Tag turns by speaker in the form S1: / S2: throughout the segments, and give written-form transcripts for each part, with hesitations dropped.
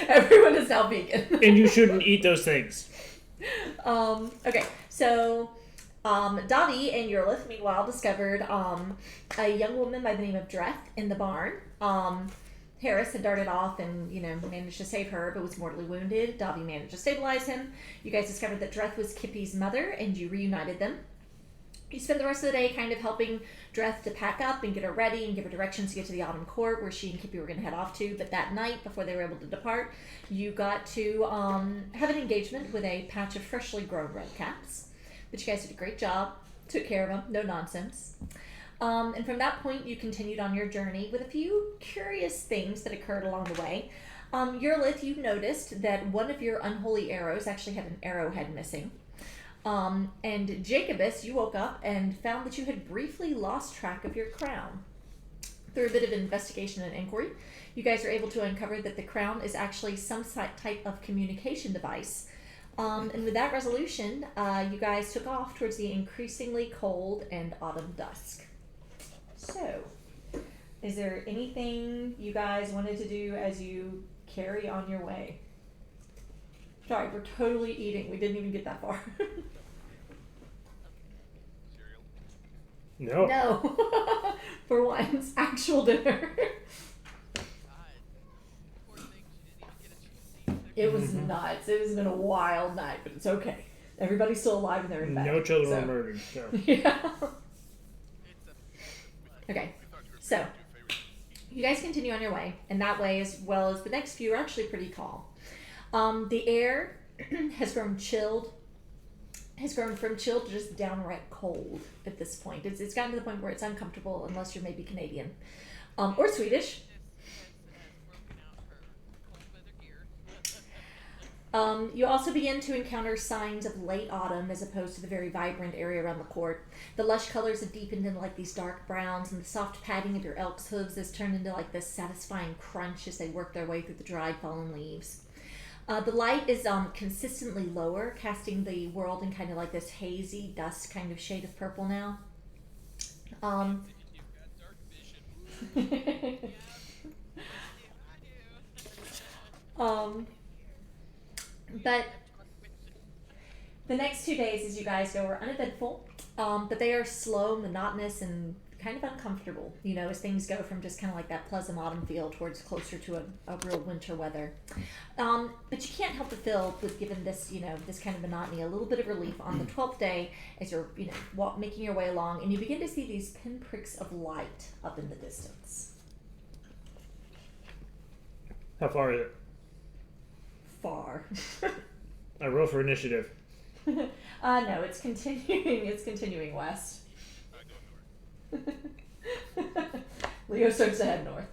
S1: Everyone is now vegan.
S2: And you shouldn't eat those things.
S1: Okay, so Davi and Yurlith, meanwhile, discovered a young woman by the name of Dreth in the barn. Harris had darted off and, managed to save her, but was mortally wounded. Davi managed to stabilize him. You guys discovered that Dreth was Kippy's mother, and you reunited them. You spent the rest of the day kind of helping Dreth to pack up and get her ready and give her directions to get to the Autumn Court where she and Kippy were going to head off to. But that night, before they were able to depart, you got to have an engagement with a patch of freshly grown red caps. But you guys did a great job, took care of them, no nonsense. And from that point, you continued on your journey with a few curious things that occurred along the way. Yurlith, you noticed that one of your unholy arrows actually had an arrowhead missing. And Jacobus, you woke up and found that you had briefly lost track of your crown. Through a bit of investigation and inquiry, you guys were able to uncover that the crown is actually some type of communication device. And with that resolution, you guys took off towards the increasingly cold and autumn dusk. So, is there anything you guys wanted to do as you carry on your way? Sorry, we're totally eating. We didn't even get that far.
S2: No.
S1: No. For once, actual dinner. It was nuts. It has been a wild night, but it's okay. Everybody's still alive and they're in bed.
S2: No children were murdered. So.
S1: Yeah. Okay. So, you guys continue on your way, and that way, as well as the next few, are actually pretty calm. The air has grown chilled. Has grown from chilled to just downright cold at this point. It's gotten to the point where it's uncomfortable unless you're maybe Canadian or Swedish. You also begin to encounter signs of late autumn as opposed to the very vibrant area around the court. The lush colors have deepened into like these dark browns, and the soft padding of your elk's hooves has turned into like this satisfying crunch as they work their way through the dried fallen leaves. The light is consistently lower, casting the world in kind of like this hazy dusk kind of shade of purple now. But the next 2 days as you guys go are uneventful, but they are slow, monotonous, and kind of uncomfortable, as things go from just kind of like that pleasant autumn feel towards closer to a real winter weather. But you can't help but feel, with given this, this kind of monotony, a little bit of relief on the 12th day as you're, making your way along, and you begin to see these pinpricks of light up in the distance.
S2: How far is it?
S1: Far.
S2: I roll for initiative.
S1: No, it's continuing. It's continuing west. Leo starts to head north.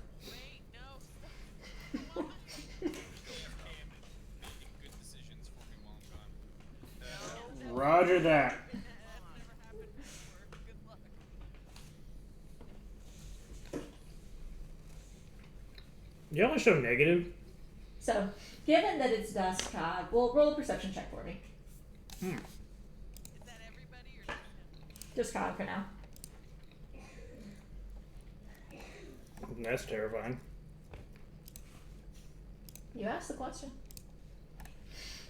S2: Roger that. You only show negative.
S1: So, given that it's dusk, well, roll a perception check for me.
S3: Is that everybody or
S1: just Cog for now?
S2: That's terrifying.
S1: You asked the question.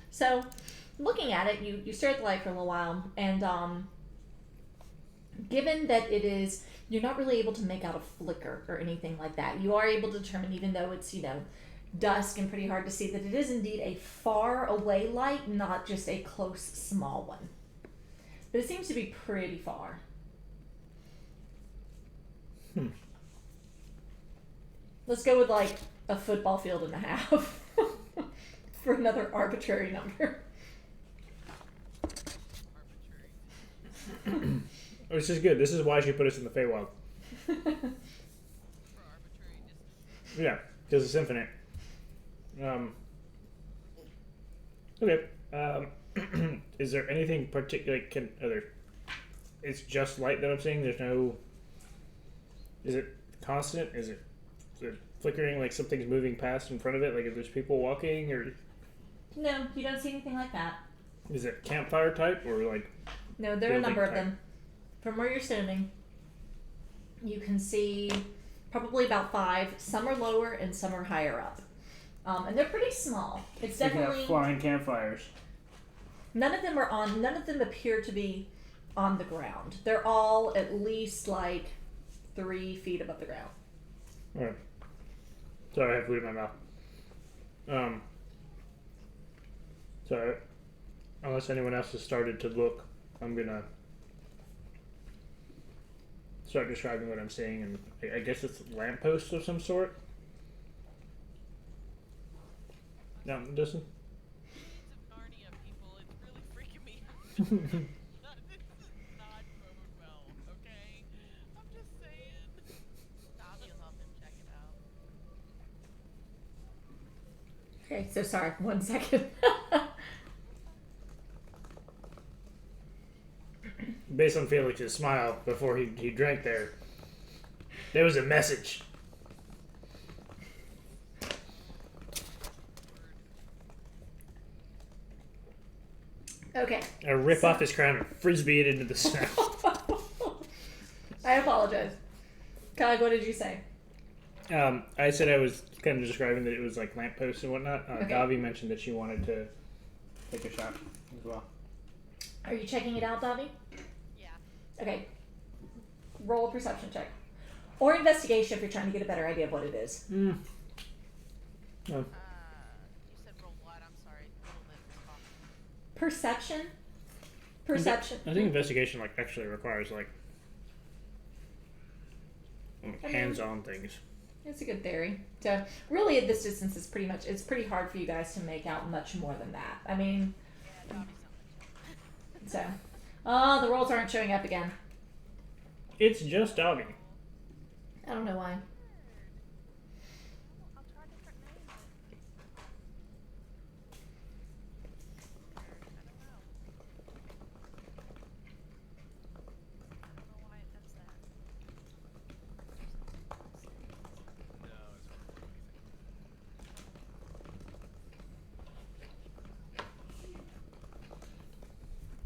S1: So, looking at it, you stare at the light for a little while, and given that it is, you're not really able to make out a flicker or anything like that. You are able to determine, even though it's, dusk and pretty hard to see, that it is indeed a far away light, not just a close, small one. But it seems to be pretty far. Let's go with like a football field and a half for another arbitrary number.
S2: This is good. This is why she put us in the Feywild. Yeah, because it's infinite. Okay. Is there anything particular? It's just light that I'm seeing. There's no. Is it constant? Is it flickering like something's moving past in front of it? Like if there's people walking, or?
S1: No, you don't see anything like that.
S2: Is it campfire type or like?
S1: No, there are a number of them. From where you're standing, you can see probably about 5. Some are lower and some are higher up. And they're pretty small. It's
S2: Speaking of
S1: definitely
S2: flying campfires.
S1: none of them are on. None of them appear to be on the ground. They're all at least like 3 feet above the ground.
S2: Alright. Sorry, I have food in my mouth. So, unless anyone else has started to look, I'm gonna start describing what I'm seeing, and I guess it's lampposts of some sort. Down in the distance.
S3: Shades of Narnia, people. It's really freaking me out. This is not going well, okay? I'm just saying. Dobby will help him check it out.
S1: Okay, so sorry. 1 second.
S2: Based on Felix's smile before he drank there was a message.
S1: Okay.
S2: I rip off his crown and frisbee it into the snow.
S1: I apologize. Kai, what did you say?
S2: I said I was kind of describing that it was like lampposts and whatnot.
S1: Okay.
S2: Davi mentioned that she wanted to take a shot as well.
S1: Are you checking it out, Dobby?
S3: Yeah.
S1: Okay. Roll a perception check. Or investigation if you're trying to get a better idea of what it is.
S2: No.
S3: You said roll what? I'm sorry. Little bit of coffee.
S1: Perception? Perception.
S2: I think investigation like actually requires like hands-on things.
S1: It's a good theory. So really at this distance it's pretty hard for you guys to make out much more than that. I mean,
S3: Yeah, Dobby's not much.
S1: so the rolls aren't showing up again.
S2: It's just Davi.
S1: I don't know why.
S3: I'll try a different name. I don't know. I don't know why it does that.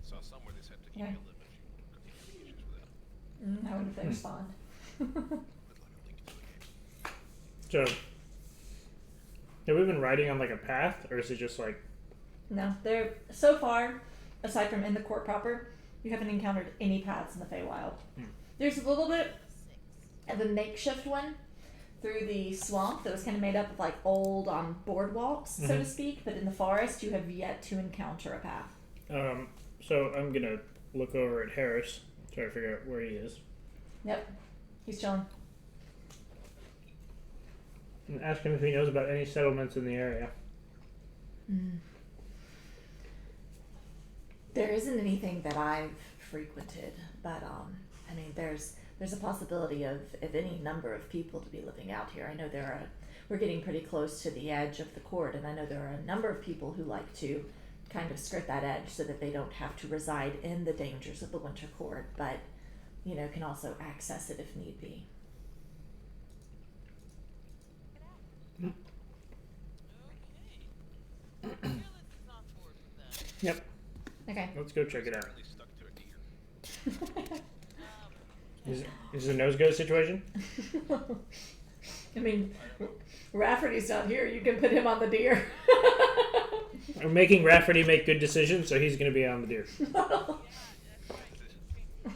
S4: Saw somewhere they said to
S1: Yeah.
S4: email them if you continue any issues with that.
S1: How would they respond?
S4: But let them link to the game.
S2: So, have we been riding on like a path, or is it just like
S1: No, they're so far, aside from in the court proper, you haven't encountered any paths in the Feywild. There's a little bit
S3: 6.
S1: of a makeshift one through the swamp that was kind of made up of like old boardwalks, so to
S2: Mhm.
S1: speak. But in the forest, you have yet to encounter a path.
S2: So I'm gonna look over at Harris, try to figure out where he is,
S1: Yep, he's chilling.
S2: and ask him if he knows about any settlements in the area.
S1: There isn't anything that I've frequented, but I mean, there's a possibility of any number of people to be living out here. I know we're getting pretty close to the edge of the court, and I know there are a number of people who like to kind of skirt that edge so that they don't have to reside in the dangers of the winter court, but can also access it if need be.
S3: Okay. Fearless is on board with that.
S2: Yep.
S1: Okay.
S2: Let's go check it out.
S4: Apparently stuck to a deer.
S2: Is it a nose-go situation?
S1: I mean, Rafferty's not here. You can put him on the deer.
S2: I'm making Rafferty make good decisions, so he's gonna be on the deer.
S3: Yeah, that's right. He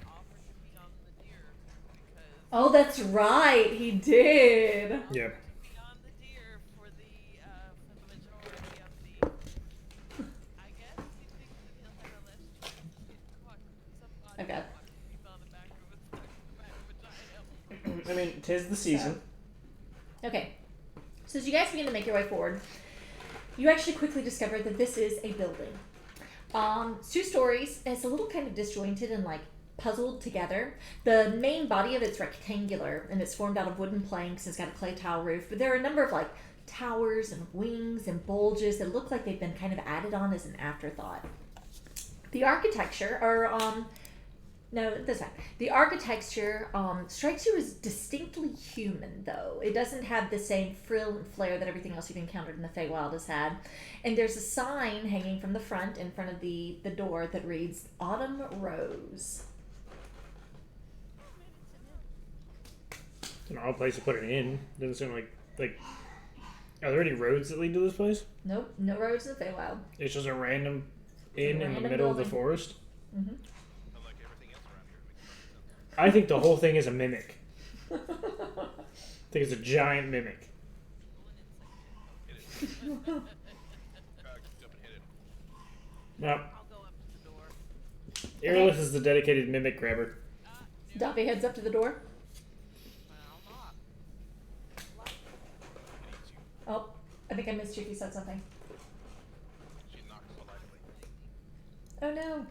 S3: offered to be on the deer because
S1: Oh, that's right. He did.
S2: Yeah.
S3: be on the deer for the majority of the. I guess he thinks that he'll have a less chance to get caught. Somebody
S1: I've got-
S3: he's on the back of a stuck in the back of a giant.
S2: I mean, 'tis the season.
S1: Okay. So as you guys begin to make your way forward, you actually quickly discover that this is a building. It's 2 stories, and it's a little kind of disjointed and like puzzled together. The main body of it's rectangular, and it's formed out of wooden planks. It's got a clay tile roof, but there are a number of like towers and wings and bulges that look like they've been kind of added on as an afterthought. The architecture, no, that's fine. The architecture strikes you as distinctly human, though. It doesn't have the same frill and flare that everything else you've encountered in the Feywild has had. And there's a sign hanging from the front, in front of the door, that reads, Autumn Rose.
S2: It's an odd place to put an inn. Doesn't seem like Are there any roads that lead to this place?
S1: Nope, no roads in the Feywild.
S2: It's just a random inn in the
S1: Random
S2: middle of the
S1: building.
S2: forest.
S1: Mm-hmm.
S4: Unlike everything else around here, it makes perfect sense.
S2: I think the whole thing is a mimic. I think it's a giant mimic.
S4: Hit it. Jump and hit it.
S2: No,
S3: I'll go up to the door.
S2: Aerolith is the dedicated mimic grabber.
S1: Dobby heads up to the door.
S3: I'll knock.
S4: It eats you.
S1: Oh, I think I missed you if you said something.
S4: She knocks politely.
S1: Oh no.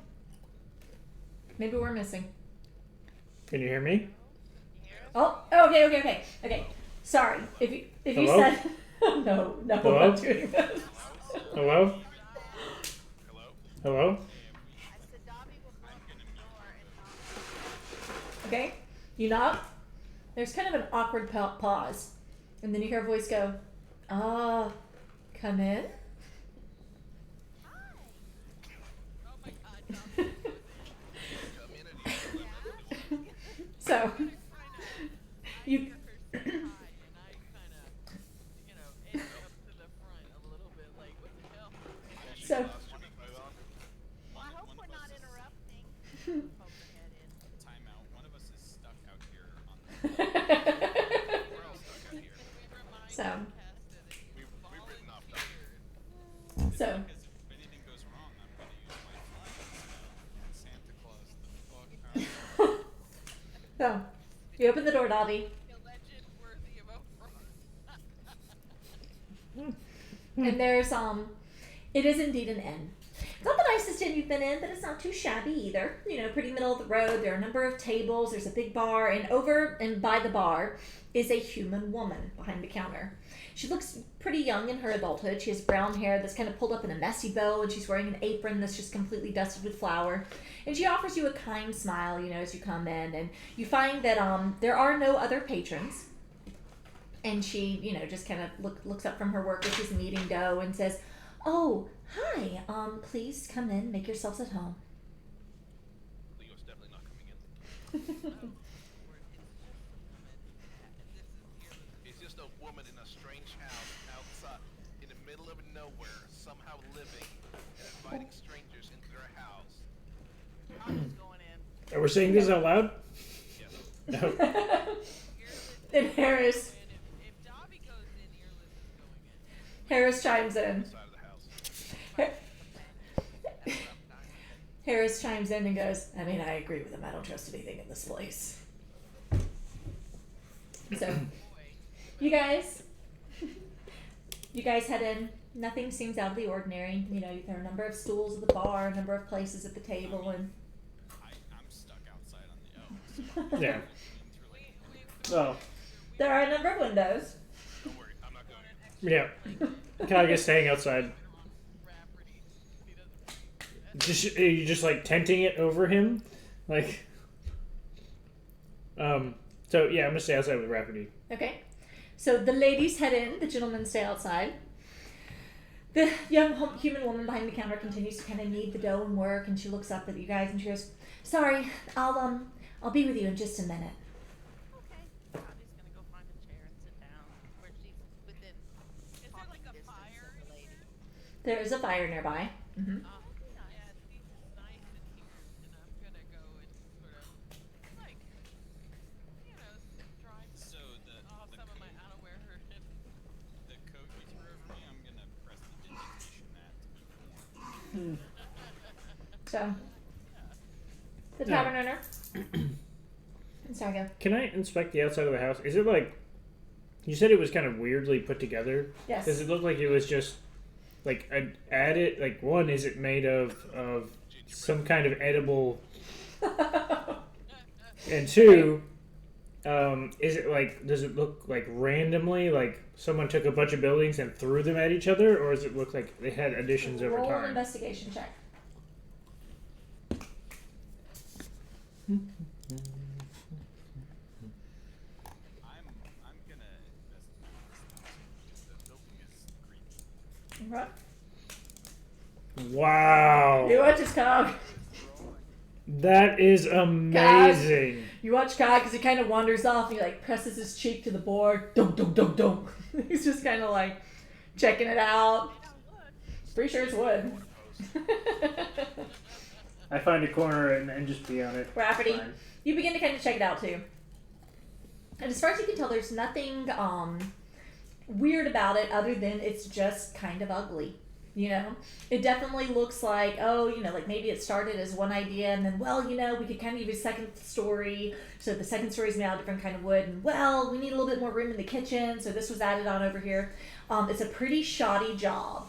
S1: Maybe we're missing.
S2: Can you hear me?
S3: You hear us?
S1: Oh, okay. Sorry. If you
S2: Hello?
S1: said no, I'm
S2: Hello?
S1: not doing this.
S2: Hello?
S4: Hello?
S2: Hello?
S3: I said Dobby will come up to the door and knock.
S1: Okay? You knock. There's kind of an awkward pause. And then you hear a voice go, come in.
S3: Oh my god, Dobby.
S4: Come in and you let the door.
S1: So, you.
S3: I hear her say hi, and I kind of, edge up to the front a little bit, like, what the hell?
S1: So,
S4: Lost your meat python?
S3: Well, I hope we're not interrupting. Poke her head in.
S5: Time out. One of us is stuck out here on the
S4: We're all stuck out here.
S3: Remind
S1: So.
S3: the cast that it's
S4: We've written off Dobby.
S3: volunteered.
S1: So,
S5: because if anything goes wrong, I'm gonna use my flying spell. Santa Claus the fuck out.
S1: so, you open the door, Dobby.
S3: A legend worthy of Oprah.
S1: And there's it is indeed an inn. It's not the nicest inn you've been in, but it's not too shabby either. You know, pretty middle of the road. There are a number of tables. There's a big bar, and over and by the bar is a human woman behind the counter. She looks pretty young in her adulthood. She has brown hair that's kind of pulled up in a messy bow, and she's wearing an apron that's just completely dusted with flour. And she offers you a kind smile, as you come in, and you find that there are no other patrons. And she, just kind of looks up from her work as she's kneading dough and says, "Oh, hi. Please come in. Make yourselves at home."
S4: Leo's definitely not coming in. He's just a woman in a strange house outside, in the middle of nowhere, somehow living and inviting strangers into their house.
S3: I'm just going in.
S2: Are we saying this out loud?
S4: Yes.
S2: No.
S1: And Harris
S3: If Dobby goes in, Earless is going in.
S1: Harris chimes in.
S4: Side of the house.
S1: Har- Harris chimes in and goes, "I mean, I agree with him. I don't trust anything in this place." So, you guys head in. Nothing seems out of the ordinary. There are a number of stools at the bar, a number of places at the table, and
S5: I'm stuck outside on the
S2: Yeah.
S5: through
S2: Oh.
S1: there are a number of windows.
S4: Don't worry, I'm not going in.
S2: Yeah. Kind of just staying outside.
S3: Rafferty. He doesn't.
S2: Just are you just like tenting it over him, like. So yeah, I'm gonna stay outside with Rafferty.
S1: Okay. So the ladies head in, the gentlemen stay outside. The young human woman behind the counter continues to kind of knead the dough and work, and she looks up at you guys and she goes, "Sorry, I'll be with you in just a minute."
S3: Okay. Dobby's gonna go find a chair and sit down where she's within. Is there like a fire in here?
S1: There is a fire nearby. Mm-hmm.
S3: Yeah, see, it's nice in here, and I'm gonna go and sort of, like, dry
S5: So
S3: off
S5: the
S3: some of my
S5: coat,
S3: outerwear.
S5: the coat you threw over me, I'm gonna press the digitation mat to be warm.
S1: So the
S2: Yeah.
S1: tavern owner. Sorry, go.
S2: Can I inspect the outside of the house? Is it like you said it was kind of weirdly put together?
S1: Yes.
S2: Does it look like it was just like added? Like one, is it made of some kind of edible? And two, is it like? Does it look like randomly like someone took a bunch of buildings and threw them at each other, or does it look like they had additions over
S1: Roll an
S2: time?
S1: investigation check.
S5: I'm gonna investigate this. The building is creepy.
S1: Right.
S2: Wow,
S1: You watch his cog.
S2: that is amazing.
S1: You watch Cog because he kind of wanders off and he like presses his cheek to the board. Dunk, dunk, dunk, dunk. He's just kind of like Checking it out.
S3: Made out of wood.
S1: Pretty sure it's wood.
S2: I find a corner and just pee on it.
S1: Rafferty,
S2: Fine.
S1: you begin to kind of check it out too. And as far as you can tell, there's nothing weird about it other than it's just kind of ugly. You know, it definitely looks like, oh, you know, like maybe it started as one idea and then, well, you know, we could kind of use a second story. So the second story is now a different kind of wood. And, well, we need a little bit more room in the kitchen. So this was added on over here. It's a pretty shoddy job.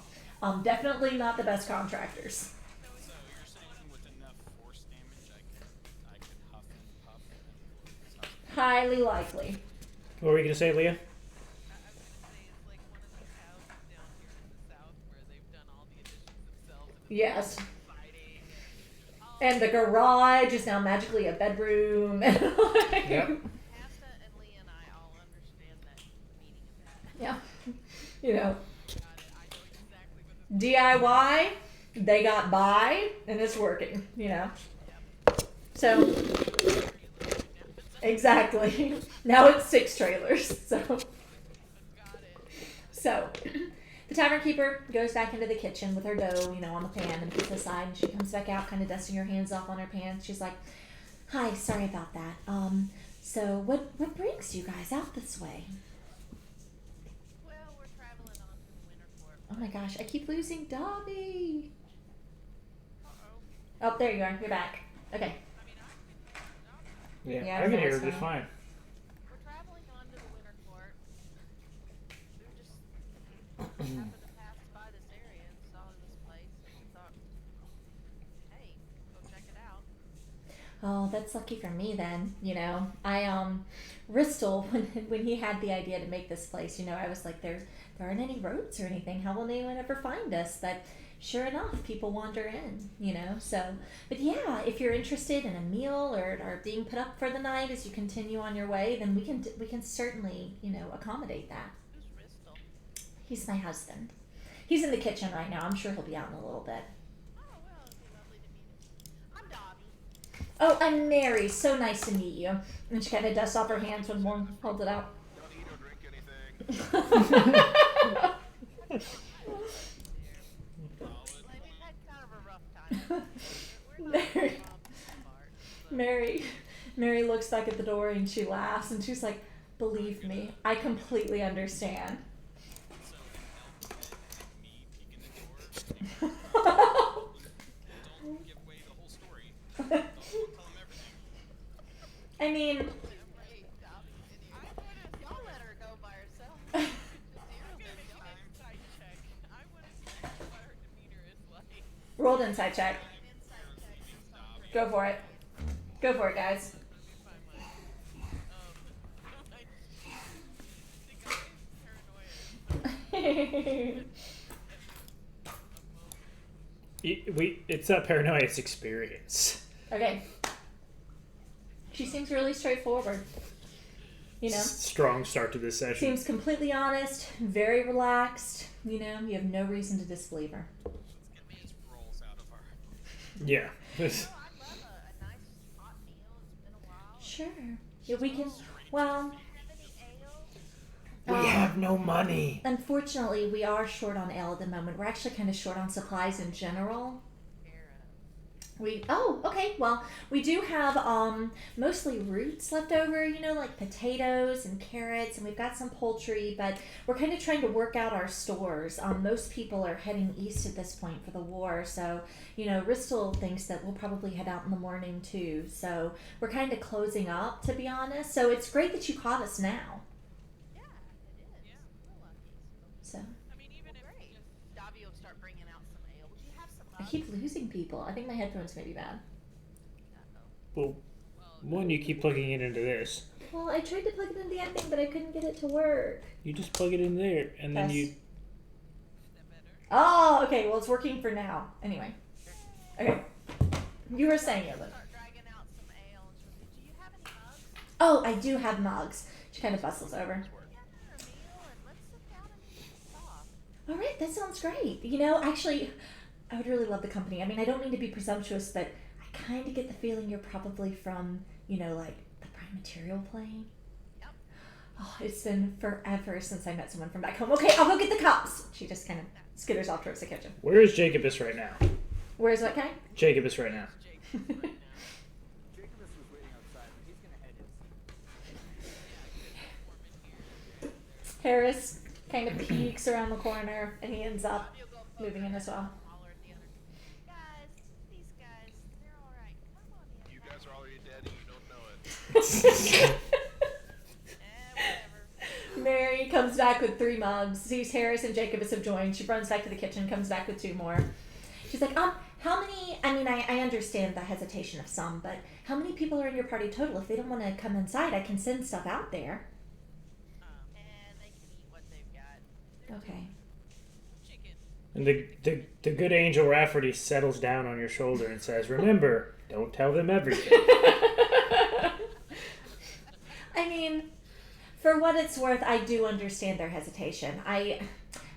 S1: Definitely not the best contractors.
S5: So you're saying with enough force damage, I could huff and puff and blow this house?
S1: Highly likely.
S2: What were you gonna say, Leah?
S3: I was gonna say it's like one of those houses down here in the south where they've done all the additions themselves. And it's
S1: Yes.
S3: fighting
S1: And the garage is now magically a bedroom.
S2: Yep.
S3: Hasta and Lee and I all understand that meaning of that.
S1: Yeah. You know,
S3: Got it. I know exactly what this
S1: DIY, they got by, and it's working, you know. So,
S3: is now.
S1: exactly. Now it's 6 trailers. So,
S3: Got it.
S1: so the tavern keeper goes back into the kitchen with her dough, you know, on the pan and puts it aside, and she comes back out, kind of dusting her hands off on her pants. She's like, "Hi, sorry about that. So what brings you guys out this way?"
S3: Well, we're traveling on to the winter port.
S1: Oh my gosh, I keep losing Dobby.
S3: Uh-oh.
S1: Oh, there you are. You're back. Okay.
S3: I mean, I can
S2: Yeah,
S1: Yeah,
S2: I can
S1: no,
S2: hear
S1: it's
S2: her just fine.
S3: We're traveling on to the winter court. We were just happened to pass by this area and saw this place and thought, hey, go check it out.
S1: Oh, that's lucky for me then. You know, Ristel, when he had the idea to make this place, you know, I was like, there aren't any roads or anything. How will anyone ever find us? But sure enough, people wander in, you know. So, but yeah, if you're interested in a meal or being put up for the night as you continue on your way, then we can certainly, you know, accommodate that.
S3: Who's Ristel?
S1: He's my husband. He's in the kitchen right now. I'm sure he'll be out in a little bit.
S3: Oh, well, it'd be lovely to meet him. I'm Dobby.
S1: Oh, I'm Mary. So nice to meet you. And she kind of dusts off her hands when one holds it out.
S4: Don't eat or drink anything.
S3: Like, we've had kind of a rough time. We're not
S1: Mary.
S3: smart, so-
S1: Mary looks back at the door and she laughs and she's like, "Believe me, I completely understand."
S5: So me peeking the door. Don't give away the whole story. Don't tell them everything.
S1: I mean,
S3: Right, Dobby. I would've, y'all let her go by herself. Just
S5: I'm
S3: you
S5: gonna make
S3: know,
S5: time.
S3: insight check. I would've seen what her demeanor is like.
S1: roll an insight check.
S3: Insight check.
S5: Leaving Dobby.
S1: Go for it. Go for it, guys.
S3: Let me find mine. The guy's paranoia.
S2: It's not paranoia, it's experience.
S1: Okay. She seems really straightforward. You know,
S2: Strong start to this session.
S1: seems completely honest, very relaxed. You know, you have no reason to disbelieve her.
S5: It just rolls out of our.
S2: Yeah.
S3: No, I love a nice hot meal. It's been a while.
S1: Sure. Yeah, we can. Well,
S3: Do you have any ale?
S2: We have no money.
S1: unfortunately, we are short on ale at the moment. We're actually kind of short on supplies in general. Okay. Well, we do have mostly roots left over, you know, like potatoes and carrots, and we've got some poultry, but we're kind of trying to work out our stores. Most people are heading east at this point for the war, so, you know, Ristel thinks that we'll probably head out in the morning too. So we're kind of closing up, to be honest. So it's great that you caught us now.
S3: Yeah, it is.
S5: Yeah.
S3: We're lucky.
S1: So
S3: I mean, even if
S5: Great.
S3: Dobby will start bringing out some ale. Would you have some
S1: I
S3: mugs?
S1: keep losing people. I think my headphones may be bad.
S2: Well, one, you keep plugging it into this.
S1: Well, I tried to plug it in the ending, but I couldn't get it to work.
S2: You just plug it in there, and then
S1: Yes.
S2: you.
S3: Is that better?
S1: Oh, okay. Well, it's working for now. Anyway. Okay. You were saying it.
S3: Start dragging out some ale and she'll say, do you have any mugs?
S1: Oh, I do have mugs. She kind of bustles over.
S3: Get her a meal and let's sit down and talk.
S1: All right, that sounds great. You know, actually, I would really love the company. I mean, I don't mean to be presumptuous, but I kind of get the feeling you're probably from, you know, like the Prime Material plane.
S3: Yep.
S1: Oh, it's been forever since I met someone from back home. Okay, I'll go get the cups. She she just kind of skitters off towards the kitchen.
S2: Where is Jacobus right now?
S1: Where's what, Kenny?
S2: Jacobus right now.
S3: Jacob's right now.
S6: Jacobus was waiting outside, but he's gonna head in.
S1: Harris kind of peeks around the corner, and he ends up
S3: You'll go poke
S1: moving in as well.
S3: holler at the other guys. These guys, they're all right. Come on in.
S4: You guys are already dead and you don't know it.
S3: Whatever.
S1: Mary comes back with 3 mugs, sees Harris and Jacobus have joined. She runs back to the kitchen, comes back with 2 more. She's like, how many, I mean, I understand the hesitation of some, but how many people are in your party total? If they don't want to come inside, I can send stuff out there.
S3: And they can eat what they've got.
S1: Okay.
S3: Chicken.
S2: And the good angel Rafferty settles down on your shoulder and says, "Remember, don't tell them everything."
S1: I mean, for what it's worth, I do understand their hesitation. I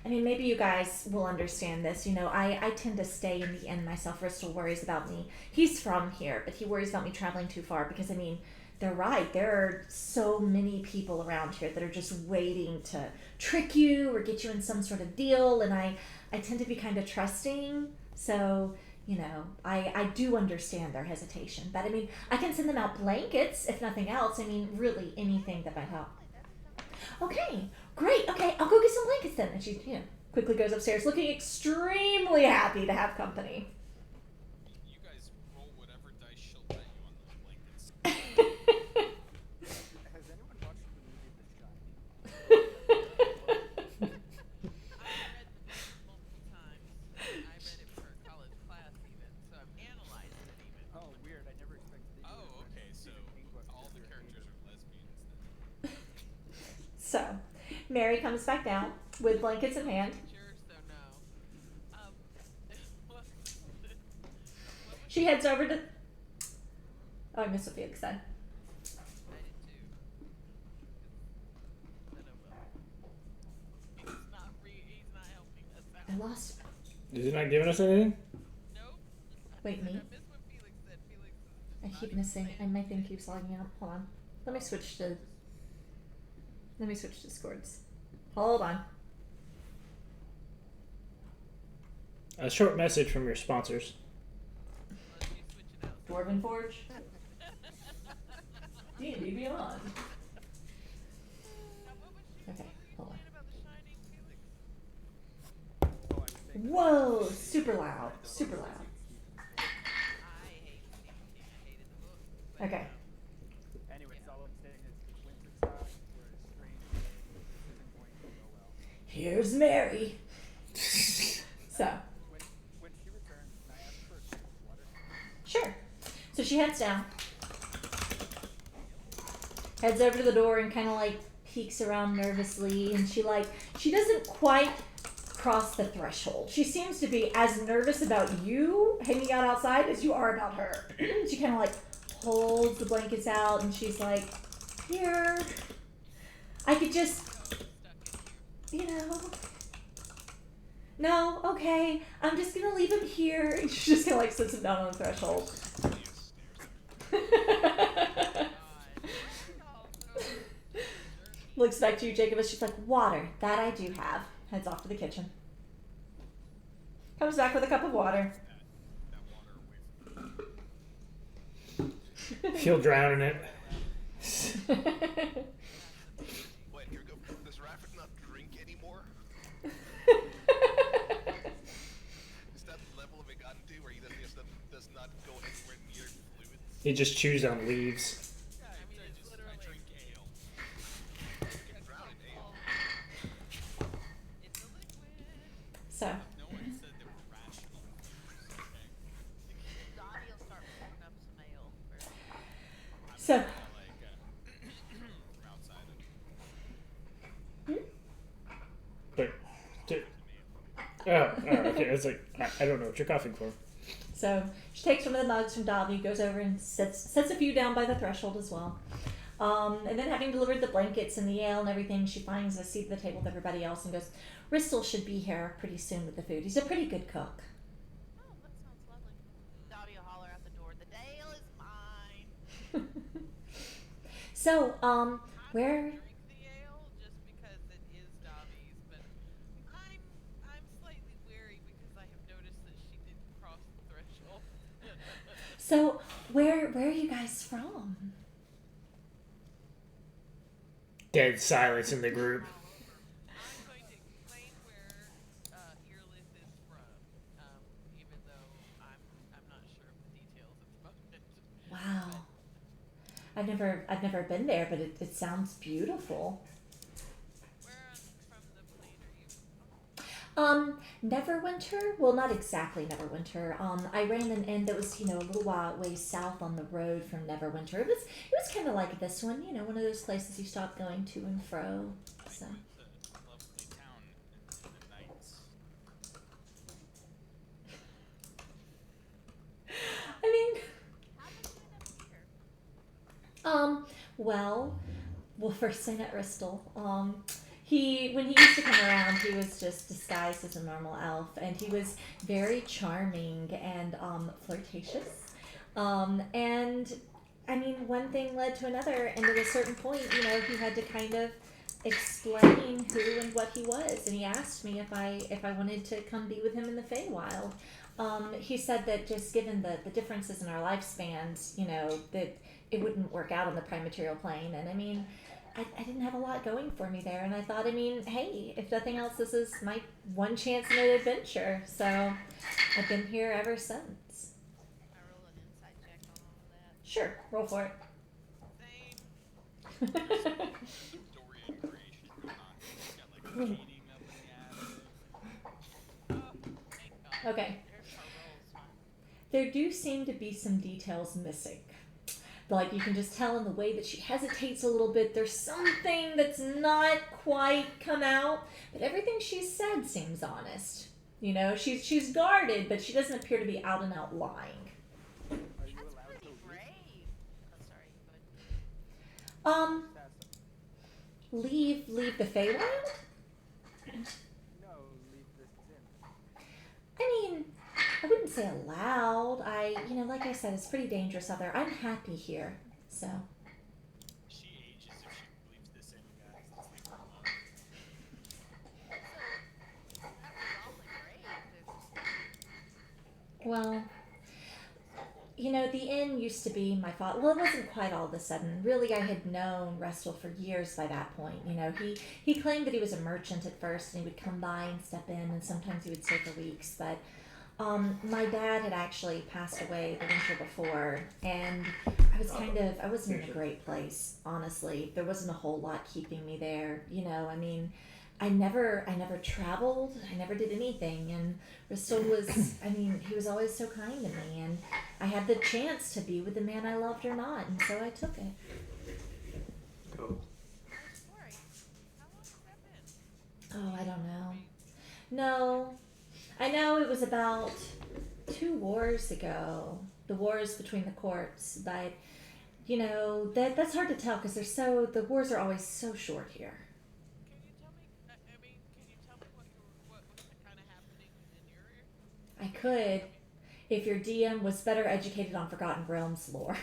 S1: mean, maybe you guys will understand this. You know, I tend to stay in the inn myself. Bristol worries about me. He's from here, but he worries about me traveling too far because, I mean, they're right. There are so many people around here that are just waiting to trick you or get you in some sort of deal, and I tend to be kind of trusting. So, you know, I do understand their hesitation. But, I mean, I can send them out blankets, if nothing else. I mean, really, anything that might help. Okay, great. Okay, I'll go get some blankets then. And she, quickly goes upstairs, looking extremely happy to have company.
S5: You guys roll whatever dice she'll bet you on those blankets.
S6: Has anyone watched the movie The Shining?
S3: I read the book multiple times. I read it for a college class even, so I've analyzed it even.
S6: Oh, weird. I never expected that.
S5: Oh, okay, so all the characters are lesbians then.
S1: So, Mary comes back down with blankets in hand.
S3: Yours though, no. What was
S1: She heads over to. Oh, I missed what Felix said.
S3: I did too. Then I will. He's not helping us
S1: I
S3: out.
S1: lost.
S2: Is he not giving us anything?
S3: Nope.
S1: Wait, me?
S3: I missed what Felix said. Felix is
S1: I
S3: just
S1: keep
S3: not
S1: missing.
S3: saying
S1: My thing
S3: anything.
S1: keeps logging out. Hold on. Let me switch Discords. Hold on.
S2: A short message from your sponsors.
S3: Unless you switch it out.
S1: Dwarven Forge. D&D Beyond.
S3: Now, what was you
S1: Okay, hold on.
S3: saying about The Shining, Felix?
S6: Oh, I'm saying
S1: Whoa! Super loud. Super loud.
S3: I hate Stephen King. I hated the book. But,
S1: Okay.
S6: Anyways, all I'm saying is the Winter Star were a strange day. This isn't going to go well.
S1: Here's Mary. So,
S6: When she returns, can I ask for a drink of water?
S1: sure. So she heads down. Heads over to the door and kind of like peeks around nervously, and she doesn't quite cross the threshold. She seems to be as nervous about you hanging out outside as you are about her. She kind of like holds the blankets out, and she's like, "Here, I could just, no, okay, I'm just gonna leave him here." And she just kind of like sits him down on the threshold. Looks back to you, Jacobus. She's like, "Water, that I do have." Heads off to the kitchen. Comes back with a cup of water.
S5: That water away from
S2: He'll drown in it.
S4: Wait, here we go. Does Rafford not drink anymore? Is that the level of it gotten to where he does not go anywhere near fluids?
S2: He just chews on leaves.
S3: I mean, it's
S5: I
S3: literally.
S5: drink ale.
S4: You can drown in ale.
S3: It's a liquid.
S1: So,
S5: No one said they were rational fears, okay?
S3: Dottie will start pulling up some ale.
S1: so
S5: Like, from outside of
S2: But, okay. It's like I don't know what you're coughing for.
S1: So she takes one of the mugs from Dobby, goes over and sets a few down by the threshold as well. And then having delivered the blankets and the ale and everything, she finds a seat at the table with everybody else and goes, "Ristel should be here pretty soon with the food. He's a pretty good cook."
S3: Oh, that sounds lovely. Dottie will holler out the door. The Dale is mine.
S1: So,
S3: I
S1: where?
S3: drink the ale just because it is Dobby's, but I
S1: guys from?
S2: Dead silence in the group.
S3: I'm going to explain where Earlith is from, even though I'm not sure of the details at the moment.
S1: Wow. I've never been there, but it sounds beautiful.
S3: Where from the plane are you?
S1: Neverwinter? Well, not exactly Neverwinter. I ran an inn that was, a little ways south on the road from Neverwinter. It was kind of like this one, one of those places you stop going to and fro. So.
S5: It's a lovely town in the nights.
S1: I mean,
S3: How did you end up here?
S1: well, first I met Ristel. When he used to come around, he was just disguised as a normal elf, and he was very charming and flirtatious. And I mean, one thing led to another, and at a certain point, he had to kind of explain who and what he was, and he asked me if I wanted to come be with him in the Feywild. He said that just given the differences in our lifespans, that it wouldn't work out on the prime material plane, and I mean. I didn't have a lot going for me there, and I thought, hey, if nothing else, this is my one chance in an adventure. So I've been here ever since.
S3: I roll an insight check on all of that.
S1: Sure, roll for
S3: Same.
S5: Dorian creation going on. He's got like a painting up in the attic.
S3: Oh, thank God.
S1: Okay.
S3: There's my rolls, huh?
S1: There do seem to be some details missing. Like, you can just tell in the way that she hesitates a little bit, there's something that's not quite come out, but everything she's said seems honest. She's guarded, but she doesn't appear to be out and out lying.
S6: Are you
S3: That's
S6: allowed
S3: pretty
S6: to leave?
S3: brave. Oh, sorry, but
S6: That's
S1: Leave the Feywild?
S6: no, leave this inn.
S1: I mean, I wouldn't say allowed. Like I said, it's pretty dangerous out there. I'm happy here, so.
S5: She ages if she believes this in, guys. Let's leave her alone.
S3: that was awfully brave.
S1: Well, the inn used to be my father. Well, it wasn't quite all of a sudden. Really, I had known Restel for years by that point. He claimed that he was a merchant at first, and he would come by and step in, and sometimes he would stay for weeks. But my dad had actually passed away the winter before, and I wasn't in a great place, honestly. There wasn't a whole lot keeping me there. I never traveled. I never did anything. And Ristel was, he was always so kind to me. And I had the chance to be with the man I loved or not. And so I took it.
S4: Cool.
S3: Nice story. How long has that been?
S1: Oh, I don't know. No. I know it was about 2 wars ago. The wars between the courts. But, that's hard to tell because the wars are always so short here.
S3: Can you tell me? Can you tell me what was kind of happening in your area?
S1: I could, if your DM was better educated on Forgotten Realms lore.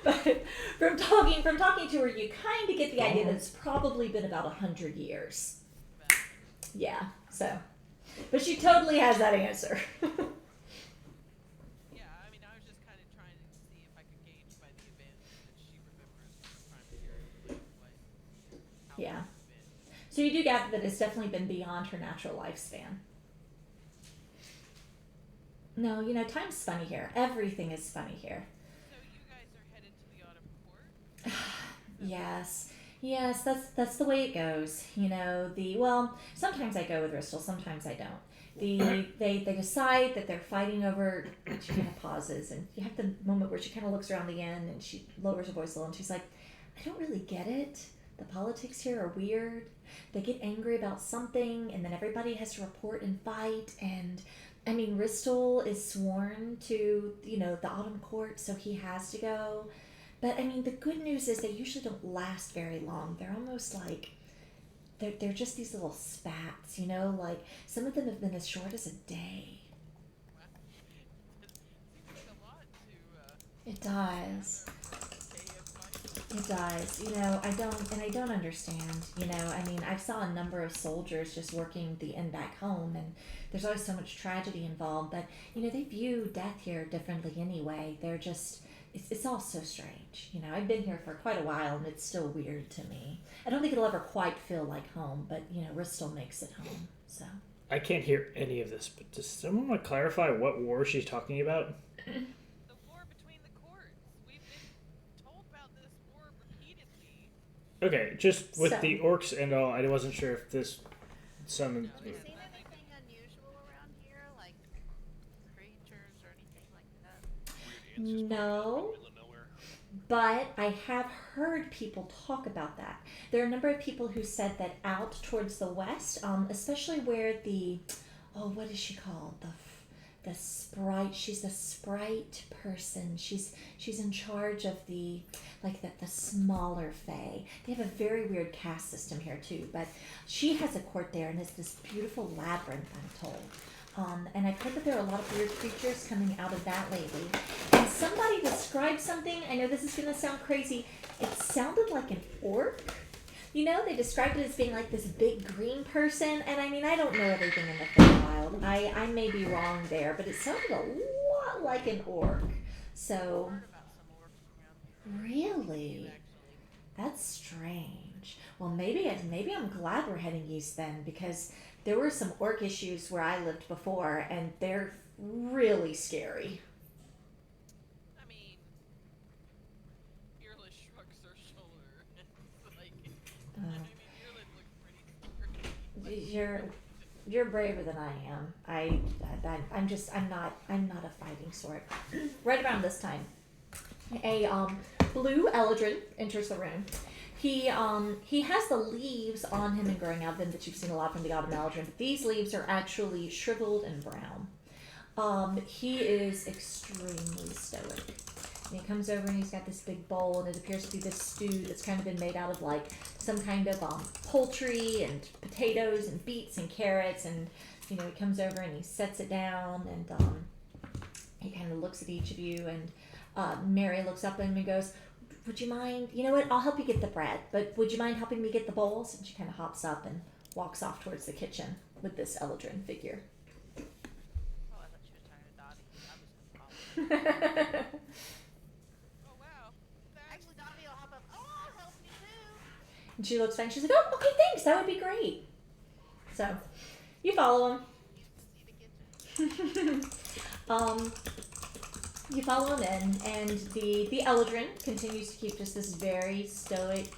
S1: But from talking to her, you kind of get the idea that it's probably been about 100 years.
S3: But
S1: Yeah. So, but she totally has that answer.
S3: yeah, I was just kind of trying to see if I could gauge by the events that she remembers from the time period, how
S1: Yeah.
S3: long it's been.
S1: So you do gather that it's definitely been beyond her natural lifespan. No, time's funny here. Everything is funny here.
S3: So you guys are headed to the autumn court?
S1: Yes, that's the way it goes. Sometimes I go with Ristel, sometimes I don't. They decide that they're fighting over. She kind of pauses, and you have the moment where she kind of looks around the inn and she lowers her voice a little, and she's like, "I don't really get it. The politics here are weird. They get angry about something, and then everybody has to report and fight. And Ristel is sworn to the autumn court, so he has to go." But the good news is they usually don't last very long. They're almost like they're just these little spats, like some of them have been as short as a day.
S3: Seems like a lot to
S1: It does.
S3: stay as much.
S1: It does. I don't understand. I've saw a number of soldiers just working the inn back home, and there's always so much tragedy involved. But they view death here differently anyway. it's all so strange. You know, I've been here for quite a while and it's still weird to me. I don't think it'll ever quite feel like home, but you know, Bristol makes it home. So
S2: I can't hear any of this, but does someone want to clarify what war she's talking about?
S3: The war between the courts. We've been told about this war repeatedly.
S2: Okay, just with
S1: So-
S2: the orcs and all, I wasn't sure if this summoned.
S3: Have you seen anything unusual around here, like creatures or anything like that?
S4: Weird ants just popping up in the
S1: No.
S4: middle of nowhere.
S1: But I have heard people talk about that. There are a number of people who said that out towards the west, especially where what is she called? The sprite. She's the sprite person. She's in charge of the smaller fae. They have a very weird caste system here too. But she has a court there, and it's this beautiful labyrinth, I'm told. And I've heard that there are a lot of weird creatures coming out of that lately. And somebody described something, I know this is going to sound crazy, it sounded like an orc. You know, they described it as being like this big green person, and I mean, I don't know everything in the Feywild. I may be wrong there, but it sounded a lot like an orc. So,
S3: Heard about some orcs around here.
S1: really?
S3: Actually,
S1: That's strange. Well, maybe I'm glad we're heading east then, because there were some orc issues where I lived before, and they're really scary.
S3: I mean, Fearless shrugs her shoulder. It's like, I mean, Fearless looks pretty scary.
S1: You're braver than I am. I'm not a fighting sort. Right around this time, a blue eldrin enters the room. He has the leaves on him and growing out of him that you've seen a lot from the autumn eldrin, but these leaves are actually shriveled and brown. He is extremely stoic. And he comes over and he's got this big bowl, and it appears to be this stew that's kind of been made out of like some kind of poultry and potatoes and beets and carrots. And you know, he comes over and he sets it down, and he kind of looks at each of you. And Mary looks up at him and goes, "Would you mind? You know what? I'll help you get the bread, but would you mind helping me get the bowls?" And she kind of hops up and walks off towards the kitchen with this Eldrin figure.
S3: Oh, I thought she was talking to Dottie. I was gonna follow. Oh, wow. Actually, Dottie will hop up. Oh, I'll help you too.
S1: And she looks back and she's like, "Oh, okay, thanks. That would be great." So, you follow him.
S3: You can see the kitchen.
S1: You follow him in, and the Eldrin continues to keep just this very stoic,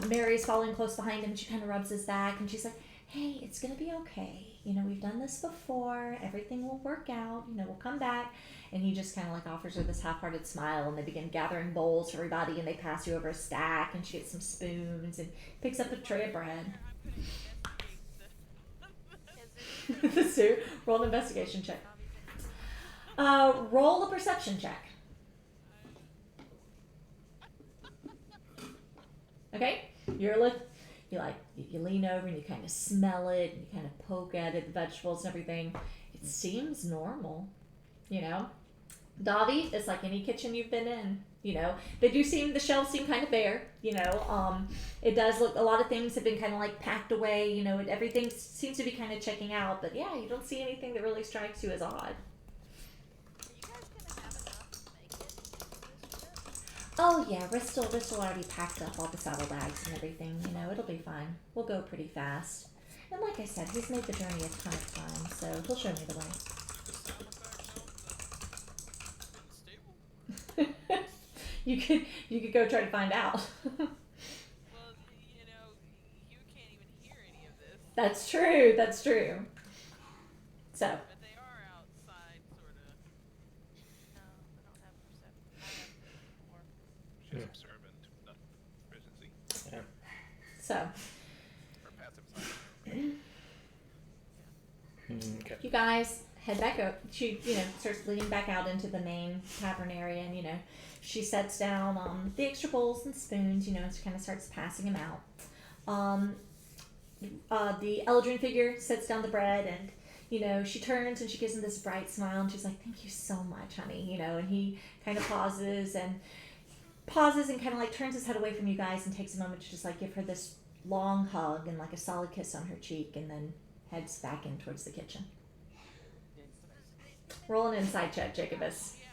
S1: Mary's following close behind him, and she kind of rubs his back, and she's like, "Hey, it's gonna be okay. You know, we've done this before. Everything will work out. You know, we'll come back." And he just kind of like offers her this half-hearted smile, and they begin gathering bowls for everybody, and they pass you over a stack, and she gets some spoons, and picks up a tray of bread.
S3: I'm gonna investigate
S1: So, roll an investigation check. Roll a perception check. Okay, you lean over and you kind of smell it, and you kind of poke at it, the vegetables and everything. It seems normal, you know. Davi, it's like any kitchen you've been in. You know, the shelves seem kind of bare. You know, it does look, a lot of things have been kind of like packed away. You know, everything seems to be kind of checking out. But yeah, you don't see anything that really strikes you as odd.
S3: Are you guys gonna have enough to make it into this trip?
S1: Oh yeah, Bristol already packed up all the saddlebags and everything. You know, it'll be fine. We'll go pretty fast. And like I said, he's made the journey a ton of times, so he'll show me the way.
S5: Been stable?
S1: You could go try to find out.
S3: Well, you know, you can't even hear any of this.
S1: That's true. That's true. So
S3: But they are outside, sort of. No, I don't have perception. I have more.
S4: She's
S2: Yeah.
S4: observant, not proficiency.
S2: Yeah.
S1: so
S4: Her passive side.
S2: Okay.
S1: you guys head back up. She starts leading back out into the main tavern area, and she sets down the extra bowls and spoons. And she kind of starts passing them out. The Eldrin figure sets down the bread, and she turns and she gives him this bright smile, and she's like, "Thank you so much, honey." And he kind of pauses and kind of like turns his head away from you guys and takes a moment to just like give her this long hug and like a solid kiss on her cheek, and then heads back in towards the kitchen. Roll an inside check, Jacobus.
S3: Yeah,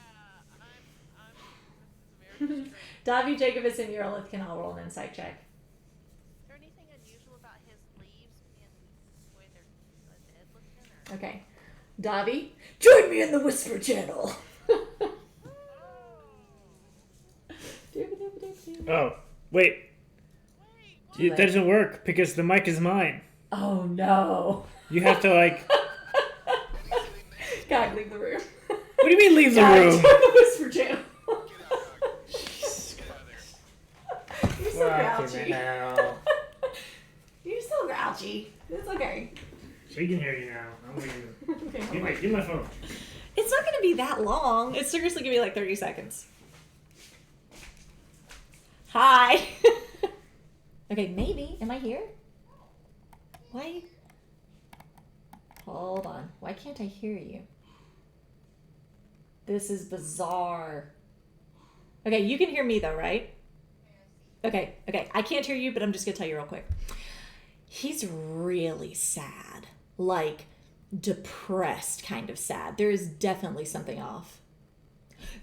S3: They're just strange.
S1: Davi, Jacobus, and Eurolith can all roll an insight check.
S3: Is there anything unusual about his leaves being the way they're dead looking? Or?
S1: Okay. Davi, join me in the Whisper Channel.
S2: Oh, wait.
S3: Wait, what?
S2: That doesn't work because the mic is mine.
S1: Oh no.
S2: You have to, like...
S1: God, leave the room.
S2: What do you mean leave the
S1: God,
S2: room?
S1: join the Whisper Channel. You're so grouchy.
S2: hell.
S1: You're so grouchy. It's okay.
S2: She can hear you now. I'm leaving.
S1: Okay,
S2: Give my phone.
S1: it's not going to be that long. It's seriously going to be like 30 seconds. Hi. Okay, maybe. Am I here? Why? Hold on. Why can't I hear you? This is bizarre. Okay, you can hear me though, right? Okay. I can't hear you, but I'm just going to tell you real quick. He's really sad. Like, depressed kind of sad. There is definitely something off.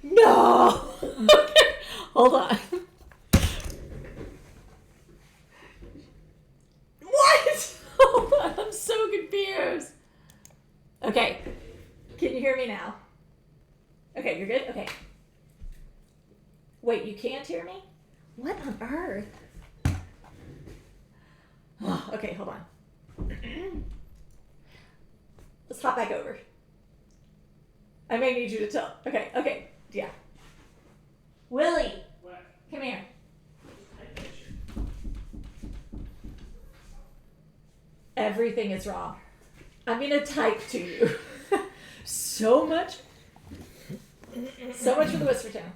S1: No! Okay, hold on. What? Hold on, I'm so confused. Okay, can you hear me now? Okay, you're good? Okay. Wait, you can't hear me? What on earth? Oh, okay, hold on. Let's hop back over. I may need you to tell. Okay, yeah. Willie,
S2: What?
S1: come here. Everything is wrong. I'm gonna type to you. So much for the Whisper Town.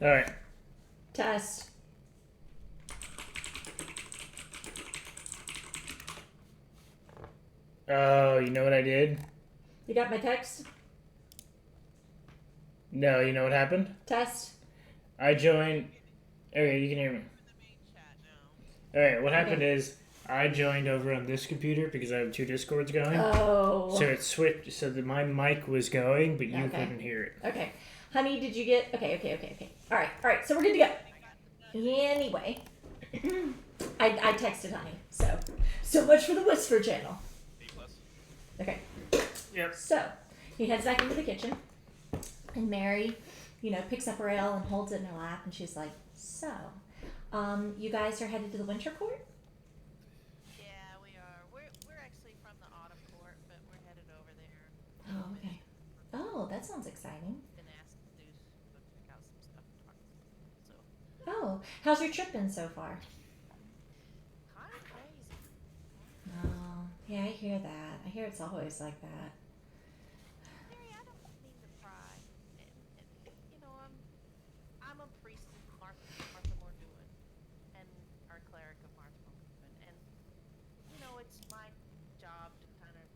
S2: Alright.
S1: Test.
S2: Oh, you know what I did?
S1: You got my text?
S2: No, you know what happened?
S1: Test.
S2: I joined... Okay, you can hear me.
S3: In the main chat now.
S2: Alright, what happened
S1: Okay.
S2: is I joined over on this computer because I have two Discords going.
S1: Oh.
S2: So it switched, so that my mic was going, but you
S1: Okay.
S2: couldn't hear it.
S1: Okay. Honey, did you get... Okay. Alright, so we're good to go. Anyway. I texted Honey, so much for the Whisper Channel.
S5: A plus.
S1: Okay.
S2: Yep.
S1: So, he heads back into the kitchen, and Mary, picks up her ale and holds it in her lap, and she's like, so, you guys are headed to the Winter Court?
S3: Yeah, we are. We're actually from the Autumn Court, but we're headed over there.
S1: Oh, okay. Oh, that sounds exciting.
S3: Been asked to go check out some stuff and talk. So
S1: Oh, how's your trip been so far?
S3: kind of crazy.
S1: Oh, yeah, I hear that. I hear it's always like that.
S3: Mary, I don't mean to pry. And I'm a priest of Martha Morduin, and our cleric of Martha Morduin, and it's my job to kind of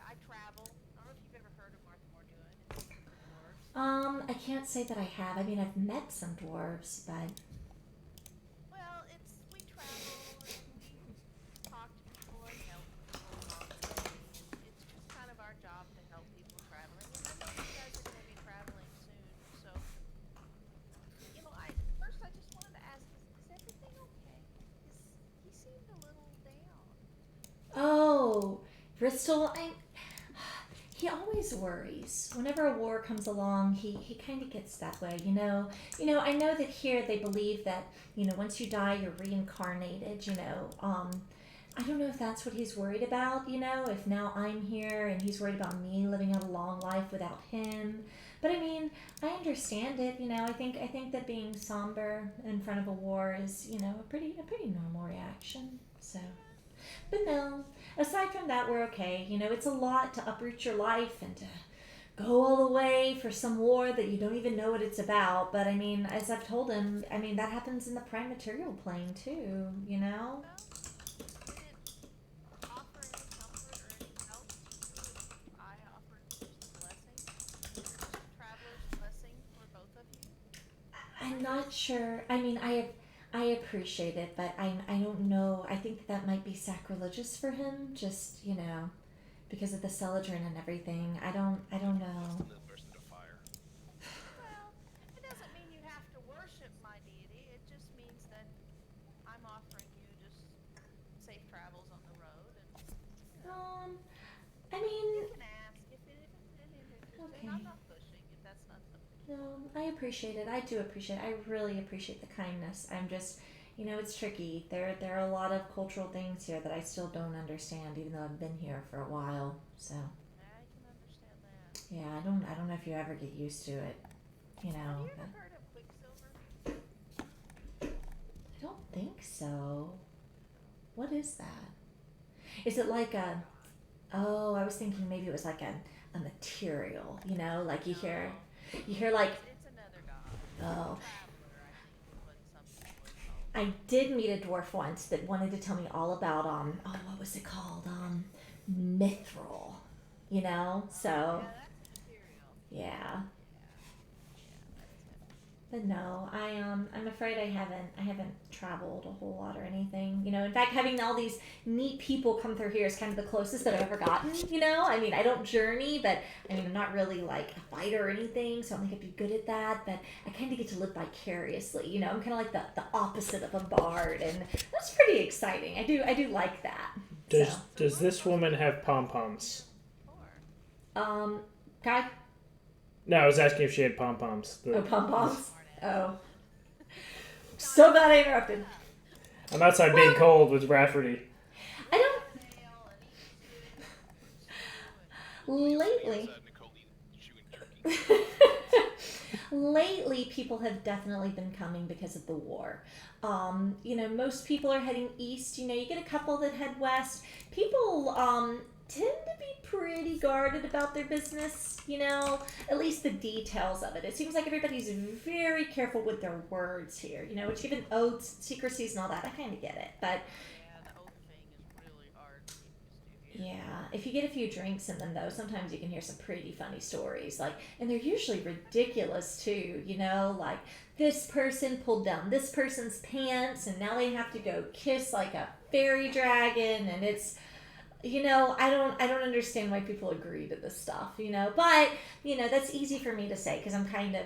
S3: I travel. I don't know if you've ever heard of Martha Morduin. It's dwarves.
S1: I can't say that I have. I mean, I've met some dwarves, but...
S3: Well, we travel and we talk to people and help people along the way. And it's just kind of our job to help people traveling. And I know you guys are going to be traveling soon, so I just wanted to ask: is everything okay? He seemed a little down.
S1: Oh, Bristol, he always worries. Whenever a war comes along, he kind of gets that way, I know that here they believe that, once you die, you're reincarnated, I don't know if that's what he's worried about, if now I'm here and he's worried about me living out a long life without him. But I mean, I understand it, I think that being somber in front of a war is, a pretty normal reaction. So, but no, aside from that, we're okay. It's a lot to uproot your life and to go all the way for some war that you don't even know what it's about. But I mean, as I've told him, that happens in the prime material plane too,
S3: Well, did it offer any comfort or any help to you if I offered just a blessing? Traveler's blessing for both of you?
S1: I'm not sure. I appreciate it, but I don't know. I think that might be sacrilegious for him, just, because of the Celadrin and everything. I don't know.
S4: The first
S1: I mean,
S3: You can ask if interesting.
S1: Okay.
S3: I'm not pushing if that's not something.
S1: no, I appreciate it. I do appreciate it. I really appreciate the kindness. I'm just, it's tricky. There are a lot of cultural things here that I still don't understand, even though I've been here for a while. So
S3: I can understand that.
S1: yeah, I don't know if you ever get used to it.
S3: Have you
S1: But
S3: ever heard of Quicksilver?
S1: I don't think so. What is that? Is it like a? Oh, I was thinking maybe it was like a material. Like you hear like.
S3: It's another god.
S1: Oh,
S3: Traveler, I think is what some people would call it.
S1: I did meet a dwarf once that wanted to tell me all about what was it called? Mithril. So
S3: Yeah, that's material.
S1: yeah.
S3: Yeah, that is heavy.
S1: But no, I'm afraid I haven't traveled a whole lot or anything. In fact, having all these neat people come through here is kind of the closest that I've ever gotten. I mean, I don't journey, but I mean, I'm not really like a fighter or anything, so I don't think I'd be good at that. But I kind of get to live vicariously. I'm kind of like the opposite of a bard, and that's pretty exciting. I do like that.
S2: Does this woman have pom poms?
S3: Or
S1: Guy.
S2: No, I was asking if she had pom poms.
S1: Oh, pom poms. Oh, so glad I interrupted.
S2: I'm outside being cold with Rafferty.
S1: I don't.
S3: tail and eat
S1: Lately.
S4: Outside Nicole chewing turkey.
S1: Lately, people have definitely been coming because of the war. Most people are heading east. You get a couple that head west. People tend to be pretty guarded about their business, at least the details of it. It seems like everybody's very careful with their words here, which given oaths, secrecies, and all that, I kind of get it. But
S3: Yeah, the oath thing is really hard to get used to here.
S1: yeah, if you get a few drinks in them, though, sometimes you can hear some pretty funny stories. And they're usually ridiculous too. Like this person pulled down this person's pants, and now they have to go kiss like a fairy dragon, and it's. I don't understand why people agree to this stuff. But that's easy for me to say because I'm kind of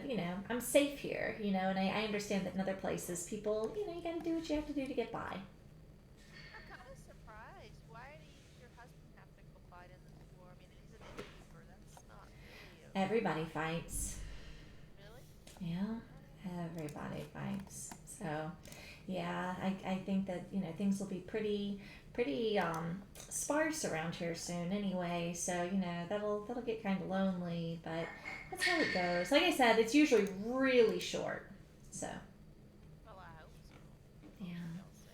S1: I'm safe here. And I understand that in other places people you got to do what you have to do to get by.
S3: I'm kind of surprised. Why did your husband have to go fight in this war? I mean, he's an innkeeper. That's not really
S1: Everybody fights.
S3: really.
S1: Yeah, everybody fights. So, yeah, I think that things will be pretty sparse around here soon anyway. So that'll get kind of lonely, but that's how it goes. Like I said, it's usually really short. So
S3: Well, I hope so.
S1: yeah.
S3: I'll say.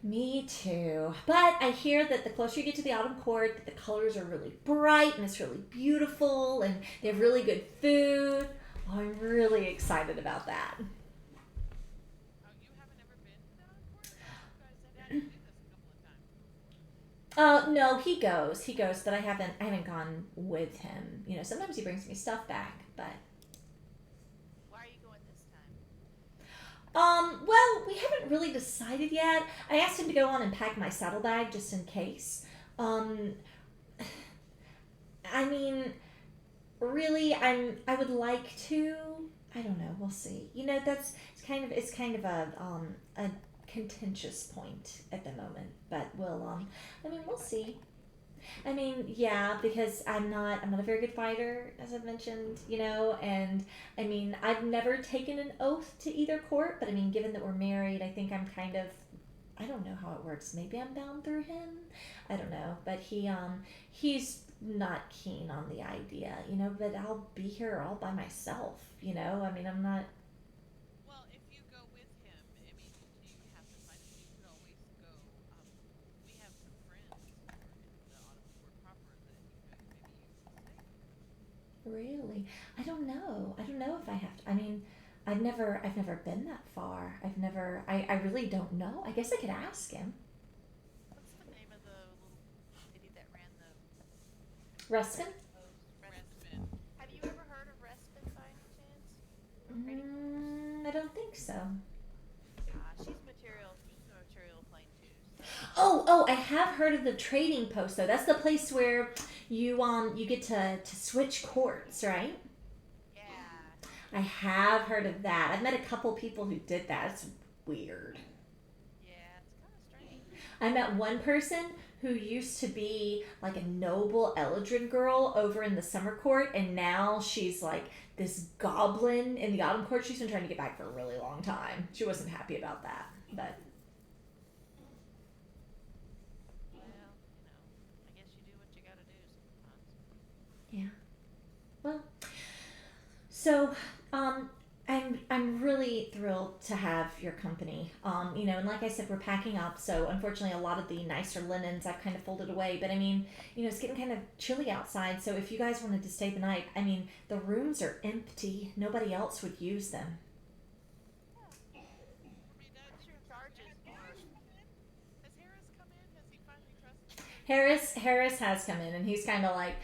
S1: Me too. But I hear that the closer you get to the autumn court, that the colors are really bright and it's really beautiful and they have really good food. Oh, I'm really excited about that.
S5: Oh, you haven't ever been to the Encore? You guys have had to do this a couple of times.
S1: No, he goes, but I haven't gone with him. Sometimes he brings me stuff back, but
S3: Why are you going this time?
S1: well, we haven't really decided yet. I asked him to go on and pack my saddlebag just in case. I mean, really, I would like to. I don't know. We'll see. It's kind of a contentious point at the moment, but we'll see. I mean, yeah, because I'm not a very good fighter, as I've mentioned, and I mean, I've never taken an oath to either court, but I mean, given that we're married, I think I'm kind of, I don't know how it works. Maybe I'm bound through him. I don't know, but he's not keen on the idea, but I'll be here all by myself, I mean, I'm not.
S5: Well, if you go with him, I mean, you have to find him. You could always go. We have some friends who are in the Autumn Court proper that you could maybe stay with.
S1: Really? I don't know. I don't know if I have to. I mean, I've never been that far. I really don't know. I guess I could ask him.
S3: What's the name of the little lady that ran the
S1: Rustin?
S5: Respin.
S3: Have you ever heard of Respin by any chance?
S1: I don't think so.
S3: She's a material plane too.
S1: Oh, I have heard of the trading post though. That's the place where you get to switch courts, right?
S3: Yeah.
S1: I have heard of that. I've met a couple people who did that. It's weird.
S3: Yeah, it's kind of strange.
S1: I met one person who used to be like a noble Eldrin girl over in the summer court, and now she's like this goblin in the autumn court. She's been trying to get back for a really long time. She wasn't happy about that, but
S3: Well, I guess you do what you gotta do sometimes.
S1: yeah. Well, so I'm really thrilled to have your company. And like I said, we're packing up, so unfortunately a lot of the nicer linens I've kind of folded away. But I mean, it's getting kind of chilly outside, so if you guys wanted to stay the night, I mean, the rooms are empty. Nobody else would use them.
S3: I mean, that's your charges for it. Has Harris come in? Has he finally trusted you?
S1: Harris has come in, and he's kind of like,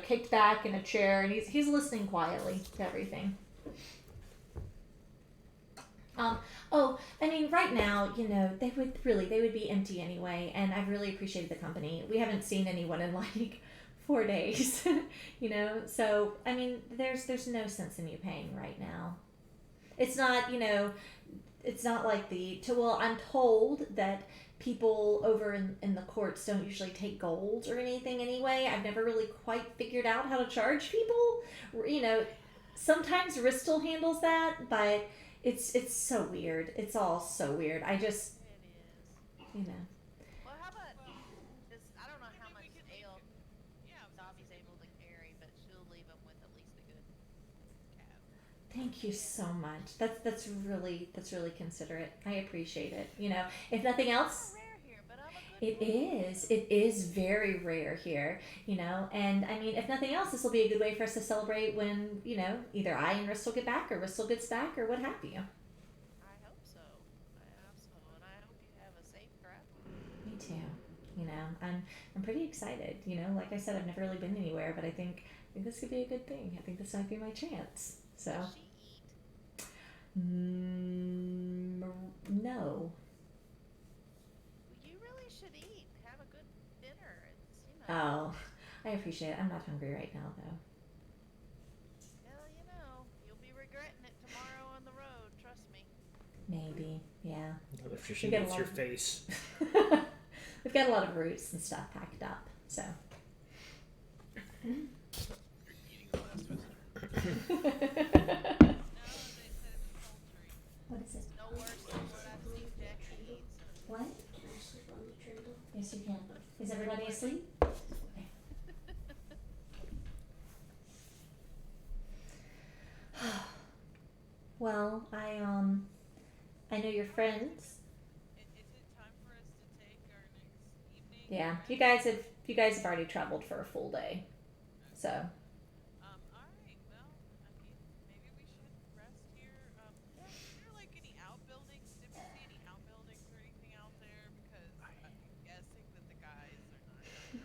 S1: kicked back in a chair, and he's listening quietly to everything. I mean, right now, they would be empty anyway, and I've really appreciated the company. We haven't seen anyone in like 4 days, so I mean, there's no sense in you paying right now. It's not, it's not like I'm told that people over in the courts don't usually take gold or anything anyway. I've never really quite figured out how to charge people. Sometimes Ristal handles that, but it's so weird. It's all so weird. I just,
S3: It is. Well, how about this? I don't know how much ale Dobby's able to carry, but she'll leave him with at least a good cab.
S1: Thank you so much. That's really considerate. I appreciate it. If nothing else,
S3: It's rare here, but I'm a good
S1: it
S3: boy.
S1: is. It is very rare here, and I mean, if nothing else, this will be a good way for us to celebrate when, either I and Ristal get back or Ristal gets back or what have you.
S3: I hope so. And I hope you have a safe travel.
S1: Me too. I'm pretty excited. Like I said, I've never really been anywhere, but I think this could be a good thing. I think this might be my chance. So,
S3: Does she eat?
S1: no.
S3: You really should eat. Have a good dinner. It's
S1: Oh, I appreciate it. I'm not hungry right now, though.
S3: Well, you'll be regretting it tomorrow on the road. Trust me.
S1: Maybe, yeah.
S2: If she
S1: We got a
S2: eats
S1: lot
S2: your
S1: of-
S2: face.
S1: We've got a lot of roots and stuff packed up, so.
S4: You're eating the last visitor.
S5: No, they said it was poultry.
S1: What is it?
S3: No worse than what I've seen Jackie eat. So.
S1: What? Yes, you can. Is everybody asleep? Okay. Well, I know your friends.
S5: Is it time for us to take our next evening?
S1: Yeah,
S5: rest?
S1: you guys have already traveled for a full day, so.
S5: All right. Well, I mean, maybe we should rest here. Is there like any outbuildings? Did we see any outbuildings or anything out there? Because I'm guessing that the guys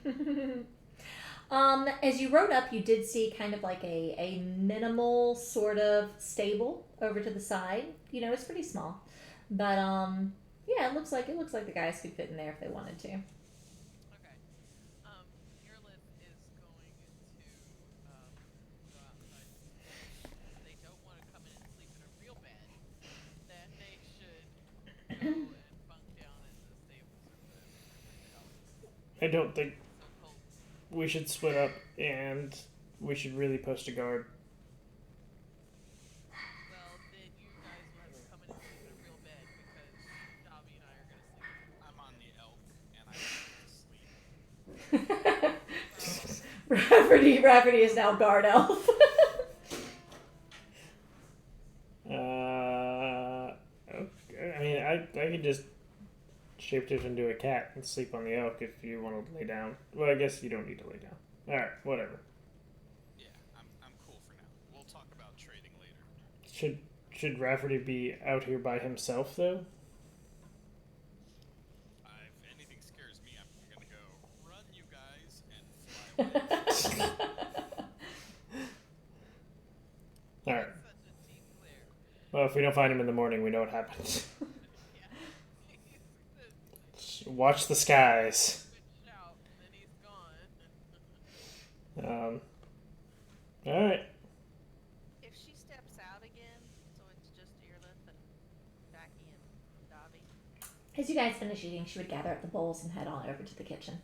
S5: are not.
S1: As you rode up, you did see kind of like a minimal sort of stable over to the side. It's pretty small, but yeah, it looks like the guys could fit in there if they wanted to.
S5: Okay. Irlith is going to go outside. If they don't want to come in and sleep in a real bed, then they should go and bunk down in the stables or whatever.
S2: I don't think
S5: So cold.
S2: we should split up, and we should really post a guard.
S5: Well, then you guys will have to come in and sleep in a real bed because Dobby and I are gonna sleep.
S4: I'm on the elk, and I need to sleep.
S1: Rafferty is now guard elf.
S2: Okay. I mean, I could just shapeshift into a cat and sleep on the elk if you want to lay down. Well, I guess you don't need to lay down. All right, whatever.
S4: Yeah, I'm cool for now. We'll talk about trading later.
S2: Should Rafferty be out here by himself though?
S4: If anything scares me, I'm gonna go run, you guys, and fly away.
S2: All right.
S5: Such a team player.
S2: Well, if we don't find him in the morning, we know what happens.
S5: Yeah. He's the
S2: Watch the skies.
S5: switched out and then he's gone.
S2: All right.
S3: If she steps out again, so it's just Irlith and Jackie and Dobby.
S1: As you guys finish eating, she would gather up the bowls and head on over to the kitchen.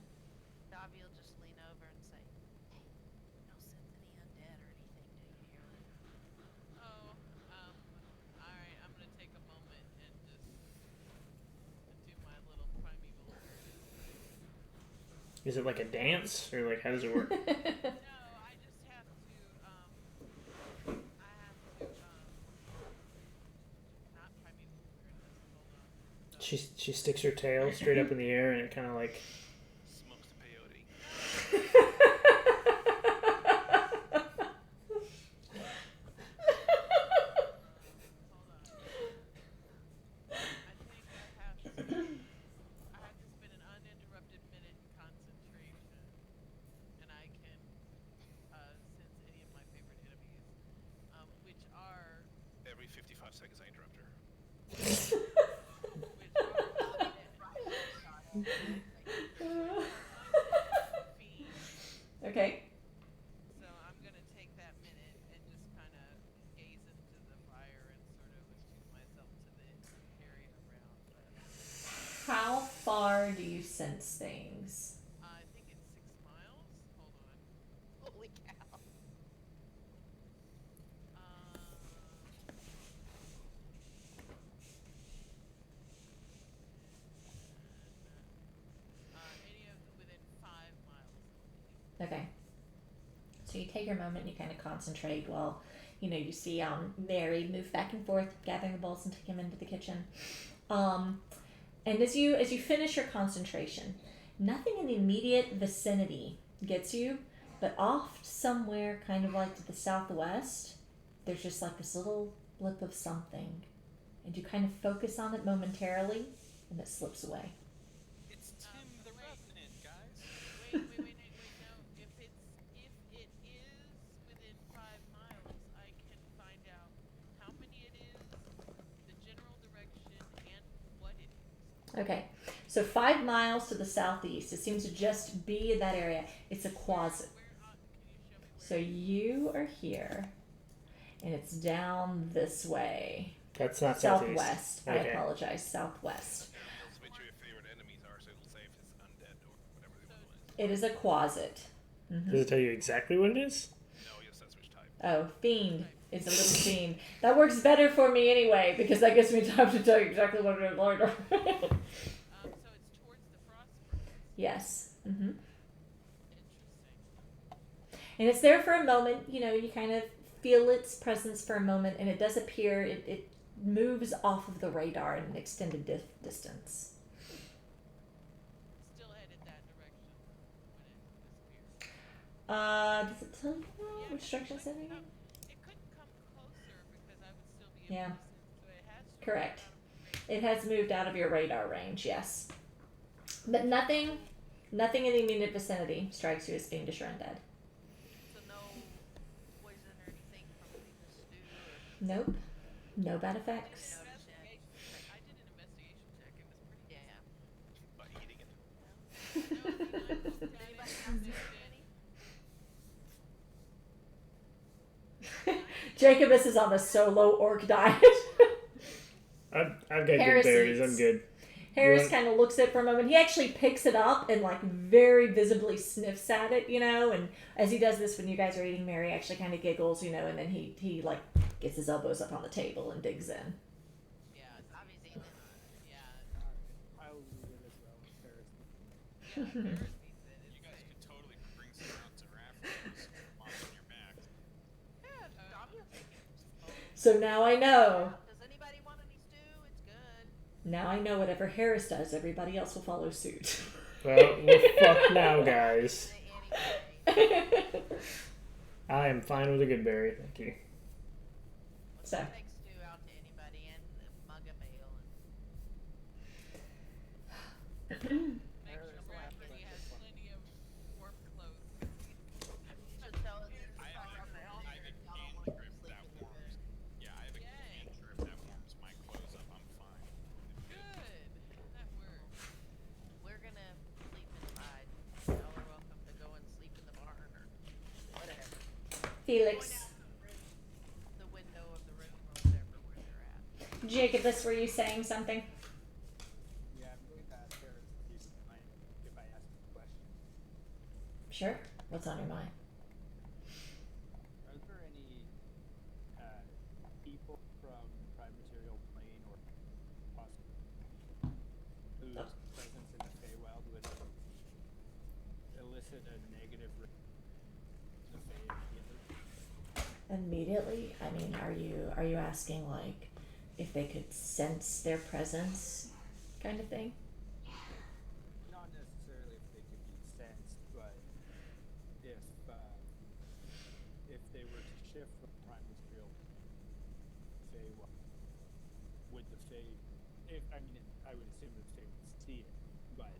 S2: Is it like a dance or like how does it work?
S5: No, I just have to, not primeval awareness. Hold on. So,
S2: She sticks her tail straight up in the air and it kind of like.
S4: Smokes the peyote.
S5: hold on. I think I have to spend an uninterrupted minute in concentration, and I can sense any of my favorite enemies, which are
S4: Every 55 seconds I interrupt her.
S5: fiends.
S1: Okay.
S5: So I'm gonna take that minute and just kind of gaze into the fire and sort of attune myself to the area around. But
S1: How far do you sense things?
S5: I think it's 6 miles. Hold on.
S3: Holy cow.
S5: Any of within 5 miles of me.
S1: Okay. So you take your moment and you kind of concentrate while, you see Mary move back and forth, gathering the balls and taking them into the kitchen. And as you finish your concentration, nothing in the immediate vicinity gets you, but off somewhere kind of like to the southwest, there's just like this little blip of something. And you kind of focus on it momentarily and it slips away.
S6: It's Tim the Revenant, guys.
S5: Wait, no. If it is within 5 miles, I can find out how many it is, the general direction, and what it is.
S1: Okay, so 5 miles to the southeast. It seems to just be in that area. It's a quasit.
S5: Where can you show me where?
S1: So you are here, and it's down this way.
S2: That's not southeast.
S1: Southwest.
S2: Okay.
S1: I apologize. Southwest.
S4: It'll switch who your favorite enemies are, so it'll say if it's undead or whatever the equivalent is.
S1: It is a quasit.
S2: Does it tell you exactly what it is?
S4: No, yes, that's which type.
S1: Oh, fiend. It's a little fiend. That works better for me anyway, because that gives me time to tell you exactly what it is later.
S5: So it's towards the frost springs.
S1: Yes.
S5: Interesting.
S1: And it's there for a moment. You kind of feel its presence for a moment, and it does appear. It moves off of the radar in an extended distance.
S5: Still headed that direction when it disappeared.
S1: Does it tell you that? Which direction is it again?
S5: It couldn't come closer because I would still be able
S1: Yeah.
S5: to sense. So it has to
S1: Correct.
S5: Out of
S1: It has moved out of your radar range, yes. But nothing in the immediate vicinity strikes you as fiendish or undead.
S3: So no poison or anything from the stew or
S1: Nope. No bad effects.
S3: no shit.
S5: I did an investigation check. It was pretty.
S3: Yeah.
S4: By eating it.
S3: Anybody else do any?
S1: Jacobus is on a solo orc diet.
S2: I've got good
S1: Harris
S2: berries.
S1: eats.
S2: I'm good.
S1: Harris
S2: want-
S1: kind of looks at it for a moment. He actually picks it up and very visibly sniffs at it, and as he does this when you guys are eating, Mary actually kind of giggles, and then he gets his elbows up on the table and digs in.
S5: Yeah, it's
S3: Obviously, not.
S5: Yeah,
S6: I'll leave it as well. Ferris.
S5: yeah. Ferris eats it.
S7: You guys could totally bring some out to Raffles on your back.
S3: Yeah, Dobby will take it.
S1: So now I know.
S3: Does anybody want any stew? It's good.
S1: Now I know whatever Harris does, everybody else will follow suit.
S2: Well, we're fucked now, guys.
S3: Anyway,
S2: I am fine with a good berry. Thank you.
S1: So.
S3: take stew out to anybody and a mug of ale.
S5: Make sure Bradley has plenty of warm clothes.
S3: And tell us
S7: I have a cantrip that warms. Yeah, I have a cantrip that warms my clothes up. I'm fine.
S5: Good. That works.
S3: we're gonna sleep inside. Y'all are welcome to go and sleep in the barn or whatever.
S1: Felix.
S3: The window of the room or whatever where they're at.
S1: Jacobus, were you saying something?
S6: Yeah, I'm going to ask Ferris if you mind if I ask a question.
S1: Sure. What's on your mind?
S6: Are there any people from Prime Material Plane or possibly whose presence in the Feywild would Is it a negative the Fae immediately?
S1: Immediately? I mean, are you asking like if they could sense their presence kind of thing?
S6: Not necessarily if they could be sensed, but if they were to shift from primordial Feywild, would the Fae? I would assume the Fae would see it, but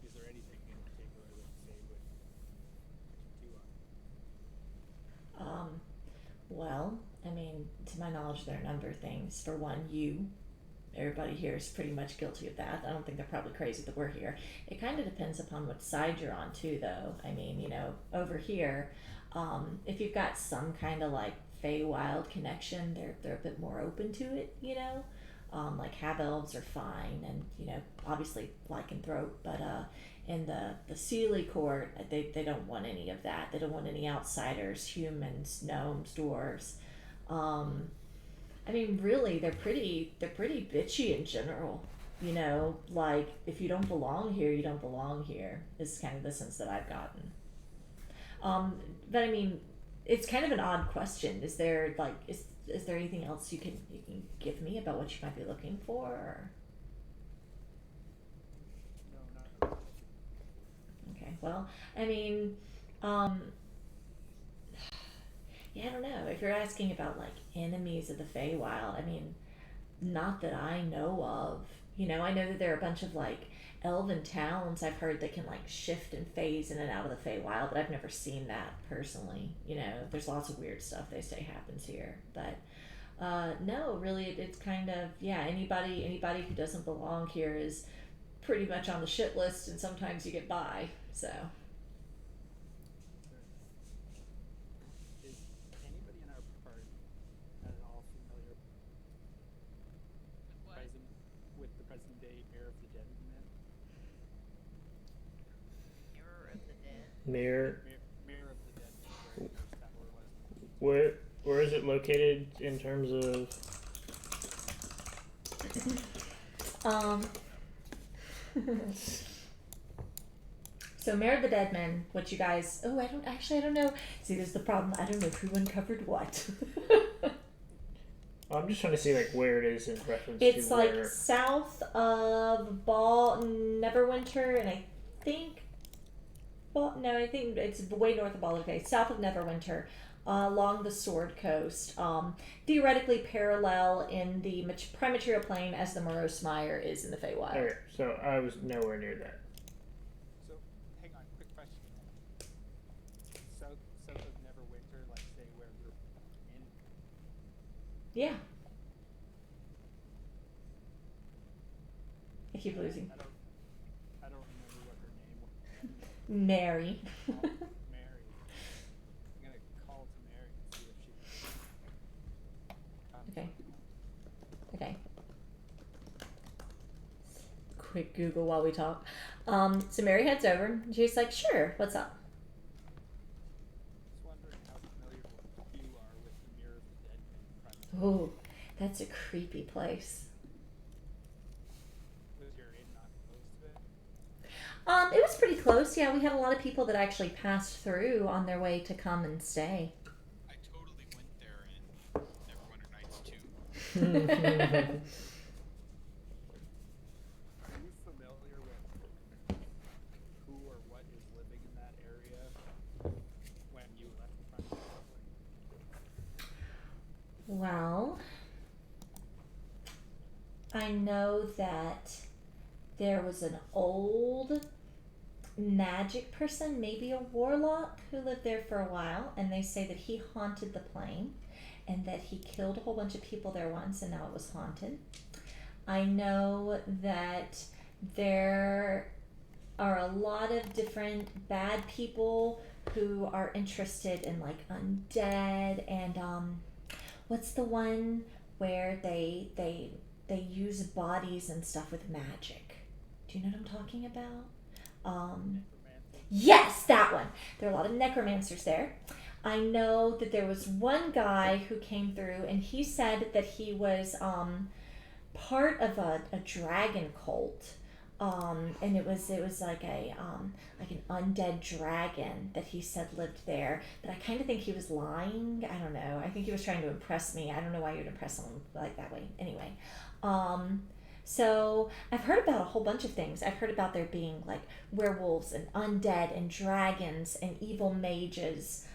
S6: is there anything in particular that the Fae would do on?
S1: Well, I mean, to my knowledge, there are a number of things. For one, everybody here is pretty much guilty of that. I don't think they're probably crazy that we're here. It kind of depends upon what side you're on, too, though. I mean, over here, if you've got some kind of like Feywild connection, they're a bit more open to it, like half elves are fine, and obviously lycanthrope, but in the Sealy court, they don't want any of that. They don't want any outsiders, humans, gnomes, dwarves. I mean, really, they're pretty bitchy in general. Like if you don't belong here, you don't belong here. Is kind of the sense that I've gotten. But I mean, it's kind of an odd question. Is there is there anything else you can give me about what you might be looking for? Or?
S6: No, not really.
S1: Okay. Well, I mean, yeah, I don't know. If you're asking about like enemies of the Feywild, I mean, not that I know of. I know that there are a bunch of like elven towns I've heard that can like shift and phase in and out of the Feywild, but I've never seen that personally. There's lots of weird stuff they say happens here, but no, really, it's kind of anybody who doesn't belong here is pretty much on the shit list, and sometimes you get by. So.
S6: Is anybody in our party at all familiar
S3: With what?
S6: with the present day Mayor of the Dead man?
S3: Mirror of the Dead.
S2: Mirror.
S6: Mayor of the Dead man, where Ghost Tower was.
S2: Where is it located in terms of?
S1: So Mayor of the Dead Men, what you guys? Oh, I don't know. See, there's the problem. I don't know who uncovered what.
S2: I'm just trying to see like where it is in reference
S1: It's
S2: to
S1: like
S2: where.
S1: south of Neverwinter, and I think. Well, no, I think it's way north of Baldur's Gate, south of Neverwinter, along the Sword Coast, theoretically parallel in the prime material plane as the Morose Mire is in the Feywild.
S2: Okay, so I was nowhere near that.
S6: So, hang on, quick question. South of Neverwinter, like say where we're in.
S1: Yeah. I keep losing.
S6: I don't remember what her name was.
S1: Mary.
S6: Mary. I'm gonna call to Mary and see if she.
S1: Okay. Okay. Quick Google while we talk. So Mary heads over. And she's like, "Sure, what's up?"
S6: Just wondering how familiar you are with the Mirror of the Dead Man.
S1: Oh, that's a creepy place.
S6: Was your inn not close to it?
S1: It was pretty close. Yeah, we had a lot of people that actually passed through on their way to come and stay.
S7: I totally went there in Neverwinter Nights 2.
S6: Are you familiar with who or what is living in that area when you left the front door?
S1: Well, I know that there was an old magic person, maybe a warlock, who lived there for a while, and they say that he haunted the plane and that he killed a whole bunch of people there once, and now it was haunted. I know that there are a lot of different bad people who are interested in like undead and what's the one where they use bodies and stuff with magic? Do you know what I'm talking about? Yes, that one. There are a lot of necromancers there. I know that there was one guy who came through and he said that he was part of a dragon cult. And it was like an undead dragon that he said lived there. But I kind of think he was lying. I don't know. I think he was trying to impress me. I don't know why you would impress someone like that way. Anyway, um, so I've heard about a whole bunch of things. I've heard about there being like werewolves and undead and dragons and evil mages.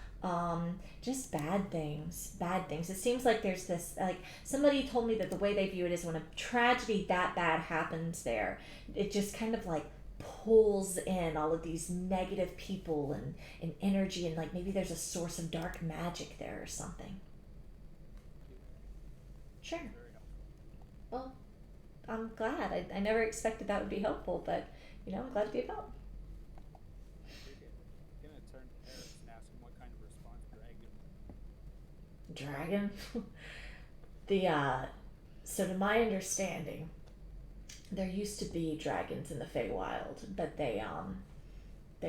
S1: Just bad things. Bad things. It seems like there's this like somebody told me that the way they view it is when a tragedy that bad happens there, it just kind of like pulls in all of these negative people and energy, and like maybe there's a source of dark magic there or something. Sure.
S6: Very helpful.
S1: Well, I'm glad. I never expected that would be helpful, but I'm glad to be of help.
S6: Appreciate it. Gonna turn to Harris and ask him what kind of response
S1: Dragon? So to my understanding, there used to be dragons in the Feywild, but they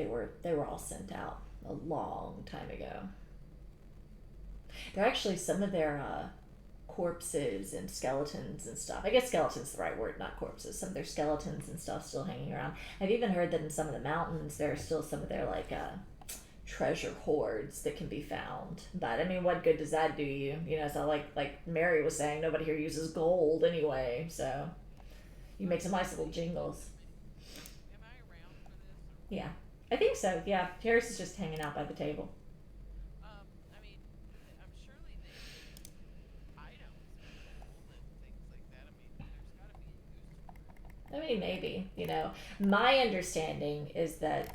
S1: were all sent out a long time ago. They're actually some of their corpses and skeletons and stuff. I guess skeleton's the right word, not corpses. Some of their skeletons and stuff still hanging around. I've even heard that in some of the mountains there are still some of their like treasure hoards that can be found. But I mean, what good does that do you? So like Mary was saying, nobody here uses gold anyway. So you make some nice little jingles.
S5: Am I around for this?
S1: Yeah, I think so. Yeah, Harris is just hanging out by the table.
S5: I mean, I'm surely they make items with gold and things like that. I mean, there's got to be a use for it.
S1: I mean, maybe, my understanding is that,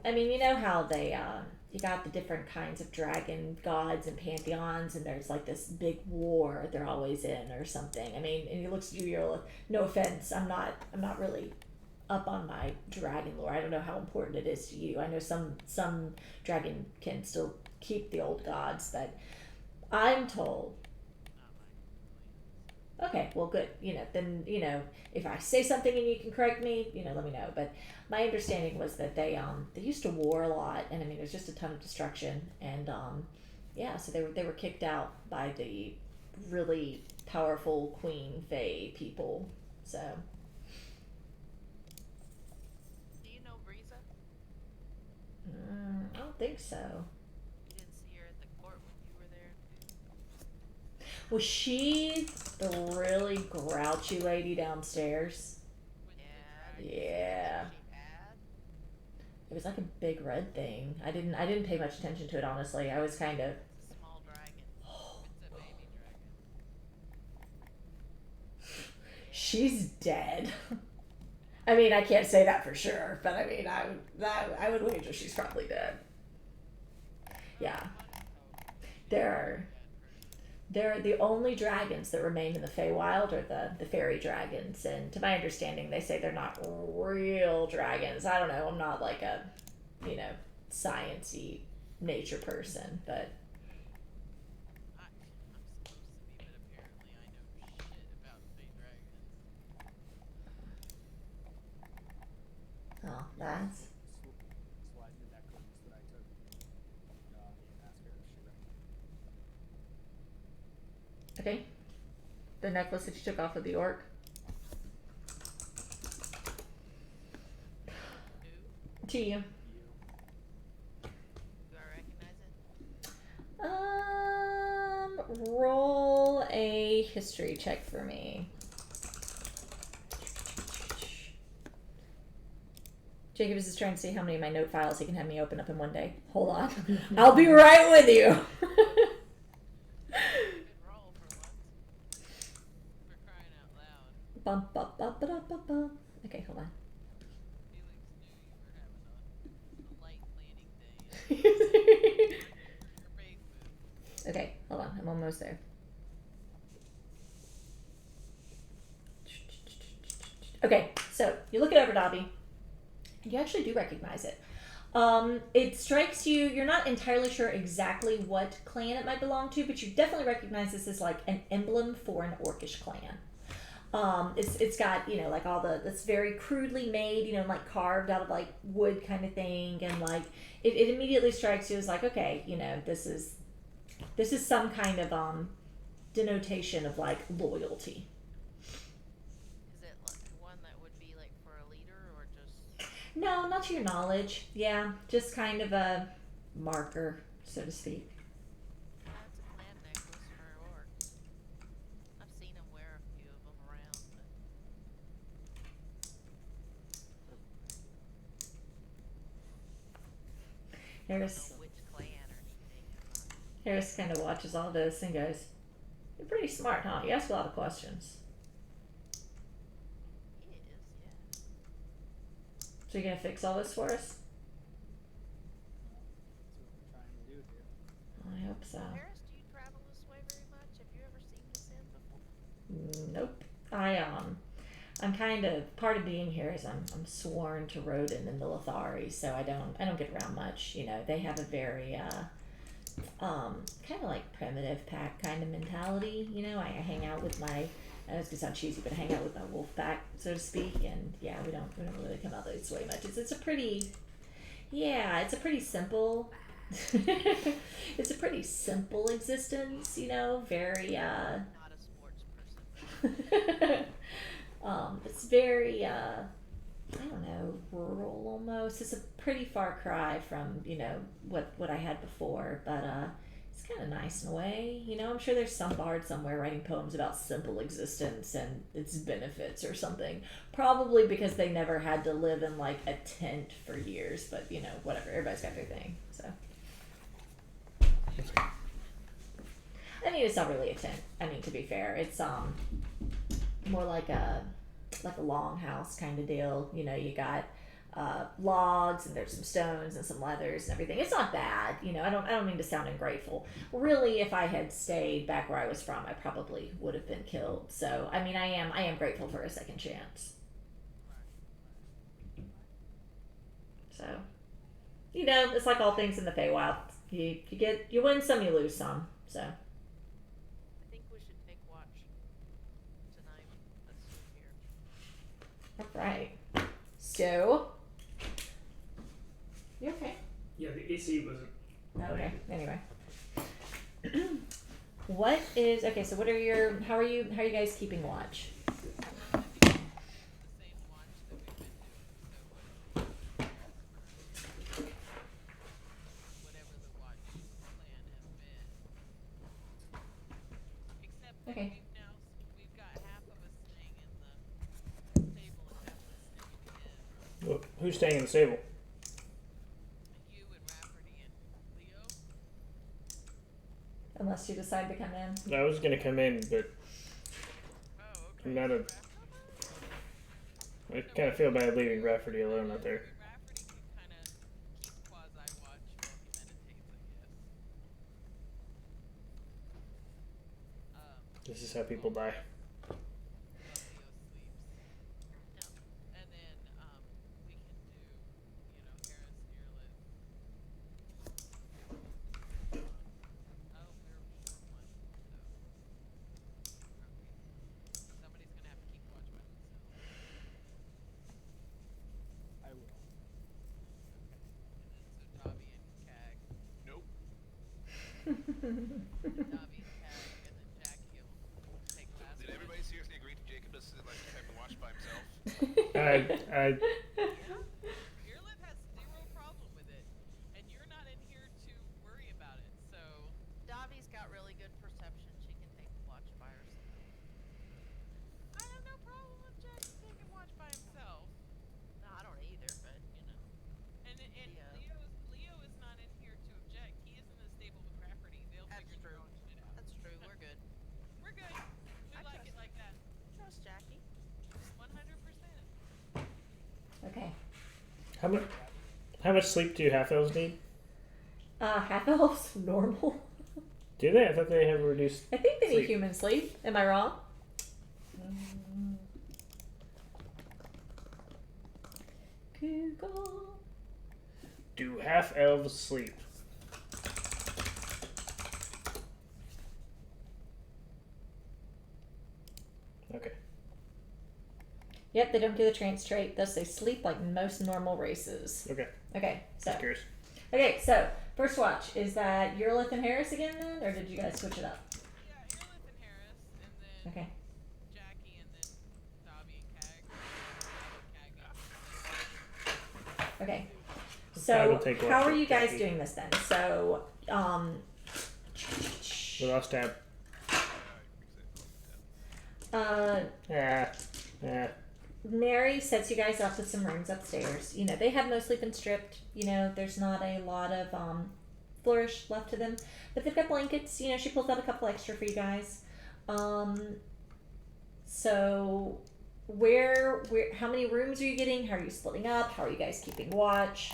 S1: I mean, how they, you got the different kinds of dragon gods and pantheons, and there's like this big war they're always in or something. I mean, and he looks at you, you're like, no offense, I'm not really up on my dragon lore. I don't know how important it is to you. I know some dragon can still keep the old gods, but I'm told. Okay, well, good. Then if I say something and you can correct me, let me know. But my understanding was that they used to war a lot, and I mean, there's just a ton of destruction, and yeah, so they were kicked out by the really powerful Queen Fae people. So
S3: Do you know Breeza?
S1: I don't think so.
S3: You didn't see her at the court when you were there?
S1: Was she the really grouchy lady downstairs?
S5: With
S3: Yeah.
S1: Yeah.
S3: She had?
S1: It was like a big red thing. I didn't pay much attention to it, honestly. I was kind of
S3: It's a small dragon.
S5: It's a baby dragon.
S1: she's dead. I mean, I can't say that for sure, but I mean, I would wager she's probably dead. Yeah. They're the only dragons that remain in the Feywild are the fairy dragons, and to my understanding, they say they're not real dragons. I don't know. I'm not like a, sciencey nature person, but
S5: I'm supposed to be, but apparently I know shit about Fey dragons.
S1: oh, that's
S6: slide the necklace that I took and ask her if she recognized.
S1: okay. The necklace that you took off of the orc.
S5: Who?
S1: To you.
S6: You.
S3: Do I recognize it?
S1: Roll a history check for me. Jacob is just trying to see how many of my note files he can have me open up in one day. Hold on. I'll be right with you.
S5: Good roll for once. For crying out loud.
S1: Bum, bum, bum, ba, da, bum, bum. Okay, hold on.
S5: Felix knew you were having a light planning day. Your faces.
S1: Okay, hold on. I'm almost there. Okay, so you look it over, Dobby, and you actually do recognize it. It strikes you, you're not entirely sure exactly what clan it might belong to, but you definitely recognize this as like an emblem for an orcish clan. It's got, like all it's very crudely made, like carved out of like wood kind of thing, and like it immediately strikes you as like, okay, this is some kind of denotation of like loyalty.
S3: Is it like one that would be like for a leader,
S1: No, not to your knowledge. Yeah, just kind of a marker, so to speak.
S3: That's a clan necklace for orcs. I've seen them wear a few of them around, but I don't
S1: Harris
S3: know which clan or anything. I'm not.
S1: Harris kind of watches all this and goes, "You're pretty smart, huh? You ask a lot of questions.
S3: He is, yeah.
S1: So you gonna fix all this for us?"
S6: That's what we're trying to do here.
S1: I hope so.
S3: Harris, do you travel this way very much? Have you ever seen this inn before?
S1: Nope. I'm kind of part of being here is I'm sworn to Rodin and the Lothari, so I don't get around much. You know, they have a very kind of like primitive pack kind of mentality. You know, I hang out with my, I know it's gonna sound cheesy, but I hang out with my wolf pack, so to speak, and yeah, we don't really come out this way much. It's a pretty, yeah, it's a pretty simple. It's a pretty simple existence, you know, very
S3: Not a sports person.
S1: it's very I don't know, rural almost. It's a pretty far cry from, you know, what I had before, but it's kind of nice in a way. You know, I'm sure there's some bard somewhere writing poems about simple existence and its benefits or something. Probably because they never had to live in like a tent for years, but you know, whatever. Everybody's got their thing. So I mean, it's not really a tent. I mean, to be fair, it's more like a longhouse kind of deal. You know, you got logs and there's some stones and some leathers and everything. It's not bad. You know, I don't mean to sound ungrateful. Really, if I had stayed back where I was from, I probably would have been killed. So I mean, I am grateful for a second chance. So, you know, it's like all things in the Feywild. You win some, you lose some. So.
S3: I think we should take watch tonight. Let's sit here.
S1: Alright. So. You okay?
S2: Yeah, the AC wasn't.
S1: Okay. Anyway. What is okay, so what are your how are you guys keeping watch?
S5: I think it's the same watch that we've been doing. So whatever the watch plan has been. Except that
S1: Okay.
S5: we've got half of us staying in the stable and half of us staying in.
S2: Well, who's staying in the stable?
S5: You and Rafferty and Leo.
S1: Unless you decide to come in.
S2: I was gonna come in, but
S5: Oh, okay.
S2: I'm not a. I kind of feel bad leaving Rafferty alone out there.
S5: Rafferty can kind of keep quasi-watch while he meditates, I guess.
S2: This is how people die.
S5: While Leo sleeps.
S3: No.
S5: And then we can do, Harris, Earlith. Oh, we're short one, so. Okay. Somebody's gonna have to keep watch by themselves.
S6: I will.
S5: Okay. And then so Davi and Cag.
S4: Nope.
S5: Davi and Cag, and then Jackie will take last
S4: Did
S5: watch.
S4: everybody seriously agree to Jacob to like have to watch by himself?
S2: I
S5: Yeah. Earlith has zero problem with it, and you're not in here to worry about it, so.
S3: Davi's got really good perception. She can take watch by herself.
S5: I have no problem with Jackie taking watch by himself.
S3: No, I don't either, but
S5: And
S3: Yeah.
S5: Leo is not in here to object. He is in the stable with Rafferty. They'll
S3: That's
S5: figure their
S3: true.
S5: own shit out.
S3: that's true. We're good.
S5: We're good. We
S3: I
S5: like
S3: trust-
S5: it like that.
S3: Trust Jackie.
S5: 100%.
S1: Okay.
S2: how much sleep do half elves need?
S1: Half elves normal.
S2: Do they? I thought they have reduced.
S1: I think they need
S2: Sleep.
S1: human sleep. Am I wrong? Google.
S2: Do half elves sleep? Okay.
S1: Yep, they don't do the trance trait, thus they sleep like most normal races.
S2: Okay.
S1: Okay, so
S2: Just curious.
S1: first watch, is that Eurolith and Harris again then, or did you guys switch it up?
S5: Yeah, Earlith and Harris, and then
S1: Okay.
S5: Jackie, and then Davi and Cag. Cag
S1: Okay.
S2: I
S1: So
S2: will take
S1: how
S2: watch
S1: are
S2: with
S1: you guys
S2: Jackie.
S1: doing this then? So
S2: We lost tab.
S1: uh Mary sets you guys up with some rooms upstairs. You know, they have mostly been stripped. You know, there's not a lot of flourish left to them. But they've got blankets. You know, she pulls out a couple extra for you guys. So where how many rooms are you getting? How are you splitting up? How are you guys keeping watch?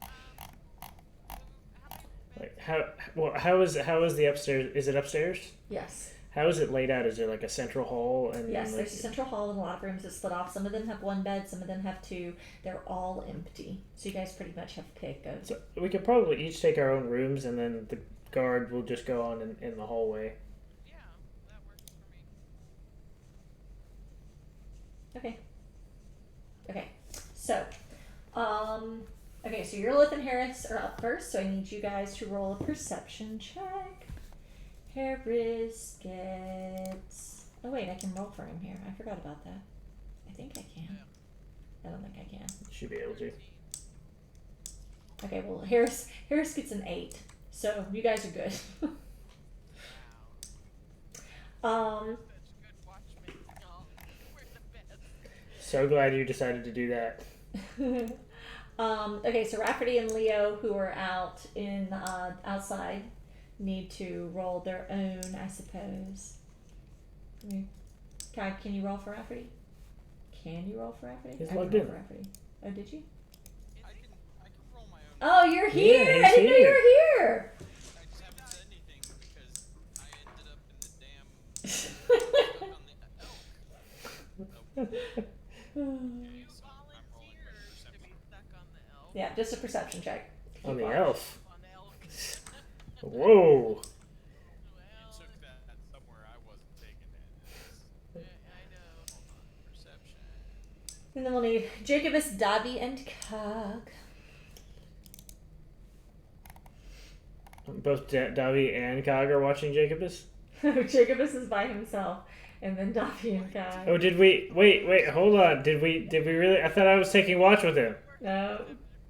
S5: I mean, we were,
S2: Like how is the upstairs? Is it upstairs?
S1: Yes.
S2: How is it laid out? Is there like a central hall and
S1: Yes,
S2: like,
S1: there's a central hall and a lot of rooms that split off. Some of them have one bed, some of them have two. They're all empty. So you guys pretty much have to pick a
S2: So we could probably each take our own rooms, and then the guard will just go on in the hallway.
S5: yeah, that works for me.
S1: Okay. Okay. So, okay, so Eurolith and Harris are up first, so I need you guys to roll a perception check. Harris gets... Oh wait, I can roll for him here. I forgot about that. I think I can. I don't think I can.
S2: Should be able to.
S1: Okay, well, Harris gets an 8, so you guys are good.
S5: Such good watchmen. Oh, we're the best.
S2: So glad you decided to do that.
S1: Okay, so Rafferty and Leo, who are out in outside, need to roll their own, I suppose. Can you roll for Rafferty? Can you roll for Rafferty?
S2: He's
S1: I can
S2: logged
S1: roll
S2: in.
S1: for Rafferty. Oh, did you?
S7: I can roll my own.
S1: Oh, you're
S2: Yeah,
S1: here! I
S2: he's
S1: didn't know you
S2: here.
S1: were here!
S7: I just haven't said anything because I ended up in the damn stuck on the elk.
S5: You
S7: I'm rolling my
S5: volunteered to
S7: perception.
S5: be stuck on the elk.
S1: Yeah, just a perception check.
S2: On the
S1: Keep
S2: elf.
S5: On the elk.
S2: Whoa.
S7: You
S5: Well,
S7: took that somewhere I wasn't taking it.
S5: I know.
S7: Hold on. Perception.
S1: And then we'll need Jacobus, Davi, and Cog.
S2: Both Davi and Cog are watching Jacobus.
S1: Jacobus is by himself, and then Davi and Cog.
S2: Oh, did we? Wait, hold on. Did we really? I thought I was taking watch with him.
S1: No.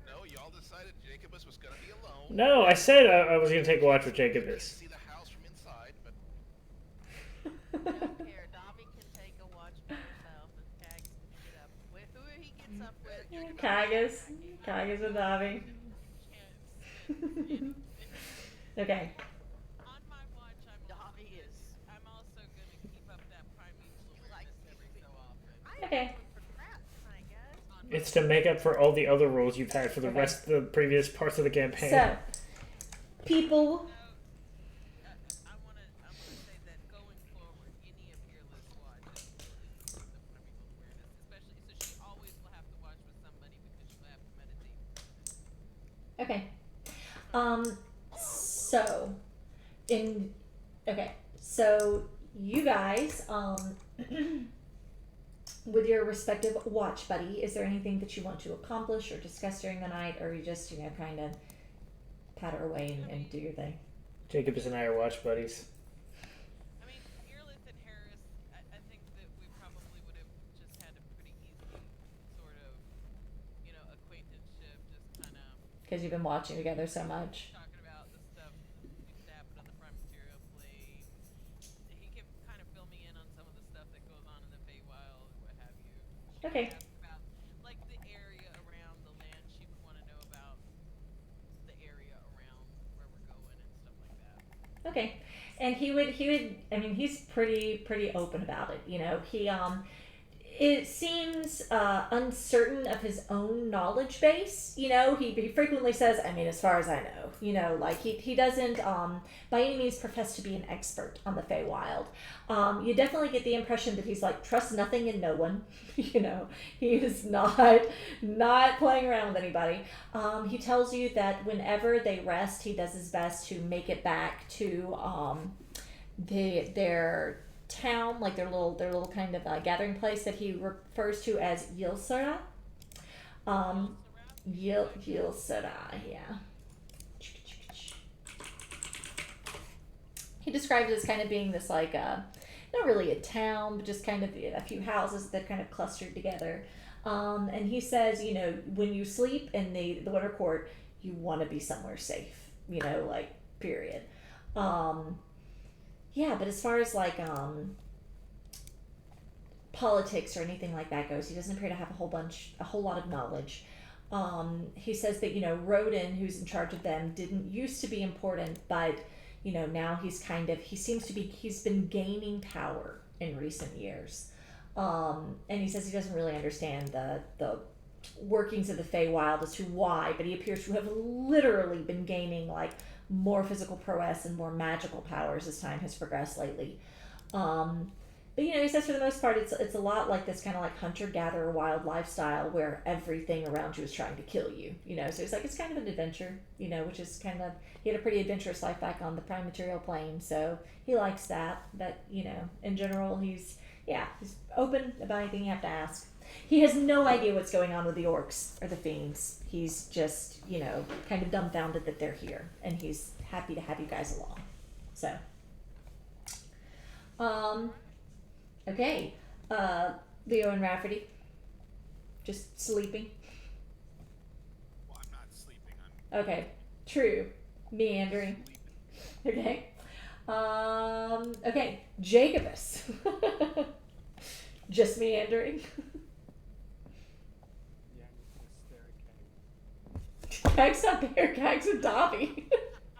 S4: No, y'all decided Jacobus was gonna be alone.
S2: No, I said I was going to take watch with
S4: You can
S2: Jacobus.
S4: see the house from inside, but
S5: Don't care. Dobby can take a watch by herself and Cag can get up with who he gets up with.
S1: Cog is with Davi. Okay.
S5: On my watch, Dobby is. I'm also gonna keep up that primeval awareness every so often.
S1: Okay.
S5: For crap tonight, guys.
S2: It's to make up for all the other rules you've had for the
S1: Okay.
S2: rest of the previous parts of the campaign.
S1: So, people.
S5: I wanna say that going forward, any of your list watches the primeval awareness, especially so she always will have to watch with somebody because she'll have to meditate.
S1: Okay. So you guys, with your respective watch buddy, is there anything that you want to accomplish or discuss during the night, or you just, kind of patter away and do your thing?
S2: Jacobus and I are watch buddies.
S5: I mean, Earlith and Harris, I think that we probably would have just had a pretty easy sort of, acquaintanceship, just kind of
S1: Because you've been watching together so much.
S5: talking about the stuff that used to happen on the Prime Material plane. He can kind of fill me in on some of the stuff that goes on in the Feywild, what have you. She would
S1: Okay.
S5: ask about, like, the area around the land. She would want to know about the area around where we're going and stuff like that.
S1: Okay. And he would, I mean, he's pretty open about it. It seems uncertain of his own knowledge base. He frequently says, I mean, as far as I know, like he doesn't by any means profess to be an expert on the Feywild. You definitely get the impression that he's like, trust nothing and no one. He is not playing around with anybody. He tells you that whenever they rest, he does his best to make it back to their town, like their little kind of gathering place that he refers to as Yilsara. Yilsara, yeah. He describes it as kind of being this like not really a town, but just kind of a few houses that kind of clustered together. And he says, when you sleep in the Winter Court, you want to be somewhere safe, like, period. Yeah, but as far as, like, politics or anything like that goes, he doesn't appear to have a whole lot of knowledge. He says that, Rodin, who's in charge of them, didn't used to be important, but, now he's he's been gaining power in recent years. And he says he doesn't really understand the workings of the Feywild as to why, but he appears to have literally been gaining, like, more physical prowess and more magical powers as time has progressed lately. But he says for the most part it's a lot like this kind of like hunter-gatherer wild lifestyle where everything around you is trying to kill you. So he's like, it's kind of an adventure, which is kind of, he had a pretty adventurous life back on the prime material plane, so he likes that. But in general, he's open about anything you have to ask. He has no idea what's going on with the orcs or the fiends. He's just, kind of dumbfounded that they're here, and he's happy to have you guys along. So, okay, Leo and Rafferty, just sleeping.
S7: Well, I'm not sleeping.
S1: Okay, true, meandering. Okay, okay, Jacobus, just meandering.
S6: Yeah, I'm just gonna stare at Keg.
S1: Cag's not there. Cag's with Dobby.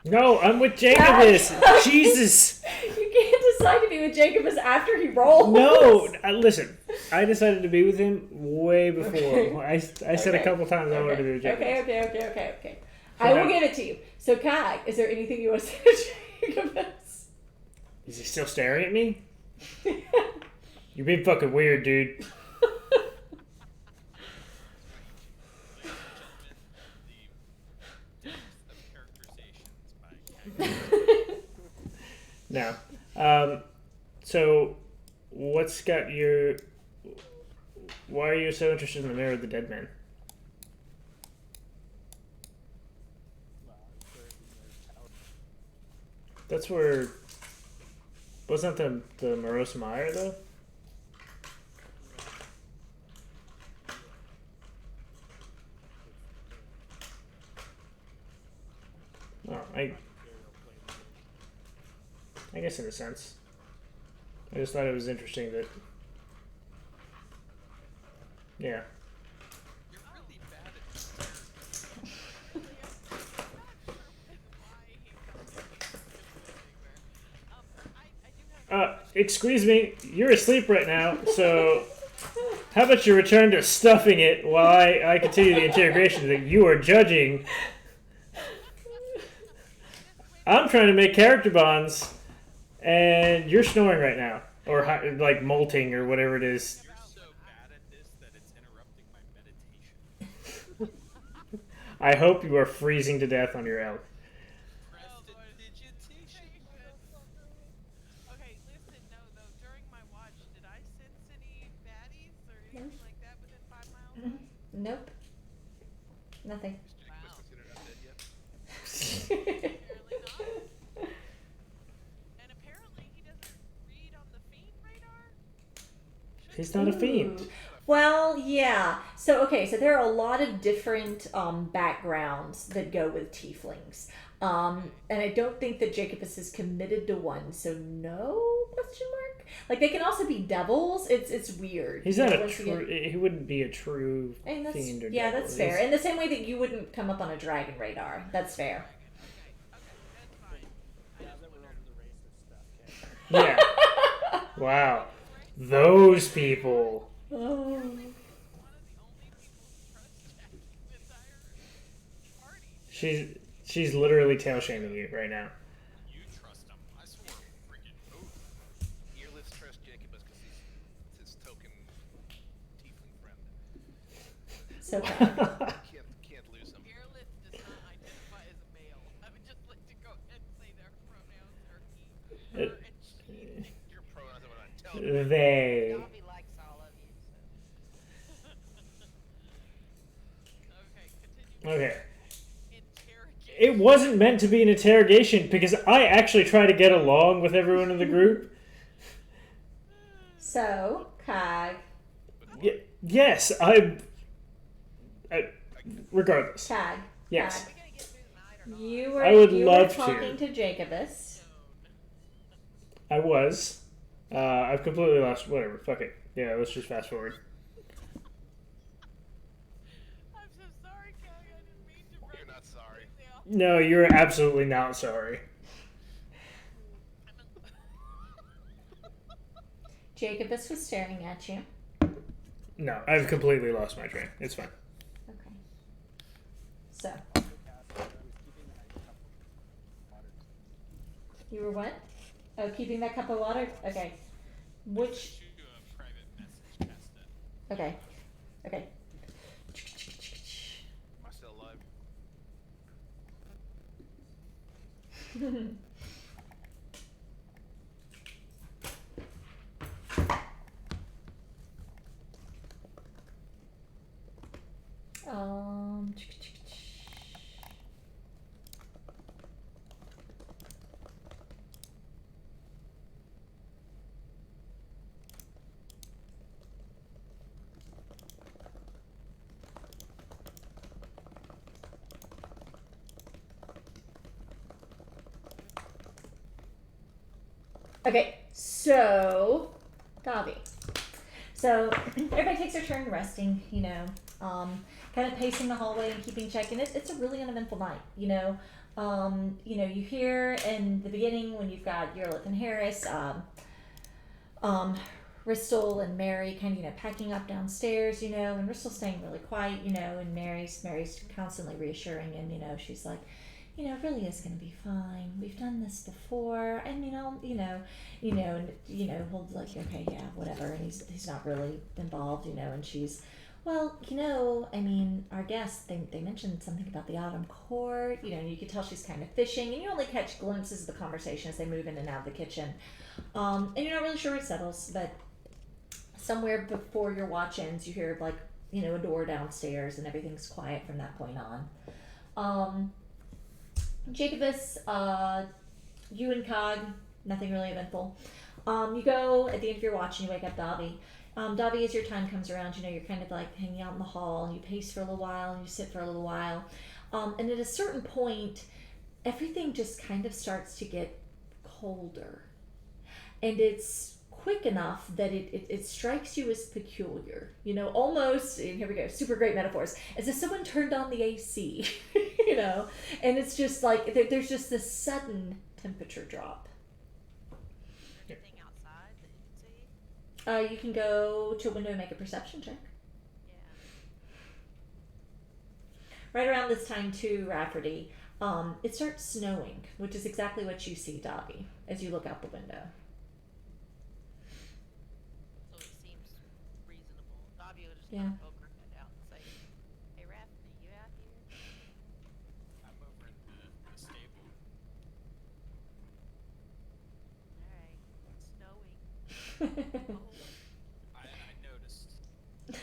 S2: No, I'm with Jacobus.
S1: Cag-
S2: Jesus.
S1: You can't decide to be with Jacobus after he rolls.
S2: No, listen. I decided to be with him way before.
S1: Okay.
S2: I said a couple times I wanted to be with Jacobus.
S1: Okay. I will give it to you. So, Cag, is there anything you want to say to Jacobus?
S2: Is he still staring at me? You're being fucking weird, dude.
S7: The depth of characterizations by
S2: No. So, what's got your... Why are you so interested in the Mirror of the Dead Man?
S6: Well, it's where the tower.
S2: That's where... Wasn't that the Morosa Mire, though? Oh, I guess in a sense. I just thought it was interesting that... Yeah.
S7: You're really bad at this.
S2: Excuse me, you're asleep right now, so how about you return to stuffing it while I continue the interrogation that you are judging? I'm trying to make character bonds, and you're snoring right now, or like molting or whatever it is.
S7: You're so bad at this that it's interrupting my meditation.
S2: I hope you are freezing to death on your elk.
S7: Prestidigitation.
S5: Okay, listen, no, though, during my watch, did I sense any baddies or anything like that within 5 miles?
S1: Nope. Nothing.
S4: Is Jacobus
S5: Wow.
S4: considered undead yet?
S5: Apparently not. And apparently he doesn't read on the fiend radar?
S2: He's not a fiend.
S1: Ooh. Well, yeah. So there are a lot of different backgrounds that go with tieflings. And I don't think that Jacobus is committed to one, so no question mark. Like, they can also be devils. It's weird.
S2: He's
S1: You
S2: not
S1: know,
S2: a
S1: once you get-
S2: true. He wouldn't be a true
S1: And that's,
S2: fiend or
S1: yeah,
S2: devil.
S1: that's fair.
S2: He's-
S1: In the same way that you wouldn't come up on a dragon radar. That's fair.
S5: Okay, that's fine. I
S6: Now
S5: just
S6: that we're
S5: wondered.
S6: over the racist stuff, Keg.
S2: Yeah. Wow. Those people.
S1: Oh.
S5: One of the only people who trust Jack in the entire party.
S2: She's literally tail shaming you right now.
S7: You trust him. I swore a freaking oath.
S4: Here, let's trust Jacobus because he's his token tiefling friend.
S1: So
S4: Can't lose him.
S5: Fearless does not identify as a male. I would just like to go ahead and say their pronouns are he, her, and she.
S4: Your pronouns are what I tell you.
S2: They.
S3: Dobby likes all of you, so.
S5: Okay, continue.
S2: Okay.
S5: Interrogate.
S2: It wasn't meant to be an interrogation because I actually try to get along with everyone in the group.
S1: So, Cag.
S4: But
S2: Yeah, Yes, regardless.
S1: Tag.
S2: Yes.
S3: Are we gonna get through the night or not?
S1: You were
S2: I would
S1: you
S2: love
S1: were
S2: to.
S1: talking to Jacobus.
S2: I was. I've completely lost. Whatever. Fuck it. Yeah, let's just fast forward.
S5: I'm so sorry, Kelly. I didn't mean to break
S4: You're not sorry.
S5: you.
S2: No, you're absolutely not sorry.
S1: Jacobus was staring at you.
S2: No, I've completely lost my train. It's fine.
S1: Okay. So
S6: I was keeping that cup of water.
S1: you were what? Oh, keeping that cup of water. Okay. Which?
S7: Shoot you a private message, test it.
S1: Okay. Okay.
S4: Am I still alive?
S1: um. Okay, so Gavi. So everybody takes their turn resting, kind of pacing the hallway and keeping check. And it's a really uneventful night, you hear in the beginning when you've got Yerlith and Harris, Ristel and Mary kind of, packing up downstairs, and Ristel's staying really quiet, and Mary's constantly reassuring him, she's like, it really is going to be fine. We've done this before, and he'll like, okay, yeah, whatever, and he's not really involved, and she's, well, our guests, they mentioned something about the autumn court, and you could tell she's kind of fishing, and you only catch glimpses of the conversation as they move in and out of the kitchen, and you're not really sure where it settles, but somewhere before your watch ends, you hear like, a door downstairs, and everything's quiet from that point on. Jacobus, you and Cog, nothing really eventful. You go at the end of your watch and you wake up Davi. Davi, as your time comes around, you're kind of like hanging out in the hall and you pace for a little while and you sit for a little while. And at a certain point, everything just kind of starts to get colder. And it's quick enough that it strikes you as peculiar. Almost, and here we go, super great metaphors, as if someone turned on the AC, and it's just like, there's just this sudden temperature drop.
S3: Is there anything outside that you can see?
S1: You can go to a window and make a perception check.
S3: Yeah.
S1: Right around this time too, Rafferty, it starts snowing, which is exactly what you see, Davi, as you look out the window.
S3: So it seems reasonable. Davio will just
S1: Yeah.
S3: kind of poke her head out and say, "Hey, Rafferty, you out here?"
S7: I'm over in the stable.
S3: All right, it's snowing. Oh,
S7: I noticed.
S3: all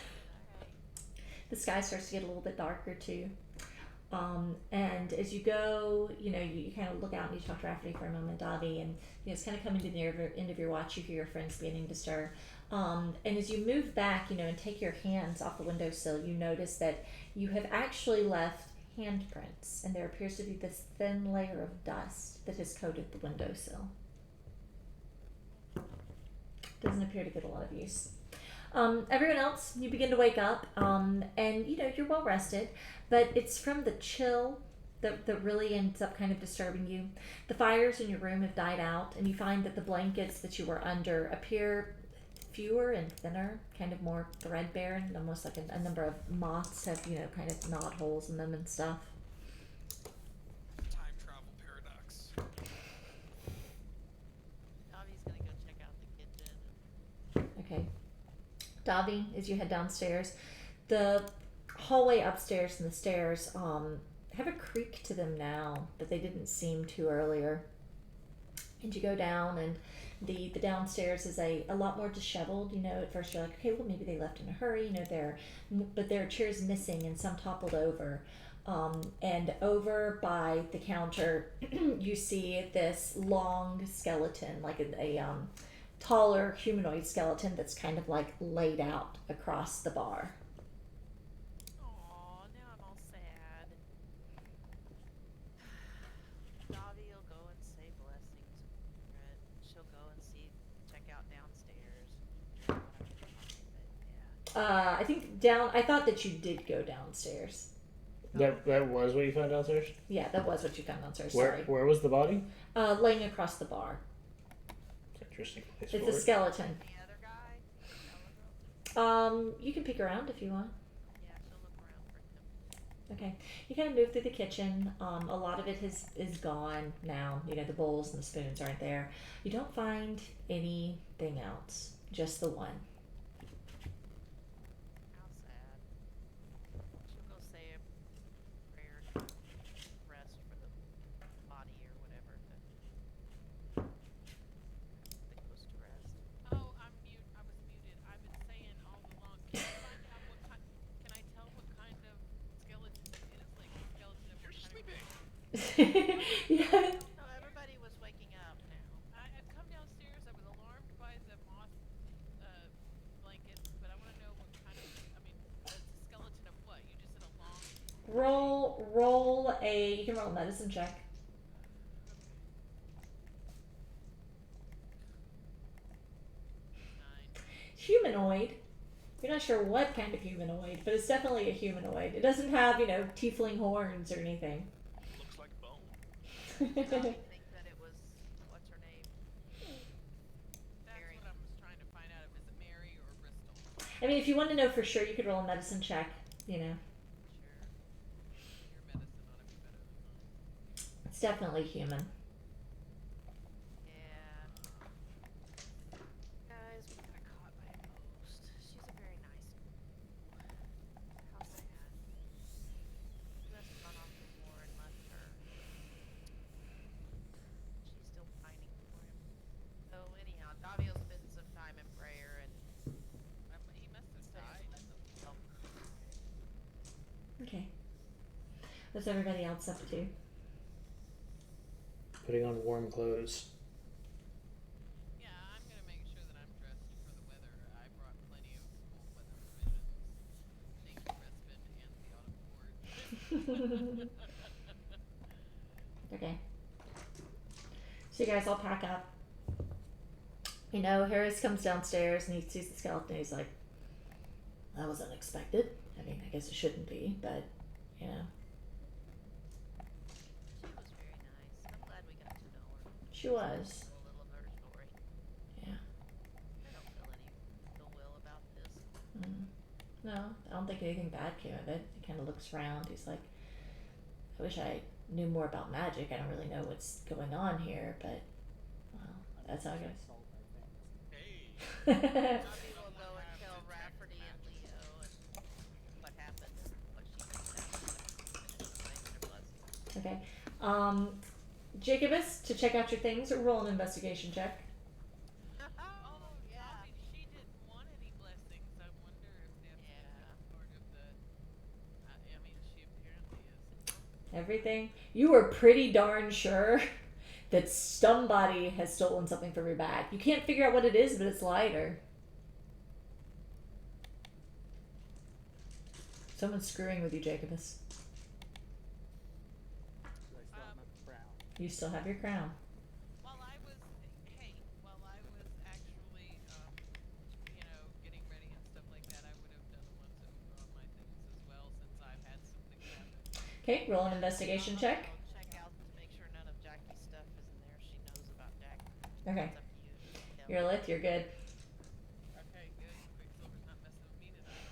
S3: right.
S1: The sky starts to get a little bit darker too. And as you go, you kind of look out and you talk to Rafferty for a moment, Davi, and it's kind of coming to the end of your watch. You hear your friends beginning to stir. And as you move back, and take your hands off the windowsill, you notice that you have actually left handprints, and there appears to be this thin layer of dust that has coated the windowsill. Doesn't appear to get a lot of use. Everyone else, you begin to wake up, and you're well rested, but it's from the chill that really ends up kind of disturbing you. The fires in your room have died out, and you find that the blankets that you were under appear fewer and thinner, kind of more threadbare, and almost like a number of moths have, kind of knot holes in them and stuff.
S7: Time travel paradox.
S3: Davi's gonna go check out the kitchen.
S1: Okay. Davi, as you head downstairs, the hallway upstairs and the stairs have a creak to them now that they didn't seem to earlier. And you go down, and the downstairs is a lot more disheveled. At first you're like, okay, well maybe they left in a hurry. But there are chairs missing and some toppled over. And over by the counter, you see this long skeleton, like taller humanoid skeleton that's kind of like laid out across the bar.
S3: Aw, now I'm all sad. Davi will go and say blessings over it. She'll go and check out downstairs. But yeah.
S1: I think down. I thought that you did go downstairs.
S2: That was what you found downstairs?
S1: Yeah, that was what you found downstairs.
S2: Where
S1: Sorry.
S2: where was the body?
S1: Laying across the bar.
S2: Interesting place
S1: It's
S2: for
S1: a
S2: it.
S1: skeleton.
S3: The other guy? Ella
S1: You can peek around if you want.
S3: Yeah, she'll look around for him.
S1: Okay. You kind of move through the kitchen. A lot of it is gone now. You know, the bowls and the spoons aren't there. You don't find anything else. Just the one.
S3: How sad. She'll go say a prayer to rest for the body or whatever. That goes to rest.
S5: Oh, I was muted. I've been saying all along. Can I find out what kind? Can I tell what kind of skeleton it is? Like a skeleton of
S4: You're
S5: what kind
S4: sleeping.
S1: Yeah.
S3: No, everybody was waking up now.
S5: I'd come downstairs. I was alarmed by the moth blanket, but I want to know what kind of. I mean, it's a skeleton of what? You just said a long.
S1: Roll a. You can roll a medicine check.
S3: 9.
S1: Humanoid. You're not sure what kind of humanoid, but it's definitely a humanoid. It doesn't have, tiefling horns or anything.
S4: Looks like bone.
S3: Davi think that it was what's her name?
S5: That's
S3: Mary.
S5: what I was trying to find out. If it's Mary or Bristol.
S1: I mean, if you want to know for sure, you could roll a medicine check.
S3: Sure.
S5: Your medicine ought to be better than mine.
S1: It's definitely human.
S3: Yeah. Guys, we got caught by a ghost. She's a very nice girl. How sad. You must have gone off the war and left her. She's still pining for him. So anyhow, Davio's spent some time in prayer and
S5: He must have
S3: saying
S5: died.
S3: blessings help her.
S1: Okay. What's everybody else up to?
S2: Putting on warm clothes.
S5: Yeah, I'm gonna make sure that I'm dressed for the weather. I brought plenty of cold weather provisions. Thank you, Respin and the autumn board.
S1: Okay. So you guys all pack up. Harris comes downstairs and he sees the skeleton. He's like, that was unexpected. I mean, I guess it shouldn't be, but,
S3: She was very nice. I'm glad we got to know her.
S1: she was.
S3: A little of her story.
S1: Yeah.
S3: I don't feel any ill will about this.
S1: No, I don't think anything bad came of it. He kind of looks around. He's like, I wish I knew more about magic. I don't really know what's going on here, but, well, that's how it goes.
S6: Salt, I think.
S7: Hey,
S3: Bobby will go and tell Rafferty and Leo and what happened and what she found out. Thanks for blessing.
S1: Okay. Jacobus, to check out your things, roll an investigation check.
S3: Oh, yeah.
S5: Bobby, she didn't want any blessings. I wonder if that's
S3: Yeah.
S5: part of the. I mean, she apparently is.
S1: Everything. You were pretty darn sure that somebody has stolen something from your bag. You can't figure out what it is, but it's lighter. Someone's screwing with you, Jacobus.
S6: Do I still have my crown?
S1: You still have your crown.
S5: While I was actually, getting ready and stuff like that, I would have done a once over on my things as well, since I've had some things happen.
S1: Okay, roll an investigation check.
S3: I'll check out to make sure none of Jackie's stuff is in there. She knows about Jackie.
S1: Okay.
S3: It's up to you. Tell
S1: You're
S3: me.
S1: lit, you're good.
S5: Okay, good. Quicksilver's not messing with me tonight.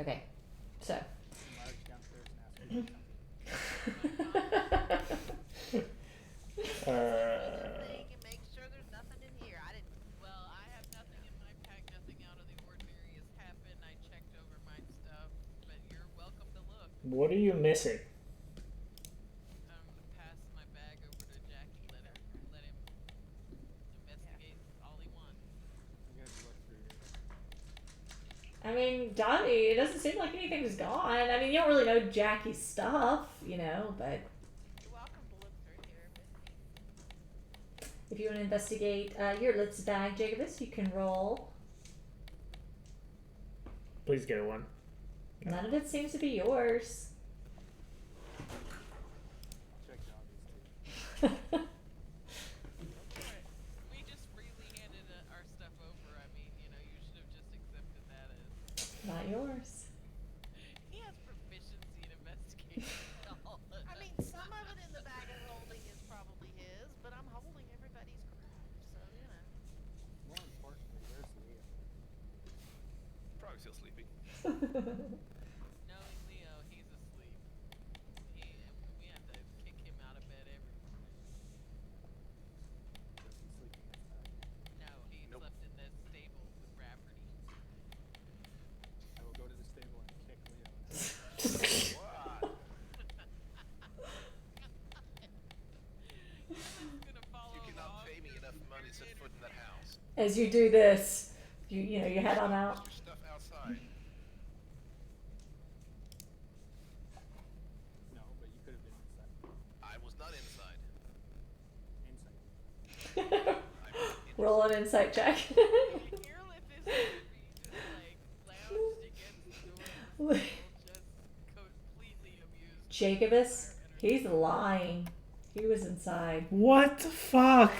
S1: Okay, so.
S6: March downstairs and ask her to
S3: Thing and make sure there's nothing in here. I didn't.
S5: Well, I have nothing in my pack, nothing out of the ordinary has happened. I checked over my stuff, but you're welcome to look.
S2: What are you missing?
S5: I'm gonna pass my bag over to Jackie. Let him investigate all he wants.
S6: I'm gonna look through here.
S1: I mean, Dottie, it doesn't seem like anything's gone. I mean, you don't really know Jackie's stuff, but.
S3: You're welcome to look through here with me.
S1: If you want to investigate your Litz bag, Jacobus, you can roll.
S2: Please get a 1.
S1: None of it seems to be yours.
S6: Check Dobby's too.
S5: We just freely handed our stuff over. I mean, you know, you should have just accepted that as.
S1: Not yours.
S5: He has proficiency in investigation.
S3: I mean, some of it in the bag of holding is probably his, but I'm holding everybody's crap, so you know.
S6: More importantly, where's Leo?
S4: Probably still sleeping.
S5: Knowing Leo, he's asleep. We have to kick him out of bed every morning.
S6: Does he sleep in his bed?
S5: No, he
S4: Nope.
S5: slept in the stable with Rafferty.
S6: I will go to the stable and kick Leo.
S4: What?
S5: He's gonna follow
S4: You cannot
S5: along.
S4: pay me enough money to set foot in that house.
S1: As you do this, you know, you head on out.
S4: Put your stuff outside.
S6: No, but you could have been inside.
S4: I was not inside.
S6: Inside.
S1: Roll an insight check.
S5: Airlift is gonna be just like lounged against the door of the stable, just completely amused.
S1: Jacobus, he's lying. He was inside.
S2: What the fuck?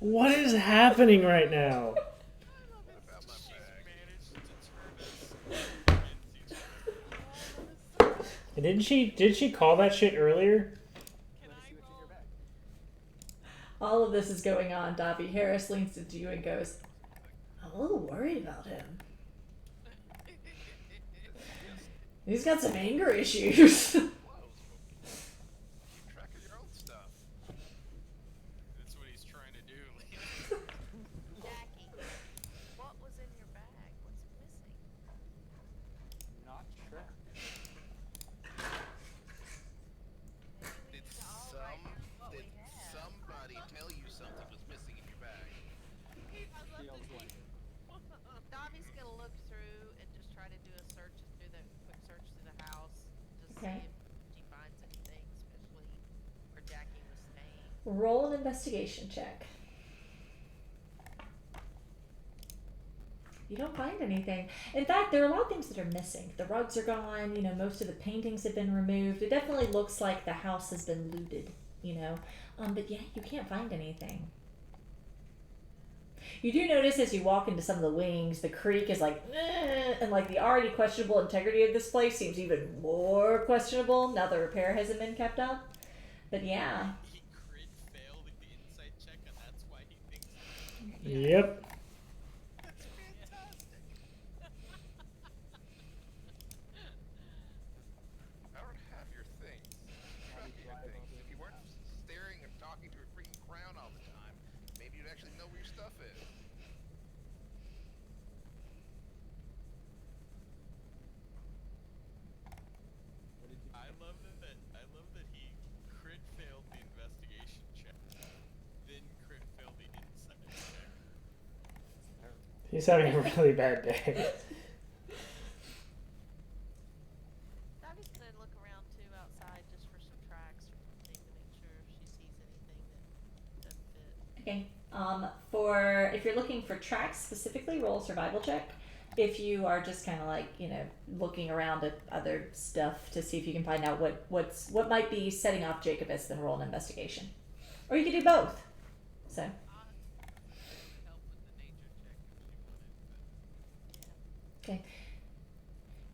S2: What is happening right now?
S4: What about my bag?
S7: Managed to turn us into each other.
S2: And did she call that shit earlier?
S5: Can
S6: Let me
S5: I
S6: see what's in
S5: roll?
S6: your bag.
S1: All of this is going on, Dobby. Harris leans into you and goes, I'm a little worried about him. He's got some anger issues.
S4: Clothes. Keep track of your own stuff.
S7: That's what he's trying to do.
S3: Jackie, what was in your bag? What's missing?
S6: Not sure.
S3: Maybe we
S4: Did
S3: need to all write down what we
S4: did
S3: have.
S4: somebody tell you something was missing in your bag?
S6: Feels like it.
S3: Dobby's gonna look through and just try to do a search, do the quick search through the house, just
S1: Okay.
S3: see if she finds anything, especially where Jackie was staying.
S1: Roll an investigation check. You don't find anything. In fact, there are a lot of things that are missing. The rugs are gone, you know, most of the paintings have been removed. It definitely looks like the house has been looted, you know. But yeah, you can't find anything. You do notice as you walk into some of the wings, the creek is like, and like the already questionable integrity of this place seems even more questionable now the repair hasn't been kept up. But yeah.
S7: He crit failed the insight check, and that's why he thinks.
S2: Yep.
S7: That's fantastic.
S4: I don't have your things. Trust me, your things. If you weren't staring and talking to a freaking crown all the time, maybe you'd actually know where your stuff is.
S6: What did you
S7: I love that he crit failed the investigation check, then crit failed the insight check.
S2: He's having a really bad day.
S3: Dobby's gonna look around too outside just for some tracks or something to make sure if she sees anything that doesn't fit.
S1: Okay. For if you're looking for tracks specifically, roll a survival check. If you are just kind of like, you know, looking around at other stuff to see if you can find out what might be setting off Jacobus, then roll an investigation. Or you could do both. So
S5: Help with the nature check if she wanted, but
S1: okay.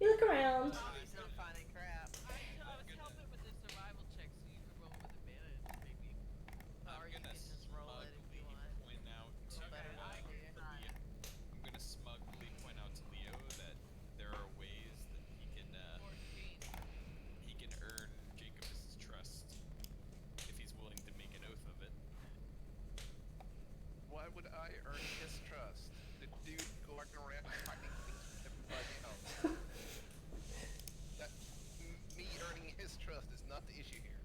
S1: You look around.
S3: Dobby's not finding crap.
S5: I was helping with the survival check so you could roll with advantage, maybe.
S3: Or you
S7: gonna
S3: can just roll it if you
S7: smugly
S3: want.
S7: point out to
S3: Roll better than I do.
S7: I'm gonna smugly point out to Leo that there are ways that he can earn Jacobus's trust if he's willing to make an oath of it.
S4: Why would I earn his trust? The dude going around finding things with everybody else. Me earning his trust is not the issue here.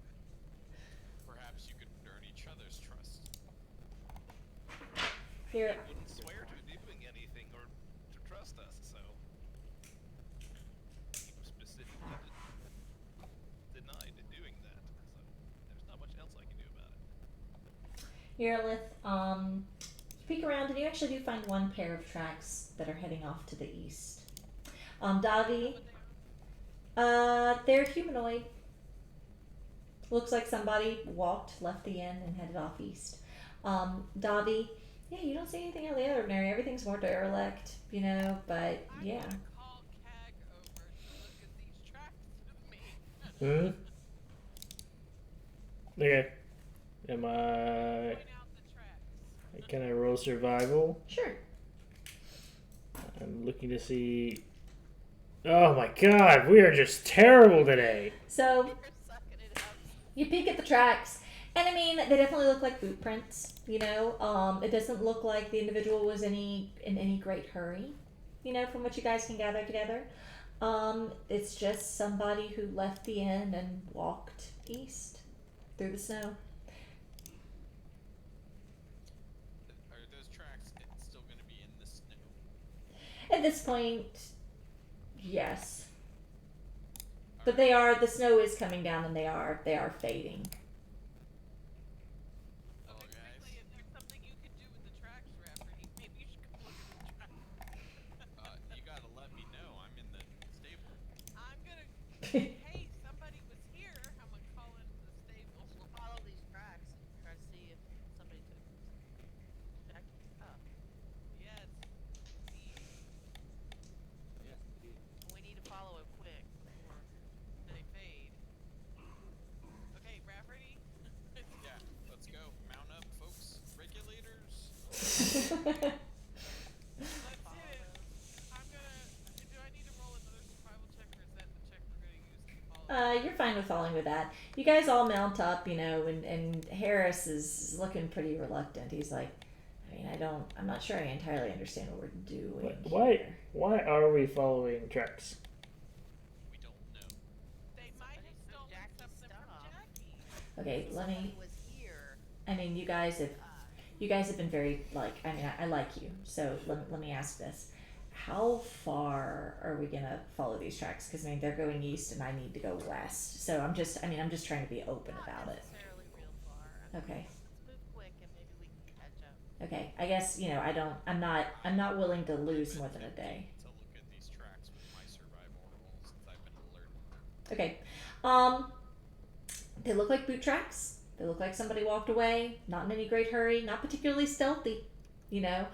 S7: Perhaps you could earn each other's trust.
S1: Here.
S4: I wouldn't swear to doing anything or to trust us, so he specifically did not
S1: Yarlith, you peek around and you actually do find one pair of tracks that are heading off to the east. Davi, they're humanoid. Looks like somebody walked, left the inn, and headed off east. Davi, yeah, you don't see anything out of the ordinary. Everything's more derelict, you know, but
S5: I'm
S1: yeah.
S5: gonna call Cag over to look at these tracks with me.
S2: Hmm. Okay. Am I?
S5: Point out the tracks.
S2: Can I roll survival?
S1: Sure.
S2: I'm looking to see. Oh my god, we are just terrible today.
S1: So
S3: You're sucking it up.
S1: you peek at the tracks, and I mean, they definitely look like boot prints. You know, it doesn't look like the individual was in any great hurry. You know, from what you guys can gather together, it's just somebody who left the inn and walked east through the snow.
S7: Are those tracks still going to be in the snow?
S1: At this point, yes, but they are. The snow is coming down, and they are fading.
S7: Well,
S5: Okay,
S7: guys,
S5: quickly, if there's something you could do with the tracks, Rafferty, maybe you should go look at the tracks.
S7: you gotta let me know. I'm in the stable.
S5: I'm gonna. Hey, somebody was here. I'm gonna call into the stable.
S3: We'll follow these tracks and try to see if somebody took Jackie's stuff.
S5: Yes. Indeed.
S6: Yes, indeed.
S3: We need to follow it quick before
S5: They fade. Okay, Rafferty.
S7: Yeah, let's go. Mount up, folks. Regulators.
S5: Let's hit it.
S3: follow those.
S5: I'm gonna. Do I need to roll another survival check, or is that the check we're gonna use to follow?
S1: You're fine with following with that. You guys all mount up, you know, and Harris is looking pretty reluctant. He's like, I mean, I'm not sure I entirely understand what we're doing.
S2: Why are we following tracks?
S7: We don't know.
S5: They might have
S3: Somebody took
S5: stolen
S3: Jackie's
S5: something from
S3: stuff.
S5: Jackie.
S1: Okay, let
S3: Somebody
S1: me.
S3: was here.
S1: I mean, you guys have been very like. I mean, I like you, so let me ask this: how far are we gonna follow these tracks? Because I mean, they're going east, and I need to go west. So I'm just trying to be open
S3: Not
S1: about it.
S3: necessarily real far. I mean,
S1: Okay.
S3: let's move quick and maybe we can catch up.
S1: Okay, I guess I'm not willing to lose more than a day.
S7: To look at these tracks with my survival roll since I've been alerted.
S1: Okay. They look like boot tracks. They look like somebody walked away, not in any great hurry, not particularly stealthy, you know.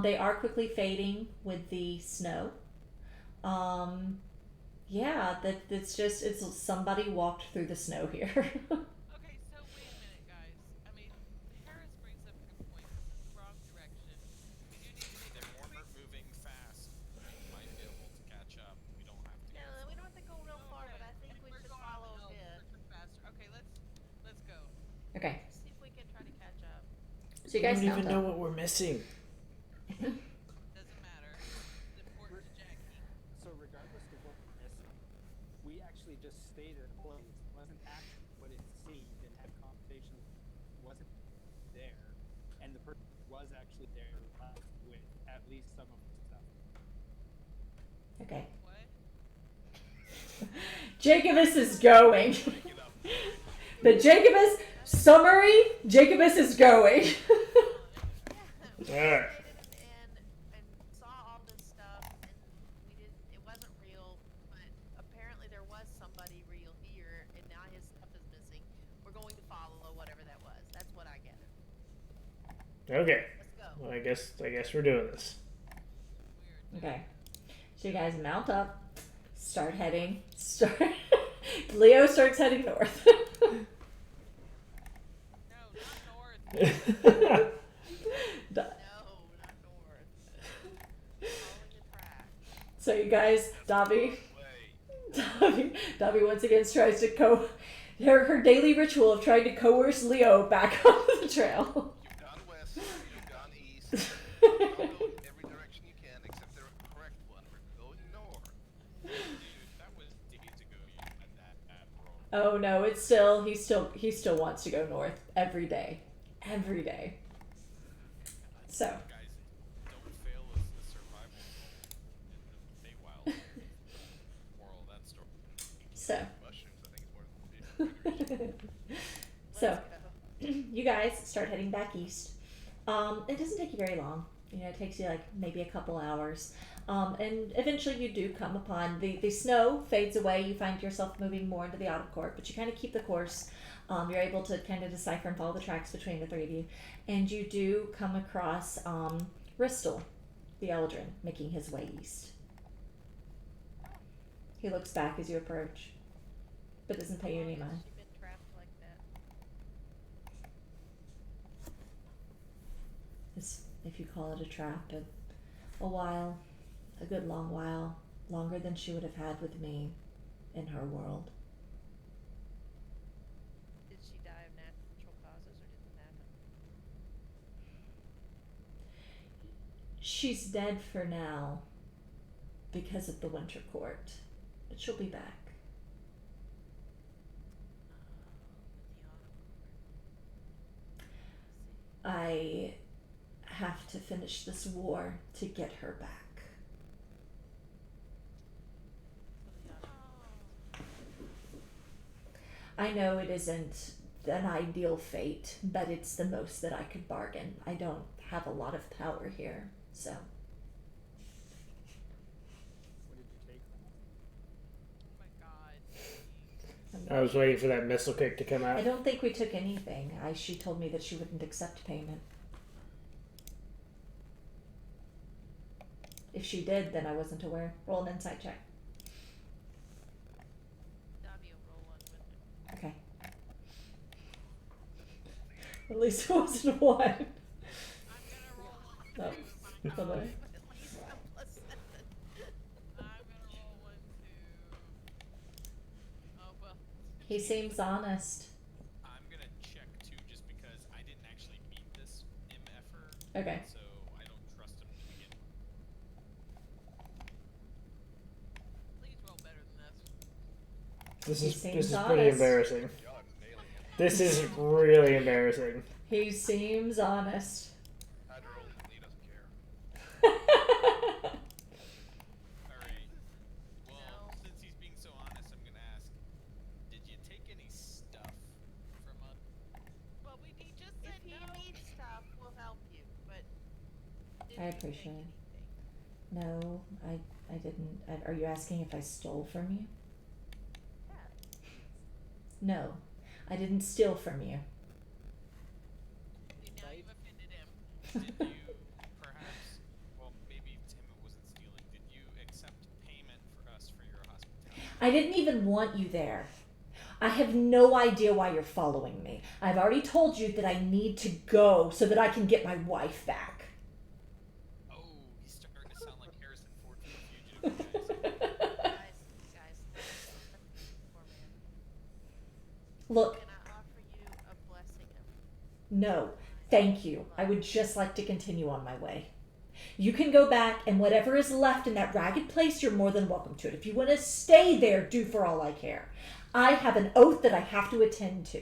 S1: They are quickly fading with the snow. Yeah, it's somebody walked through the snow here.
S5: Okay, so wait a minute, guys. I mean, Harris brings up a good point. This is the wrong direction. We do need to make
S7: They're
S5: a
S7: more
S5: quick.
S7: moving fast. We might be able to catch up. We don't have to.
S3: Yeah, we don't have to go real far, but I think
S5: And
S3: we
S5: we're
S3: should
S5: going
S3: follow a
S5: up the hill
S3: bit.
S5: faster. Okay, let's go.
S1: Okay,
S3: See if we can try to catch up.
S1: so you guys
S2: I don't
S1: mount
S2: even know
S1: up.
S2: what we're missing.
S5: Doesn't matter. It's important to Jackie.
S6: So regardless of what we're missing, we actually just stayed at a place, wasn't actually what it seemed, and had conversations, wasn't there, and the person was actually there with at least some of the stuff.
S1: Okay.
S5: What?
S1: Jacobus is going.
S4: Get up.
S1: The Jacobus summary. Jacobus is going.
S3: Yeah.
S2: Alright.
S3: And saw all this stuff, and we didn't. It wasn't real, but apparently there was somebody real here, and now his stuff is missing. We're going to follow whatever that was. That's what I gathered.
S2: Okay.
S3: Let's go.
S2: Well, I guess we're doing this.
S5: Weird.
S1: Okay. So you guys mount up, start heading. Leo starts heading north.
S5: No, not north.
S1: Da-
S3: No, not north. Following the track.
S1: so you guys, Davi,
S4: Way.
S1: Davi once again tries to her daily ritual of trying to coerce Leo back onto the trail.
S4: You've gone west, you've gone east. Now go in every direction you can except the correct one. We're going north.
S7: Dude, that was days ago. You had that roll.
S1: Oh no, it's still he still wants to go north every day. Every day. So
S7: Guys, don't fail a survival roll in the Feywild. Moral of that story.
S1: so
S4: Mushrooms, I think, is more than
S1: so
S3: Let's
S1: you guys start heading back east. It doesn't take you very long. You know, it takes you like maybe a couple hours. And eventually you do come upon the snow fades away. You find yourself moving more into the autumn court, but you kind of keep the course. You're able to kind of decipher and follow the tracks between the three of you. And you do come across Ristel, the Eldrin, making his way east. He looks back as you approach, but doesn't pay you any mind.
S3: She been trapped like that?
S1: If you call it a trap, a while, a good long while, longer than she would have had with me in her world.
S3: Did she die of natural causes or did it happen?
S1: She's dead for now because of the Winter Court, but she'll be back.
S3: The autumn court.
S1: I have to finish this war to get her back.
S3: So the autumn
S1: I know it isn't an ideal fate, but it's the most that I could bargain. I don't have a lot of power here, so.
S6: What did you take from us?
S3: Oh my god.
S2: I was waiting for that missile kick to come
S1: I
S2: out.
S1: don't think we took anything. She told me that she wouldn't accept payment. If she did, then I wasn't aware. Roll an insight check.
S3: Davio, roll one with him.
S1: Okay. At least it wasn't one.
S5: I'm gonna roll one
S1: No.
S5: too.
S1: Bye-bye.
S3: At least I'm plus 7.
S5: I'm gonna roll one too. Oh well.
S1: He seems honest.
S7: I'm gonna check too, just because I didn't actually meet this MFer,
S1: Okay.
S7: so I don't trust him to begin with.
S5: Please roll better than this.
S2: This
S1: He
S2: is
S1: seems
S2: pretty
S1: honest.
S2: embarrassing.
S4: Y'all are nailing it.
S2: This is really embarrassing.
S1: He seems honest.
S4: I had to roll it. He doesn't care.
S7: Alright. Well,
S3: No.
S7: since he's being so honest, I'm gonna ask, did you take any stuff from us?
S3: Well, he just said if you need stuff, we'll help you, but did
S1: I
S3: you take
S1: appreciate it.
S3: anything?
S1: No, I didn't. Are you asking if I stole from you?
S3: Yeah.
S1: No, I didn't steal from you.
S5: See, now you've offended him.
S7: Did you perhaps, well, maybe Tim wasn't stealing, did you accept payment for us for your hospitality?
S1: I didn't even want you there. I have no idea why you're following me. I've already told you that I need to go so that I can get my wife back.
S7: Oh, he's starting to sound like Harrison Ford from The Fugitive, guys.
S3: Guys, poor man.
S1: Look,
S3: Can I offer you a blessing of
S1: no, thank you. I would just like to continue on my way. You can go back, and whatever is left in that ragged place, you're more than welcome to it. If you want to stay there, do for all I care. I have an oath that I have to attend to.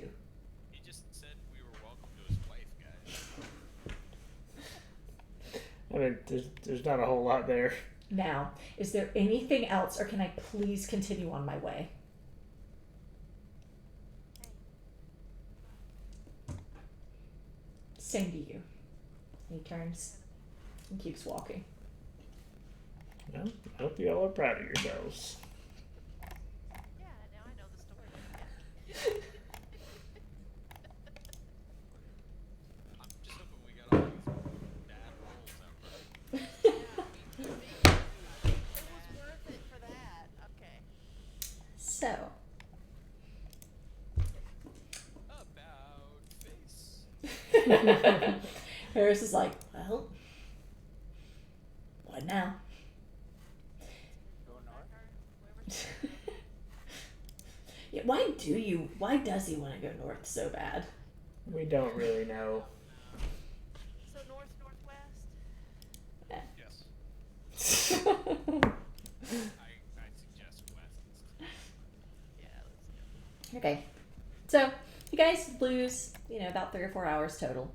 S7: He just said we were welcome to his wife, guys.
S2: I mean, there's not a whole lot there.
S1: Now, is there anything else, or can I please continue on my way? Same to you. He turns and keeps walking.
S2: Well, I hope you all are proud of yourselves.
S3: Yeah, now I know the story.
S7: I'm just hoping we got all these bad rolls out right.
S3: It was worth it for that. Okay.
S1: So,
S7: About face.
S1: Harris is like, well, what now?
S6: Go north?
S1: Yeah, why does he want to go north so bad?
S2: We don't really know.
S3: So north, northwest?
S4: Yes.
S7: I suggest west.
S3: Yeah, let's go.
S1: Okay. So, you guys lose, about 3 or 4 hours total.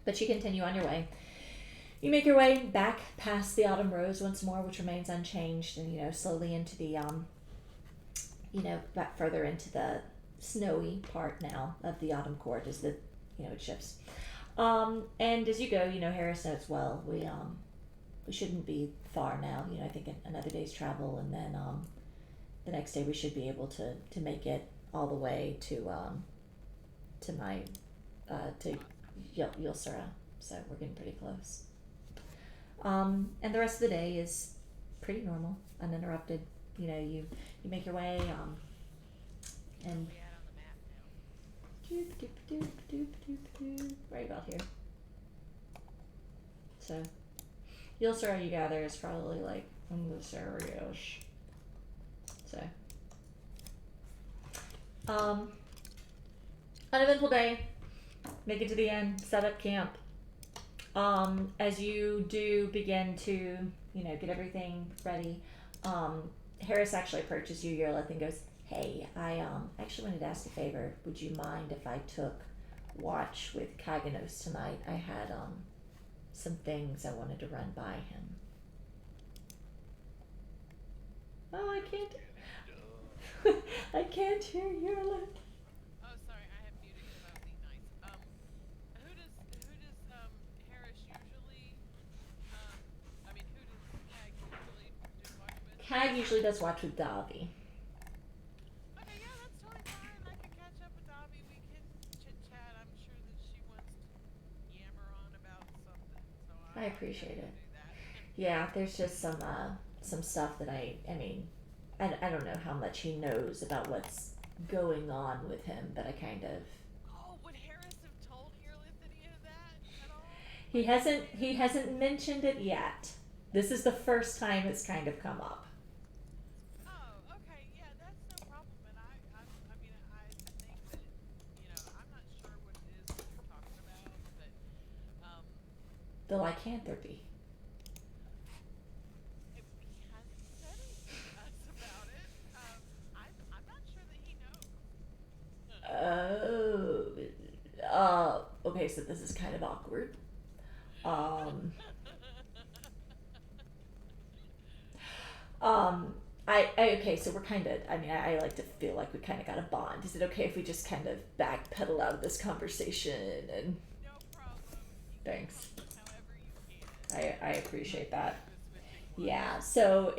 S1: But you continue on your way. You make your way back past the Autumn Rose once more, which remains unchanged, and slowly into the back further into the snowy part now of the autumn court as the it shifts. And as you go, Harris notes well. We shouldn't be far now. I think another day's travel, and then the next day we should be able to make it all the way to my to Yulsura. So we're getting pretty close. And the rest of the day is pretty normal, uninterrupted. You make your way, and
S3: We had on the map now.
S1: right about here. So, Yulsura, you gather, is probably like in this area. So, uneventful day. Make it to the end. Set up camp. As you do begin to, get everything ready, Harris actually approaches you, Yerlith, and goes, "Hey, I actually wanted to ask a favor. Would you mind if I took watch with Kaganos tonight? I had some things I wanted to run by him." Oh, I can't. I can't hear Yerlith.
S5: Oh, sorry, I have muted because I was being nice. Who does Harris usually? I mean, who does Cag usually do watch with?
S1: Cag usually does watch with Davi.
S5: Okay, yeah, that's totally fine. I can catch up with Dobby. We can chit chat. I'm sure that she wants to yammer on about something. So
S1: I appreciate it.
S5: do that.
S1: Yeah, there's just some stuff that I don't know how much he knows about what's going on with him, but I kind of
S5: Oh, would Harris have told Earlith any of that at all?
S1: he hasn't mentioned it yet. This is the first time it's kind of come up.
S5: Oh, okay, yeah, that's no problem. And I mean, I think that, I'm not sure what it is that you're talking about, but,
S1: The lycanthropy.
S5: if he hasn't said anything to us about it. I'm not sure that he knows.
S1: Okay, so this is kind of awkward. Okay, so we're kind of, I like to feel like we kind of got a bond. Is it okay if we just kind of backpedal out of this conversation? And
S5: No problem.
S1: thanks.
S5: However you can.
S1: I appreciate that.
S5: The switching one.
S1: Yeah, so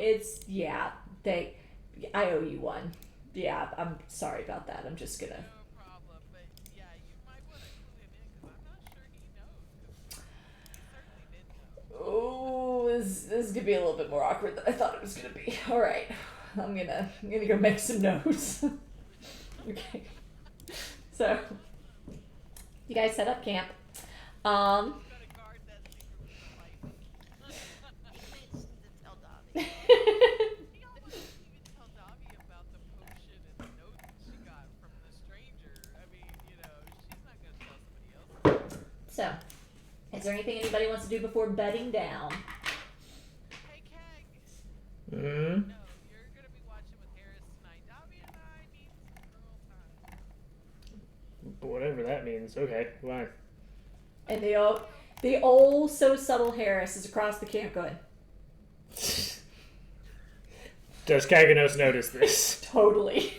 S1: I owe you one. Yeah, I'm sorry about that. I'm just gonna.
S5: No problem, but yeah, you might want to clue him in because I'm not sure he knows. 'Cause he certainly didn't know.
S1: Oh, this could be a little bit more awkward than I thought it was gonna be. All right, I'm gonna go make some notes. Okay, so you guys set up camp.
S5: He's gonna guard that secret with a life.
S3: He mentioned to tell Dobby.
S5: He almost didn't even tell Dobby about the potion and the note that she got from the stranger. I mean, she's not gonna tell somebody else.
S1: So, is there anything anybody wants to do before bedding down?
S5: Hey, Keg.
S2: Hmm.
S5: No, you're gonna be watching with Harris tonight. Dobby and I need some girl time.
S2: Whatever that means. Okay, fine.
S1: And the old so subtle Harris is across the camp going,
S2: Does Kaganos notice this?
S1: totally.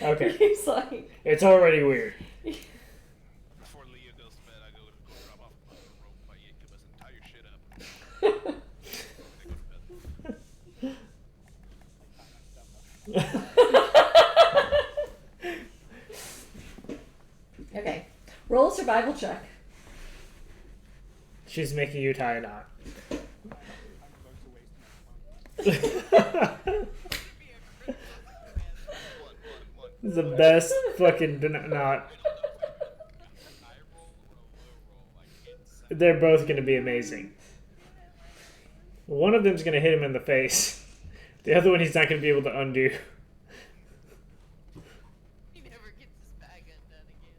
S2: Okay.
S1: He's like,
S2: It's already weird.
S4: Before Leah goes to bed, I go drop off a rope by Yakubas and tie your shit up.
S1: okay, roll a survival check.
S2: She's making you tie a knot.
S6: I'm about to waste my phone.
S2: It's the best fucking knot.
S7: I roll or a low roll. I can't say.
S2: They're both gonna be amazing. One of them's gonna hit him in the face. The other one he's not gonna be able to undo.
S3: He never gets his bag undone again.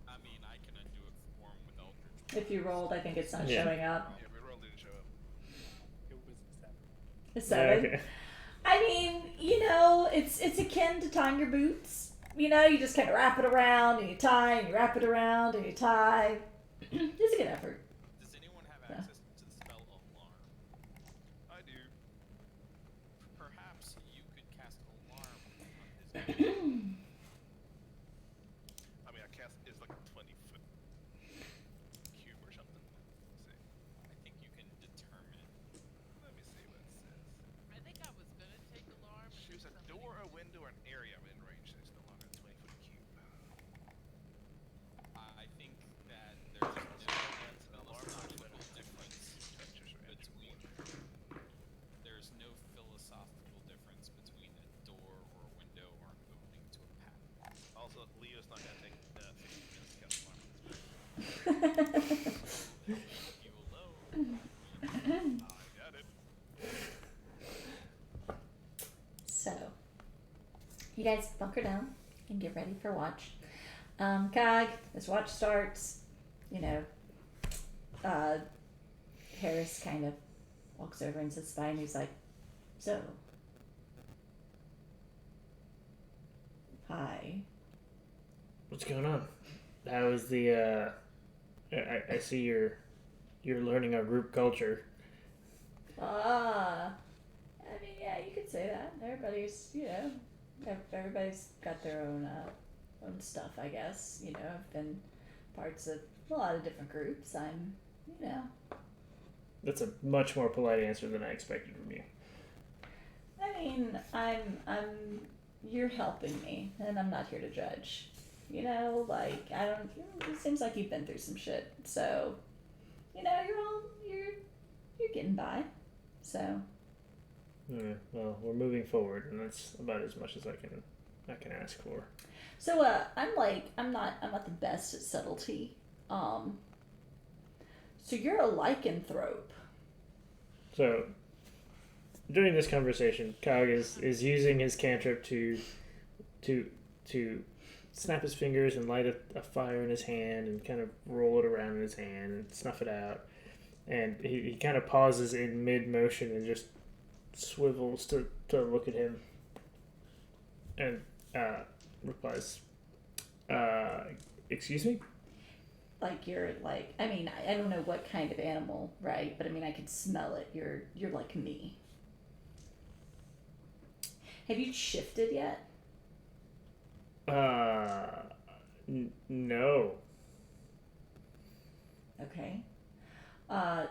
S7: I mean, I can undo it for him with Eldritch.
S1: If you rolled, I think it's not
S2: Yeah.
S1: showing up.
S4: Yeah, we rolled didn't show up.
S6: It was a 7.
S1: A 7.
S2: Okay.
S1: I mean, it's akin to tying your boots. You just kind of wrap it around and you tie and you wrap it around and you tie. It's a good effort.
S7: Does anyone have access to the spell Alarm?
S4: I do.
S7: Perhaps you could cast Alarm on his
S4: look, Leo's not gonna take 60 minutes to cut farm on this.
S7: You will know.
S4: I got it.
S1: So, you guys bunker down and get ready for watch. Cog, as watch starts, Harris kind of walks over and sits by and he's like, so, hi.
S2: What's going on? How is the? I see you're learning our group culture.
S1: I mean, yeah, you could say that. Everybody's got their own stuff, I guess. I've been parts of a lot of different groups. I'm.
S2: That's a much more polite answer than I expected from you.
S1: I mean, you're helping me, and I'm not here to judge. I don't. It seems like you've been through some shit, so, you're getting by, so.
S2: Well, we're moving forward, and that's about as much as I can ask for.
S1: So, I'm not the best at subtlety. So you're a lycanthrope.
S2: So, during this conversation, Cog is using his cantrip to snap his fingers and light a fire in his hand and kind of roll it around in his hand and snuff it out. And he kind of pauses in mid-motion and just swivels to look at him and replies, excuse me?
S1: I mean, I don't know what kind of animal, right? But I mean, I can smell it. You're like me. Have you shifted yet?
S2: No.
S1: Okay.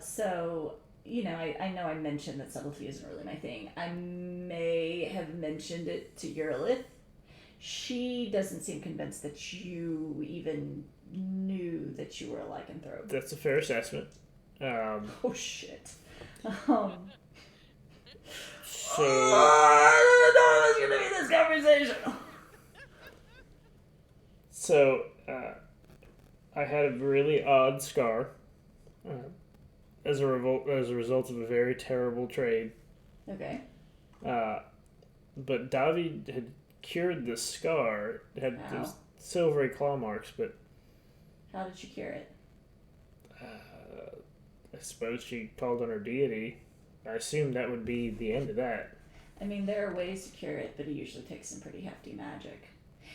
S1: So, I know I mentioned that subtlety isn't really my thing. I may have mentioned it to Eurolith. She doesn't seem convinced that you even knew that you were a lycanthrope.
S2: That's a fair assessment.
S1: Oh, shit.
S2: So...
S1: I didn't know it was going to be this conversation.
S2: So, I had a really odd scar as a result of a very terrible trade.
S1: Okay.
S2: But Davi had cured the scar. It had
S1: How?
S2: those silvery claw marks, but
S1: How did you cure it?
S2: I suppose she called on her deity. I assume that would be the end of that.
S1: I mean, there are ways to cure it, but it usually takes some pretty hefty magic.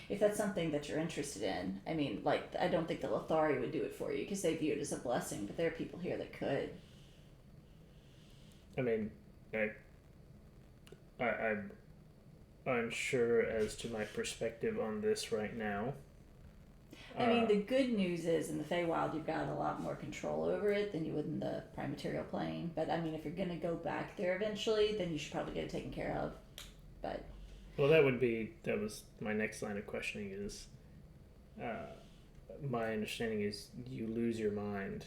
S1: If that's something that you're interested in, I mean, I don't think the Lothari would do it for you because they view it as a blessing, but there are people here that could.
S2: I mean, I'm unsure as to my perspective on this right now.
S1: I mean, the good news is in the Feywild, you've got a lot more control over it than you would in the prime material plane. But I mean, if you're going to go back there eventually, then you should probably get it taken care of. But
S2: Well, that was my next line of questioning is, my understanding is you lose your mind.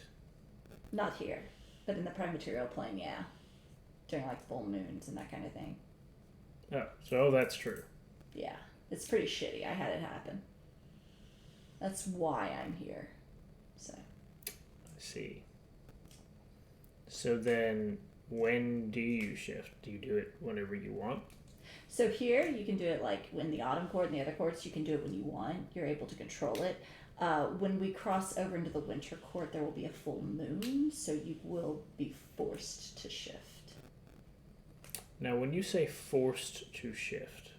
S1: not here. But in the prime material plane, yeah. During full moons and that kind of thing.
S2: Oh, so that's true.
S1: Yeah. It's pretty shitty. I had it happen. That's why I'm here. So.
S2: I see. So then, when do you shift? Do you do it whenever you want?
S1: So here, you can do it when the autumn court and the other courts, you can do it when you want. You're able to control it. When we cross over into the winter court, there will be a full moon, so you will be forced to shift.
S2: Now, when you say forced to shift,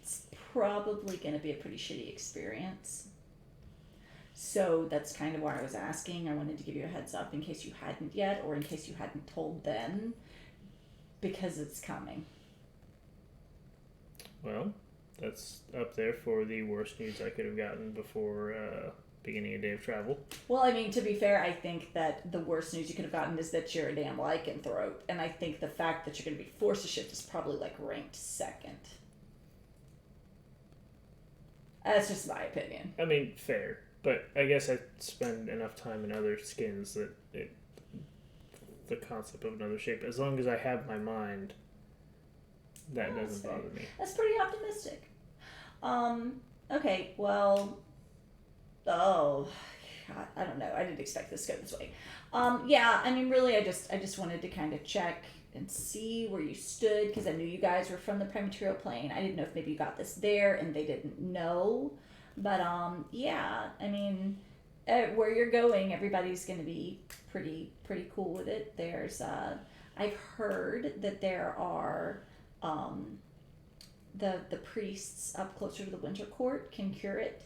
S1: It's probably going to be a pretty shitty experience. So that's kind of why I was asking. I wanted to give you a heads up in case you hadn't yet, or in case you hadn't told them, because it's coming.
S2: well, that's up there for the worst news I could have gotten before beginning a day of travel.
S1: Well, I mean, to be fair, I think that the worst news you could have gotten is that you're a damn lycanthrope, and I think the fact that you're going to be forced to shift is probably ranked second. That's just my opinion.
S2: I mean, fair. But I guess I spend enough time in other skins that the concept of another shape, as long as I have my mind, that
S1: Oh,
S2: doesn't
S1: that's fair.
S2: bother me.
S1: That's pretty optimistic. Okay, well, oh, God, I don't know. I didn't expect this to go this way. Yeah, I mean, really, I just wanted to kind of check and see where you stood because I knew you guys were from the prematerial plane. I didn't know if maybe you got this there and they didn't know, but yeah, I mean, where you're going, everybody's going to be pretty cool with it. I've heard that there are the priests up closer to the winter court can cure it.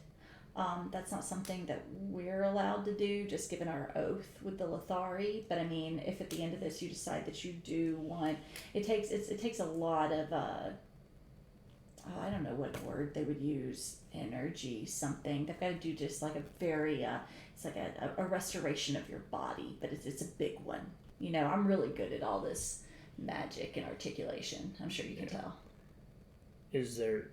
S1: That's not something that we're allowed to do, just given our oath with the Lothari. But I mean, if at the end of this you decide that you do want, it takes a lot of I don't know what word they would use, energy, something. They've got to do just like a very it's like a restoration of your body, but it's a big one. You know, I'm really good at all this magic and articulation. I'm sure you can tell.
S2: Is there?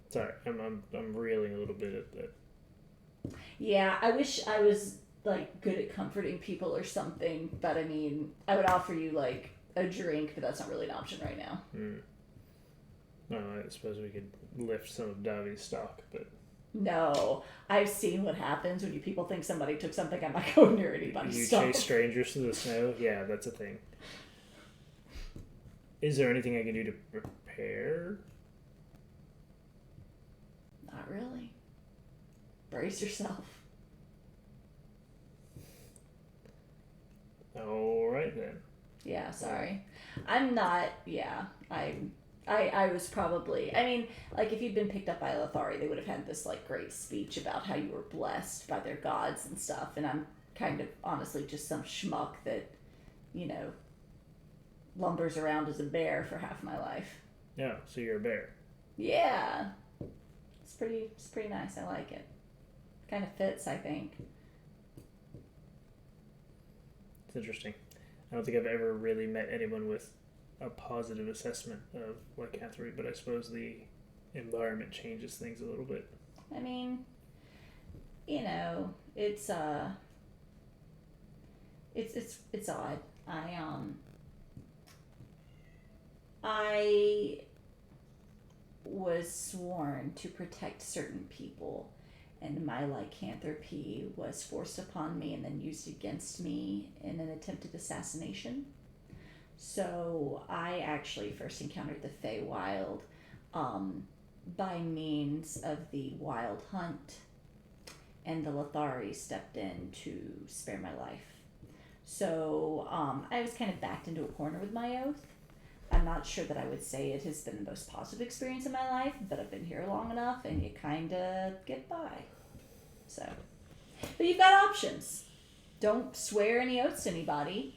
S2: Sorry, I'm reeling a little bit at that.
S1: Yeah, I wish I was like good at comforting people or something, but I mean, I would offer you like a drink, but that's not really an option right now.
S2: No, I suppose we could lift some of Davi's stock, but
S1: No, I've seen what happens when you people think somebody took something. I'm not going near anybody's
S2: you
S1: stuff.
S2: chase strangers through the snow. Yeah, that's a thing. Is there anything I can do to prepare?
S1: Not really. Brace yourself.
S2: All right then.
S1: Yeah, sorry. I'm not. Yeah, I was probably. I mean, like if you'd been picked up by a Lothari, they would have had this like great speech about how you were blessed by their gods and stuff. And I'm kind of honestly just some schmuck that, you know, lumbers around as a bear for half my life.
S2: Yeah, so you're a bear.
S1: Yeah, it's pretty nice. I like it. Kind of fits, I think.
S2: It's interesting. I don't think I've ever really met anyone with a positive assessment of lycanthropy, but I suppose the environment changes things a little bit.
S1: I mean, you know, it's odd. I was sworn to protect certain people, and my lycanthropy was forced upon me and then used against me in an attempted assassination. So I actually first encountered the Feywild by means of the wild hunt, and the Lothari stepped in to spare my life. So I was kind of backed into a corner with my oath. I'm not sure that I would say it has been the most positive experience in my life, but I've been here long enough and you kind of get by. So, but you've got options. Don't swear any oaths to anybody.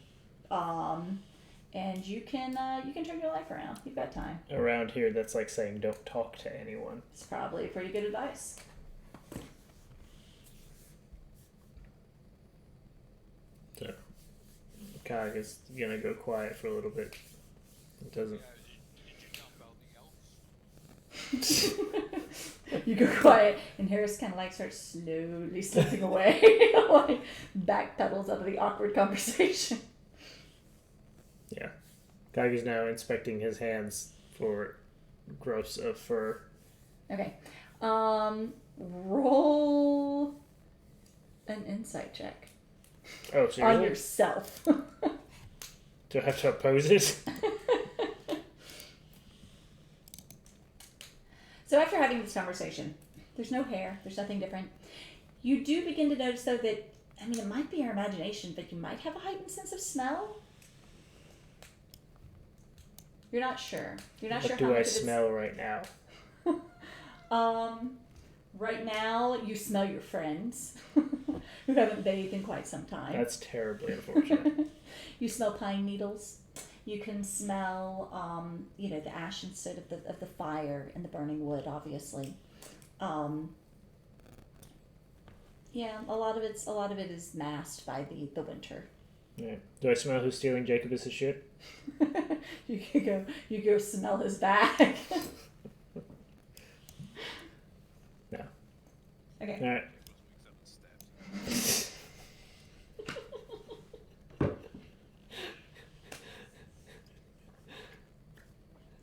S1: And you can turn your life around. You've got time.
S2: Around here, that's like saying don't talk to anyone.
S1: It's probably pretty good advice.
S2: So, Kag is gonna go quiet for a little bit. It doesn't.
S7: Did you dump out the elves?
S1: You go quiet, and Harris kind of like starts slowly slipping away, like backpedals out of the awkward conversation.
S2: Yeah. Kag is now inspecting his hands for growths of fur.
S1: Okay. Roll an insight check
S2: Oh,
S1: on
S2: seriously?
S1: yourself.
S2: Do I have to oppose it?
S1: So after having this conversation, there's no hair, there's nothing different. You do begin to notice, though, that, I mean, it might be your imagination, but you might have a heightened sense of smell. You're not sure. You're not sure
S2: What
S1: how
S2: do I
S1: much of it's-
S2: smell right now?
S1: Right now, you smell your friends who haven't bathed in quite some time.
S2: That's terribly unfortunate.
S1: You smell pine needles. You can smell, the ash and soot of the fire and the burning wood, obviously. Yeah, a lot of it is masked by the winter.
S2: Yeah. Do I smell who's stealing Jacobus' shit?
S1: You go smell his bag.
S2: No.
S1: Okay.
S2: All right.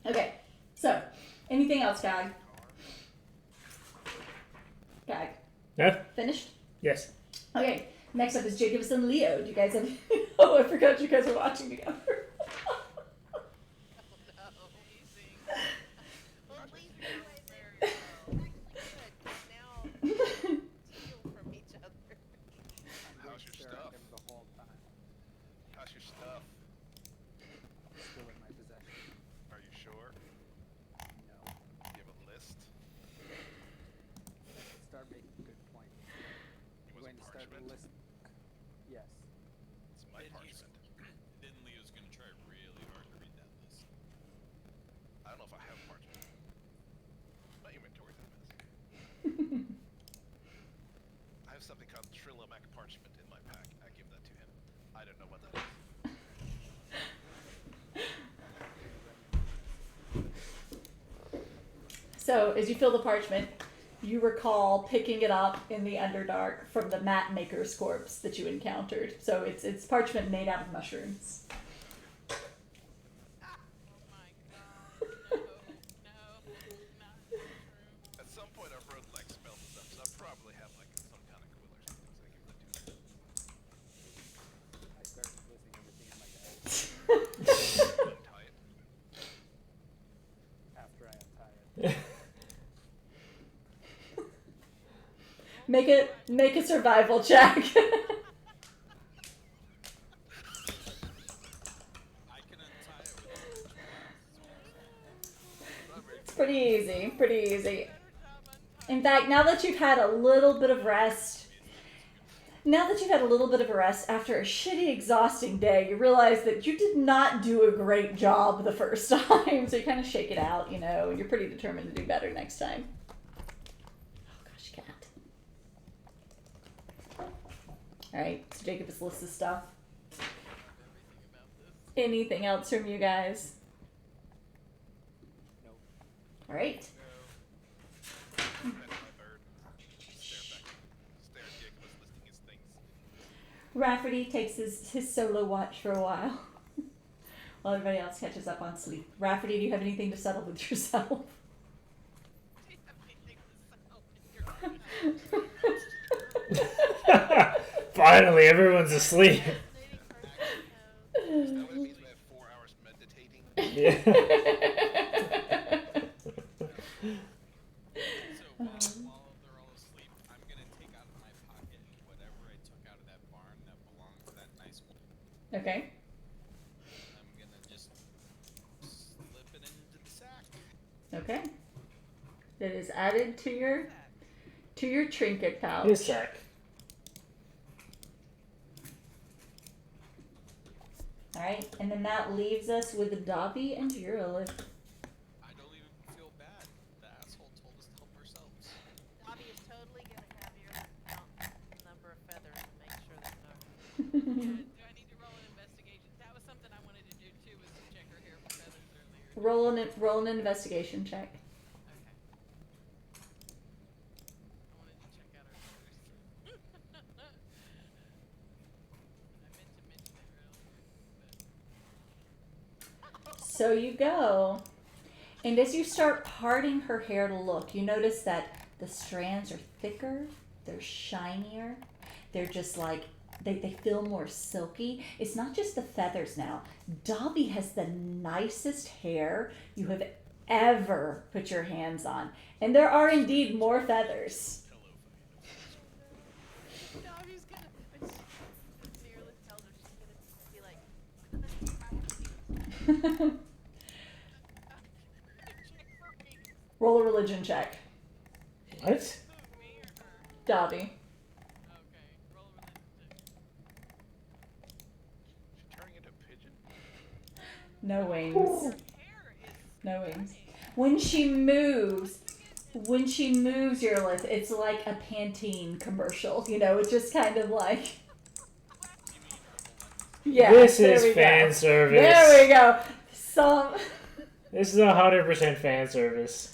S1: Okay. So, anything else, Gag? Gag.
S2: Yeah?
S1: Finished?
S2: Yes.
S1: Okay. Next up is Jacobs and Leo. Do you guys have? Oh, I forgot you guys are watching together.
S3: Oh no.
S5: Amazing.
S3: Well, at least
S5: Very
S3: we're
S5: well.
S3: actually good. 'Cause now we steal from each other.
S6: I'm
S4: How's
S6: going to
S4: your
S6: stare
S4: stuff?
S6: at him the whole time.
S4: How's your stuff?
S6: Still in my possession.
S4: Are you sure?
S6: No.
S4: Do you have a list?
S6: Start making good points.
S4: It
S6: I'm
S4: was
S6: going to start
S4: parchment.
S6: list. Yes.
S4: It's my
S7: Then he's-
S4: parchment.
S7: Then Leo's gonna try really hard to read that list.
S4: I don't know if I have parchment. My inventory's a mess. I have something called Trillomac parchment in my pack. I give that to him. I don't know what that is.
S1: So, as you fill the parchment, you recall picking it up in the Underdark from the map maker's corpse that you encountered. So it's parchment made out of mushrooms.
S5: Oh my god. No, not true.
S4: At some point I've wrote like spells and stuff, so I probably have like some kind of quill or something, so I give that to him.
S6: I started listing everything in my bag
S4: Untie it.
S6: after I untie it.
S1: Make a survival check.
S7: I can untie it with a rich
S1: It's pretty easy. Pretty easy.
S5: Better job untying.
S1: In fact, now that you've had a little bit of rest, after a shitty, exhausting day, you realize that you did not do a great job the first time. So you kind of shake it out, you know, and you're pretty determined to do better next time. Oh gosh, cat. Alright, so Jacob has listed stuff.
S5: Everything about this.
S1: Anything else from you guys?
S6: Nope.
S1: Alright.
S4: Pet my bird. Stare at Jacob as listing his things.
S1: Rafferty takes his solo watch for a while. While everybody else catches up on sleep. Rafferty, do you have anything to settle with yourself?
S5: Do you have anything to sell in your
S2: Finally, everyone's asleep.
S3: Fascinating person
S4: Is that what it means we have 4 hours meditating?
S2: Yeah.
S7: So while they're all asleep, I'm gonna take out of my pocket whatever I took out of that barn that belonged to that nice woman.
S1: Okay.
S7: I'm gonna just slip it into the sack.
S1: Okay. It is added to your trinket pouch.
S2: His sack.
S1: Alright, and then that leaves us with Dobby and Jurolith.
S7: I don't even feel bad. The asshole told us to help ourselves.
S3: Dobby is totally gonna have your count the number of feathers and make sure that they're
S5: Do I need to roll an investigation? That was something I wanted to do too, was to check her hair for feathers earlier.
S1: Roll an investigation check.
S5: Okay. I wanted to check out her feathers. I meant to mention it earlier, but
S1: So you go. And as you start parting her hair to look, you notice that the strands are thicker, they're shinier, they're just like, they feel more silky. It's not just the feathers now. Dobby has the nicest hair you have ever put your hands on. And there are indeed more feathers.
S3: Dobby's gonna when Fearless tells her, she's gonna be like, I have to do this.
S1: Roll a religion check.
S2: What?
S5: me or her?
S1: Dobby.
S5: Okay, roll a religion check.
S4: She turning into a pigeon?
S1: No wings.
S5: Her hair is
S1: No wings.
S5: stunning.
S1: When she moves your lip, it's like a Pantene commercial. You know, it's just kind of like. Yeah.
S2: This
S1: there
S2: is
S1: we go.
S2: fan service.
S1: There we go. Some.
S2: This is 100% fan service.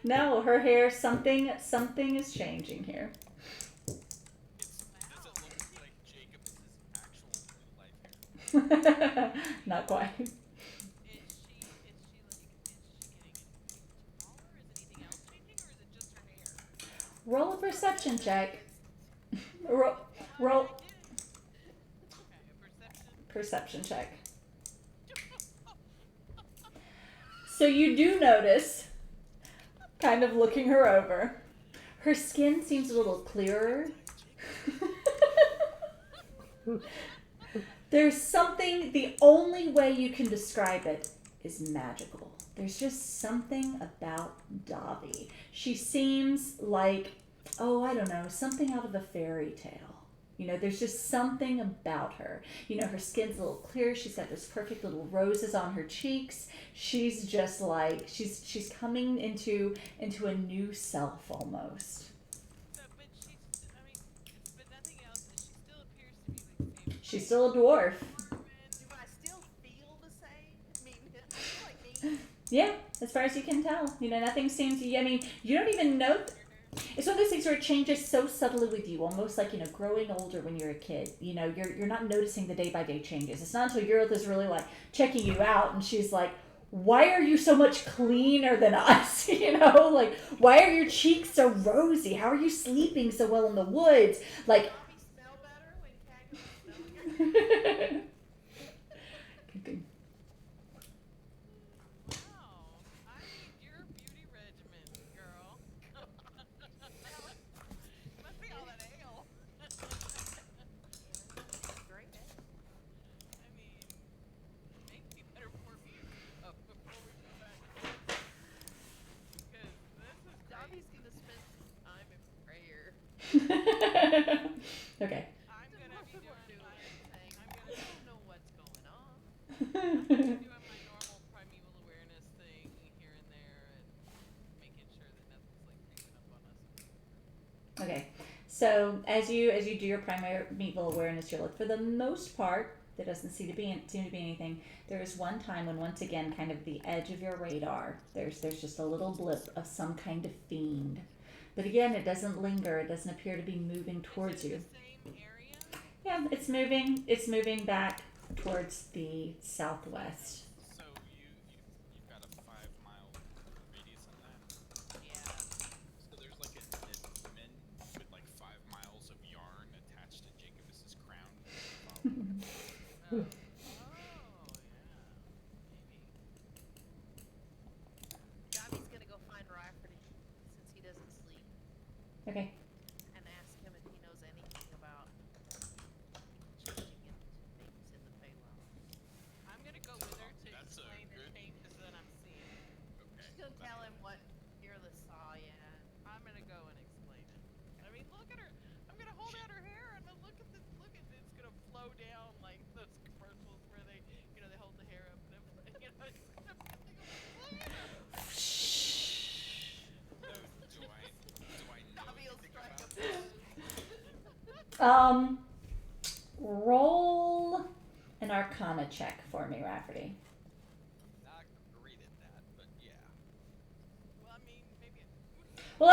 S1: No, her hair. Something is changing here.
S7: Does it look like Jacob's actual real life hair?
S1: Not quite.
S5: Is she getting
S1: Roll a perception check. Roll, roll
S5: Okay, a
S1: perception
S5: perception.
S1: check. So you do notice, kind of looking her over, her skin seems a little clearer. There's something, the only way you can describe it is magical. There's just something about Davi. She seems like, oh, I don't know, something out of a fairy tale. You know, there's just something about her. You know, her skin's a little clear. She's got those perfect little roses on her cheeks. She's just like, she's coming into a new self almost.
S5: So, but she's, I mean, but nothing else. She still appears to be the same.
S1: She's still a dwarf.
S3: Do I still feel the same? I mean, I feel like me.
S1: Yeah, as far as you can tell. You know, nothing seems, I mean, you don't even know. It's one of those things where it changes so subtly with you, almost like, you know, growing older when you're a kid. You know, you're not noticing the day-by-day changes. It's not until Europe is really, like, checking you out, and she's like, why are you so much cleaner than us? You know, like, why are your cheeks so rosy? How are you sleeping so well in the woods? Like,
S3: Bobby smell better when Kaggle is smelling her?
S5: Wow. I need your beauty regimen, girl. Must be all that ale.
S3: Great.
S5: I mean, maybe you better pour me a cup before we go back to this. Because this is
S3: Dobby's
S5: crazy.
S3: gonna spend some time in prayer.
S1: Okay.
S5: I'm gonna be doing my,
S3: Saying,
S5: I'm
S3: I
S5: gonna
S3: don't know what's going on.
S5: doing my normal primeval awareness thing here and there and making sure that nothing's like creeping up on us.
S1: Okay, so as you do your primeval awareness, you look, for the most part, there doesn't seem to be anything. There is one time when, once again, kind of the edge of your radar, there's just a little blip of some kind of fiend, but again, it doesn't linger. It doesn't appear to be moving towards you.
S5: The same area?
S1: Yeah, it's moving. It's moving back towards the southwest.
S7: So you've got a 5-mile radius on that.
S5: Yeah.
S7: So there's like a men with like 5 miles of yarn attached to Jacobus's crown.
S5: Oh, yeah. Maybe.
S3: Dobby's gonna go find Rafferty since he doesn't sleep
S1: Okay.
S3: and ask him if he knows anything about changing into things in the Feywild.
S5: I'm gonna go with her to
S7: That's a
S5: explain the
S7: good-
S5: changes that I'm seeing.
S7: Okay.
S3: She's gonna tell him what Fearless saw, yeah.
S5: I'm gonna go and explain it. I mean, look at her. I'm gonna hold out her hair and then look at this. Look at it's gonna flow down like those commercials where they, you know, they hold the hair up and then, you know, it's gonna look at her.
S7: Do I know
S3: Dobby will
S7: anything
S3: strike
S7: about
S3: up.
S7: this?
S1: Roll an Arcana check for me, Rafferty.
S7: Not great at that, but yeah.
S5: Well, I mean, maybe.
S1: Well,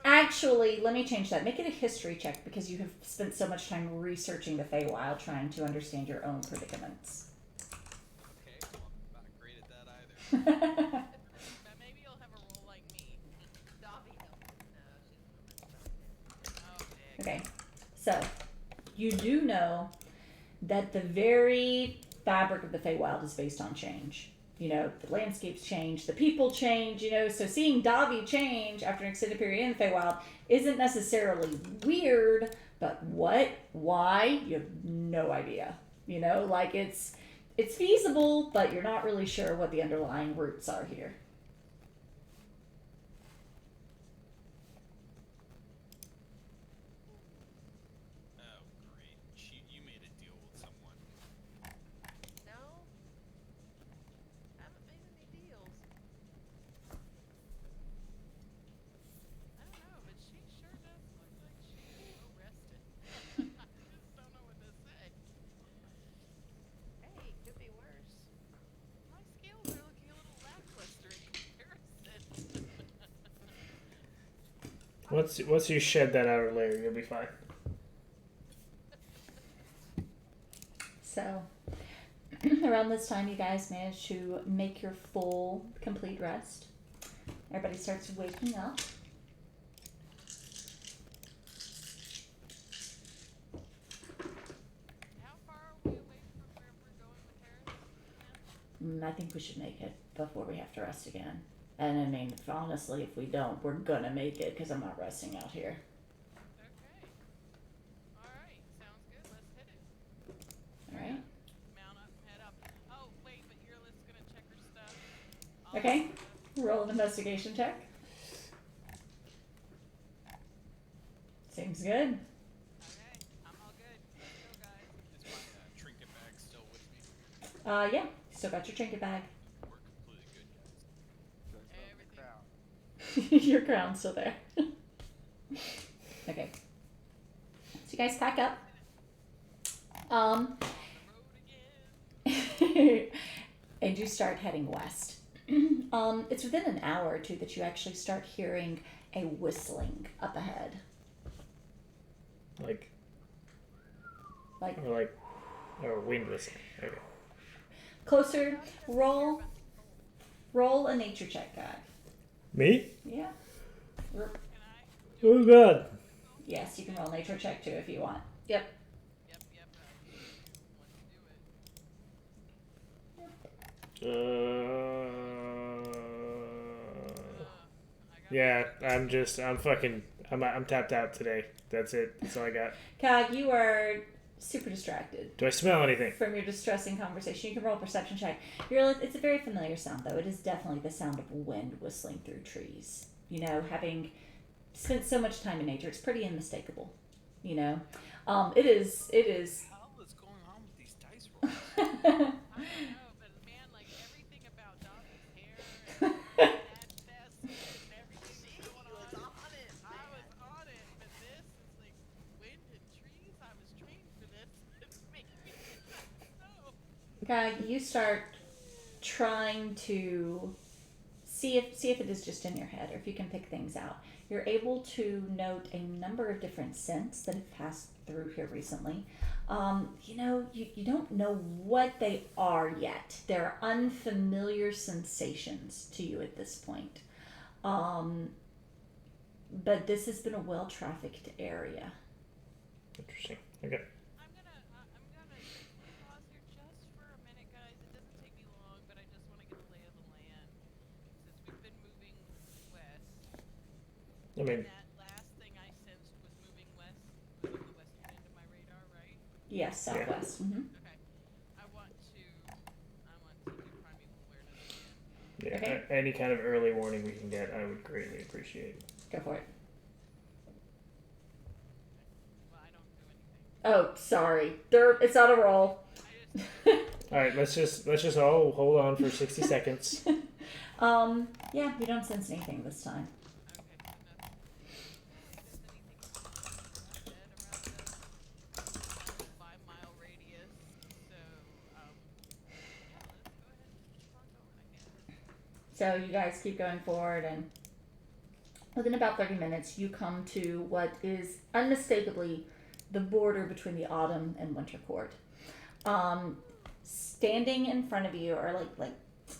S1: actually, let me change that. Make it a history check because you have spent so much time researching the Feywild, trying to understand your own predicaments.
S7: Okay, well, I'm not great at that either.
S5: But maybe you'll have a role like me.
S3: Dobby knows. No, she's gonna mess about it.
S5: Oh,
S1: Okay, so you do know that the very fabric of the Feywild is based on change. You know, the landscapes change, the people change, you know, so seeing Davi change after an extended period in the Feywild isn't necessarily weird, but what, why, you have no idea. You know, like it's feasible, but you're not really sure what the underlying roots are here.
S7: Oh, great. You made a deal with someone.
S3: No? Haven't made any deals.
S5: I don't know, but she sure does look like she's well rested. I just don't know what to say.
S3: Hey, could be worse.
S5: My skills are looking a little lackluster in comparison.
S2: Once you shed that outer layer, you'll be fine.
S1: So, around this time, you guys manage to make your full, complete rest. Everybody starts waking up.
S8: I think we should make it before we have to rest again. And I mean, honestly, if we don't, we're gonna make it because I'm not resting out here.
S5: Okay. All right. Sounds good. Let's hit it.
S8: All right.
S5: Mount up, head up. Oh, wait, but Earlith's gonna check her stuff. I'll
S8: Okay.
S5: check her stuff.
S8: Roll an investigation check. Seems good.
S5: Okay. I'm all good. Let's go, guys.
S7: Is my trinket bag still with me?
S8: Yeah. Still got your trinket bag.
S7: We're completely good, guys.
S5: Everything.
S8: Your crown's still there. Okay. So you guys pack up.
S5: Road again.
S8: And you start heading west. It's within an hour or two that you actually start hearing a whistling up ahead.
S2: Like
S8: Like
S2: or wind whistling. Okay.
S8: closer. Roll a nature check, guy.
S2: Me?
S8: Yeah.
S5: Can I?
S2: Oh god.
S8: Yes, you can roll a nature check too if you want. Yep.
S5: Yep. Want to do it.
S2: Uh,
S5: I got
S2: yeah, I'm tapped out today. That's it. That's all I got.
S8: Cog, you are super distracted
S2: Do I smell anything?
S8: from your distressing conversation. You can roll a perception check. It's a very familiar sound, though. It is definitely the sound of wind whistling through trees. You know, having spent so much time in nature, it's pretty unmistakable. You know, it is.
S7: What the hell is going on with these dice rolls?
S5: I don't know, but man, like everything about Dobby's hair and that vest and everything was going on. I was on it, but this is like wind and trees. I was trained for this. It's making me so.
S8: Cog, you start trying to see if it is just in your head or if you can pick things out. You're able to note a number of different scents that have passed through here recently. You don't know what they are yet. They're unfamiliar sensations to you at this point. But this has been a well-trafficked area.
S2: Interesting. Okay.
S5: I'm gonna pause here just for a minute, guys. It doesn't take me long, but I just want to get the lay of the land since we've been moving west.
S2: I mean,
S5: That last thing I sensed was moving west was on the western end of my radar, right?
S8: Yes, southwest. Mm-hmm.
S5: Okay. I want to do primeval awareness again.
S2: yeah.
S8: Okay.
S2: Any kind of early warning we can get, I would greatly appreciate.
S8: Go for it.
S5: Well, I don't do anything.
S8: Oh, sorry. It's not a roll.
S5: I just
S2: All right, let's just all hold on for 60 seconds.
S8: Yeah, you don't sense anything this time.
S5: okay, so nothing. I don't think there's anything around the 5-mile radius. So yeah, let's go ahead and keep on going, I guess.
S8: So you guys keep going forward, and within about 30 minutes, you come to what is unmistakably the border between the autumn and winter court. Standing in front of you, or like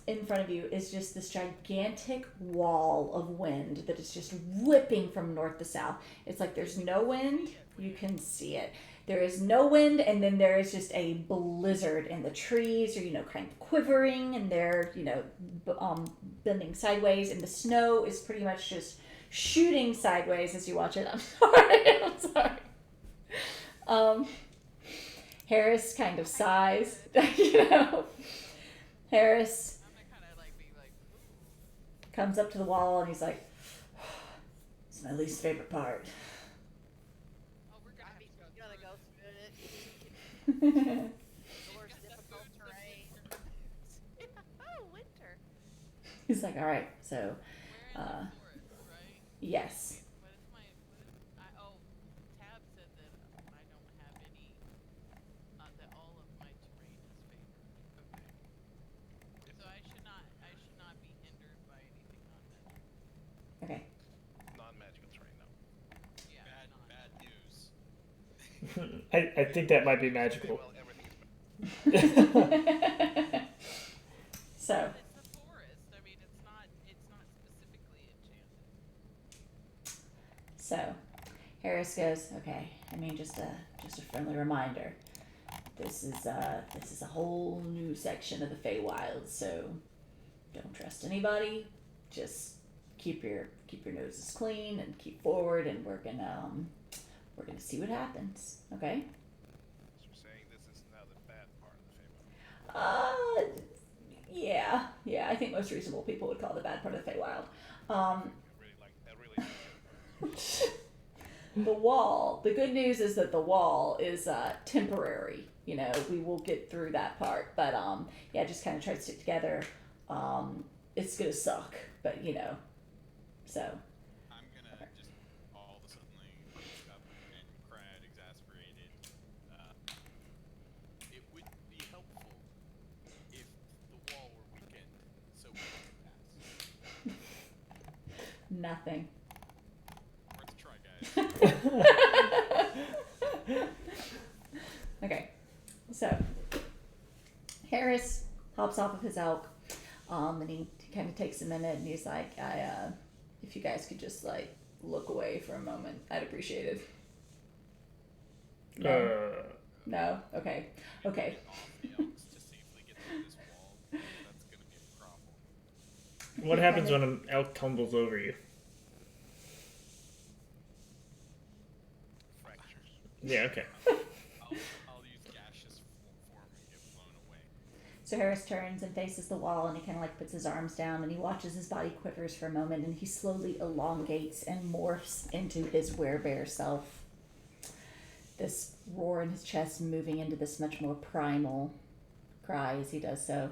S8: in front of you, is just this gigantic wall of wind that is just whipping from north to south. It's like there's no wind, you can see it. There is no wind, and then there is just a blizzard, and the trees are, kind of quivering, and they're, bending sideways, and the snow is pretty much just shooting sideways as you watch it. I'm sorry. Harris kind of sighs, Harris
S5: I'm gonna kind of like be like, ooh.
S8: comes up to the wall, and he's like, "It's my least favorite part."
S5: Oh, we're gonna have to go
S3: You gotta go
S5: through
S3: through it. The
S5: She's
S3: worst
S5: got the
S3: difficult
S5: food for
S3: terrain. Oh, winter.
S8: He's like, "All right, so,
S5: We're in the forest, right?
S8: yes."
S5: What is my? Tab said that I don't have any. That all of my terrain is favored. Okay. So I should not be hindered by anything non-magic.
S8: Okay.
S4: Non-magical terrain, no.
S5: Yeah.
S7: Bad news.
S2: I think that might be magical.
S4: Well, everything is
S8: So,
S5: But it's the forest. I mean, it's not specifically enchanted.
S8: so Harris goes, "Okay, I mean, just a friendly reminder. this is a whole new section of the Feywild, so don't trust anybody. Just keep your noses clean and keep forward, and we're gonna see what happens. Okay?
S4: So you're saying this is now the bad part of the Feywild.
S8: Yeah. I think most reasonable people would call it the bad part of the Feywild.
S4: I really like it.
S8: The wall. The good news is that the wall is temporary. You know, we will get through that part, but yeah, just kind of try to stick together. It's gonna suck, but you know, so.
S7: I'm gonna just all of a sudden wake up and cried, exasperated. It would be helpful if the wall were weakened so we could pass.
S8: Nothing.
S7: Worth a try, guys.
S8: Okay, so Harris hops off of his elk, and he kind of takes a minute, and he's like, if you guys could just like look away for a moment, I'd appreciate it. No? Okay. Okay.
S7: Off the elks to safely get through this wall. That's gonna be a problem.
S2: What happens when an elk tumbles over you?
S4: Fractures.
S2: Yeah, okay.
S7: I'll use gaseous form and get blown away.
S8: So Harris turns and faces the wall, and he kind of like puts his arms down, and he watches his body quivers for a moment, and he slowly elongates and morphs into his werebear self. This roar in his chest moving into this much more primal cry as he does so.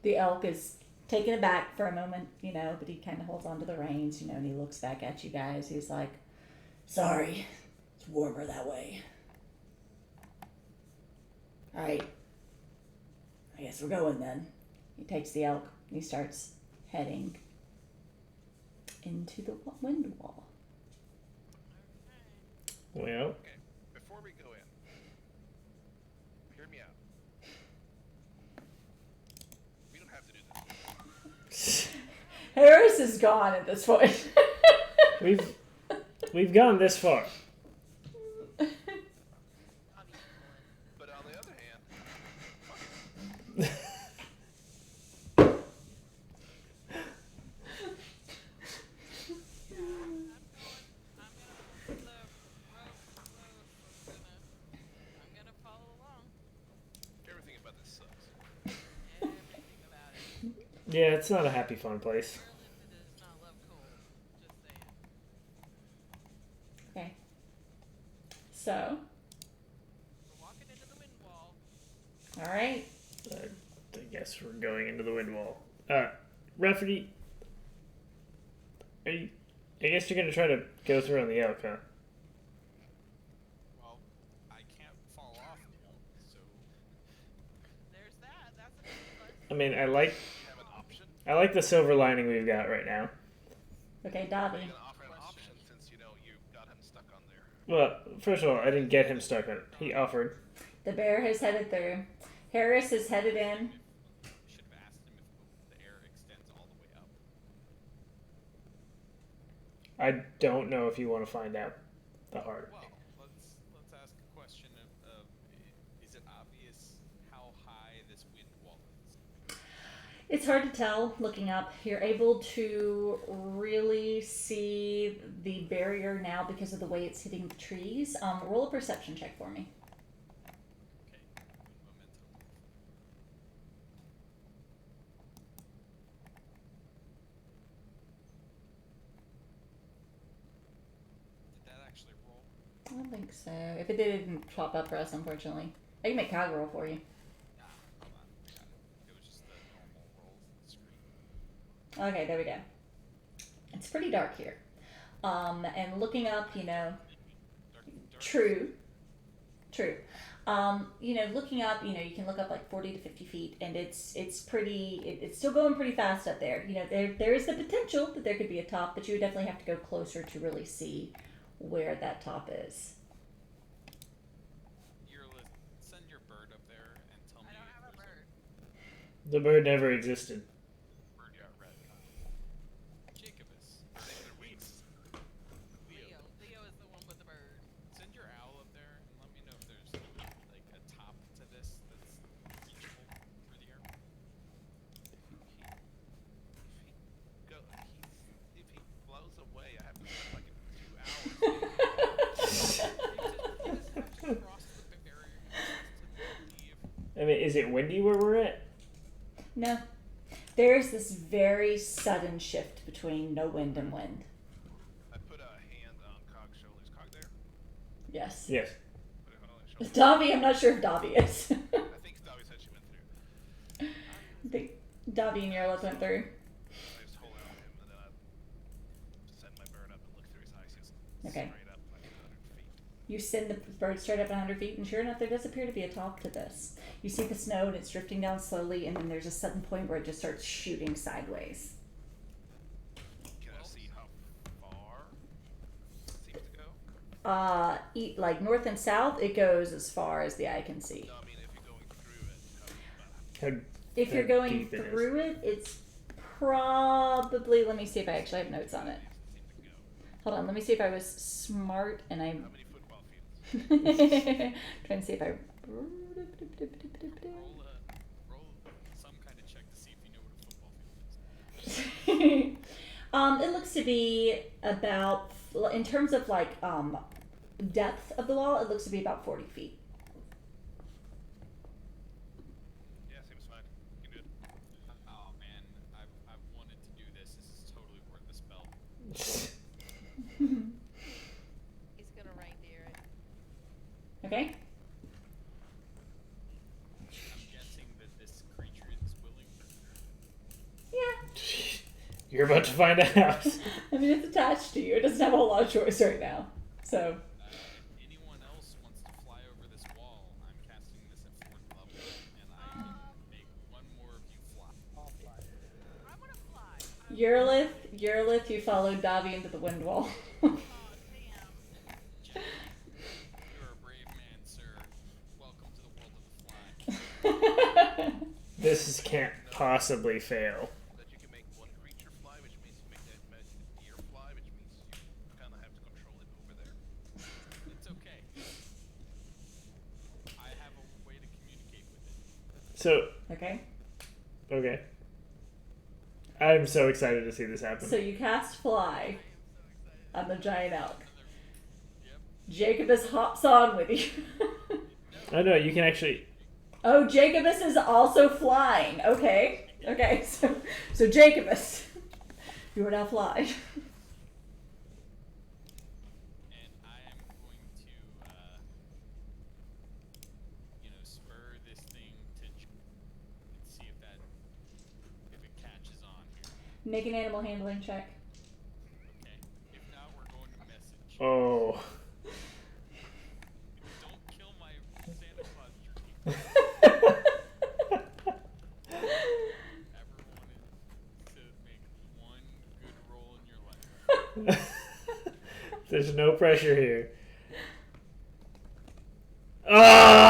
S8: The elk is taken aback for a moment, you know, but he kind of holds onto the reins, you know, and he looks back at you guys. He's like, sorry, it's warmer that way. All right. I guess we're going then. He takes the elk and he starts heading into the wind wall.
S2: Well,
S4: Okay, before we go in, hear me out. We don't have to do this.
S8: Harris is gone at this point.
S2: we've gone this far.
S4: But on the other hand,
S5: I'm gonna put the rope close. I'm gonna follow along.
S4: everything about this sucks.
S5: Everything about it.
S2: Yeah, it's not a happy, fun place.
S5: Burlington does not love cold. Just saying.
S8: Okay. So,
S5: We're walking into the wind wall.
S8: all right.
S2: I guess we're going into the wind wall. Rafferty, I guess you're gonna try to go through on the elk, huh?
S7: Well, I can't fall off the elk, so
S5: There's that. That's a good one.
S2: I mean, I
S4: Have an option.
S2: like the silver lining we've got right now.
S8: Okay,
S4: Are
S8: Dobby.
S4: you gonna offer an option since you know you got him stuck on there?
S2: Well, first of all, I didn't get him stuck on it. He offered.
S8: The bear has headed through. Harris is headed in.
S7: should have asked him if the air extends all the way up.
S2: I don't know if you want to find out the hard.
S7: Well, let's ask a question of is it obvious how high this wind wall is?
S8: It's hard to tell looking up. You're able to really see the barrier now because of the way it's hitting the trees. Roll a perception check for me.
S7: Okay, wind momentum. Did that actually roll?
S8: I don't think so. If it did, it didn't pop up for us, unfortunately. I can make Cog roll for you.
S7: Hold on, I got it. It was just the normal rolls on the screen.
S8: Okay, there we go. It's pretty dark here. And looking up, you know,
S7: Dark.
S8: true. You know, looking up, you know, you can look up like 40 to 50 feet, and it's pretty. It's still going pretty fast up there. You know, there is the potential that there could be a top, but you would definitely have to go closer to really see where that top is.
S7: Send your bird up there and tell me
S5: I don't
S7: if
S5: have a
S7: there's
S5: bird.
S2: The bird never existed.
S7: bird you red. Jacobus.
S4: Save their wings.
S5: Leo is the one with the bird.
S7: Send your owl up there and let me know if there's like a top
S2: Is it windy where we're at?
S8: No. There's this very sudden shift between no wind and wind.
S4: I put a hand on Cog's shoulder. Is Cog there?
S8: Yes.
S2: Yes.
S4: Put a hand on his shoulder.
S8: Dobby, I'm not sure if Dobby is.
S4: I think Dobby said she went through.
S8: I think Dobby and Yarlith went through.
S4: I just hold out on him, and then I send my bird up and look through his eyes. Just
S8: Okay.
S4: straight up like 100 feet.
S8: You send the bird straight up 100 feet, and sure enough, there does appear to be a top to this. You see the snow, and it's drifting down slowly, and then there's a sudden point where it just starts shooting sideways.
S4: Can I see how far it seems to go?
S8: Like north and south, it goes as far as the eye can see.
S4: No, I mean if you're going through it.
S2: How
S8: If you're
S2: how
S8: going
S2: deep it is.
S8: through it, it's probably. Let me see if I actually have notes on it.
S4: Seems to go.
S8: Hold on, let me see if I was smart and I.
S4: How many football fields?
S8: Trying to see if I.
S7: Roll some kind of check to see if you know what a football field is.
S8: It looks to be about, in terms of like depth of the wall, it looks to be about 40 feet.
S4: Yeah, seems fine. You can do it.
S7: Oh man, I've wanted to do this. This is totally worth the spell.
S3: He's gonna reindeer it.
S8: Okay.
S7: I'm guessing that this creature is willing.
S8: Yeah.
S2: You're about to find out.
S8: I mean, it's attached to you. It doesn't have a whole lot of choice right now. So.
S7: Anyone else wants to fly over this wall? I'm casting this at 4th level, and I can make one more of you fly.
S6: I'll fly.
S3: I wanna fly.
S8: Eurlith, you followed Davi into the wind wall.
S3: Oh damn.
S7: Jack, you're a brave man, sir. Welcome to the world of the fly.
S2: This can't possibly fail.
S4: That you can make one creature fly, which means you make that deer fly, which means you kind of have to control it over there.
S7: It's okay. I have a way to communicate with it.
S2: So,
S8: Okay.
S2: okay. I'm so excited to see this happen.
S8: So you cast fly on the giant elk.
S7: Yep.
S8: Jacobus hops on with you.
S2: Oh no, you can actually.
S8: Oh, Jacobus is also flying. Okay. Okay. So Jacobus, you are now flying.
S7: And I am going to, spur this thing to and see if it catches on here.
S8: Make an animal handling check.
S7: Okay. If not, we're going to message.
S2: Oh.
S7: Don't kill my Santa Claus dream. Ever wanted to make one good roll in your life?
S2: There's no pressure here. Ah!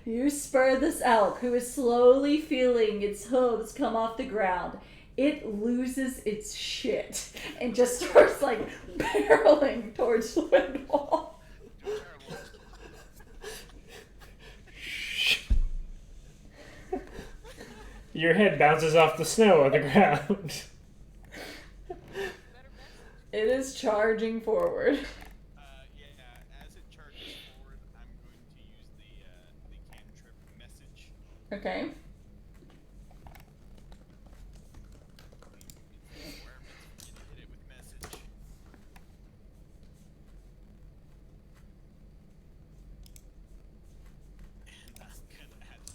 S8: You spur this elk, who is slowly feeling its hooves come off the ground. It loses its shit and just starts like barreling towards the wind wall.
S2: Your head bounces off the snow on the ground.
S8: It is charging forward.
S7: Yeah, as it charges forward, I'm going to use the cantrip message.
S8: Okay.
S7: It's the requirement for me to hit it with message. And I'm gonna add to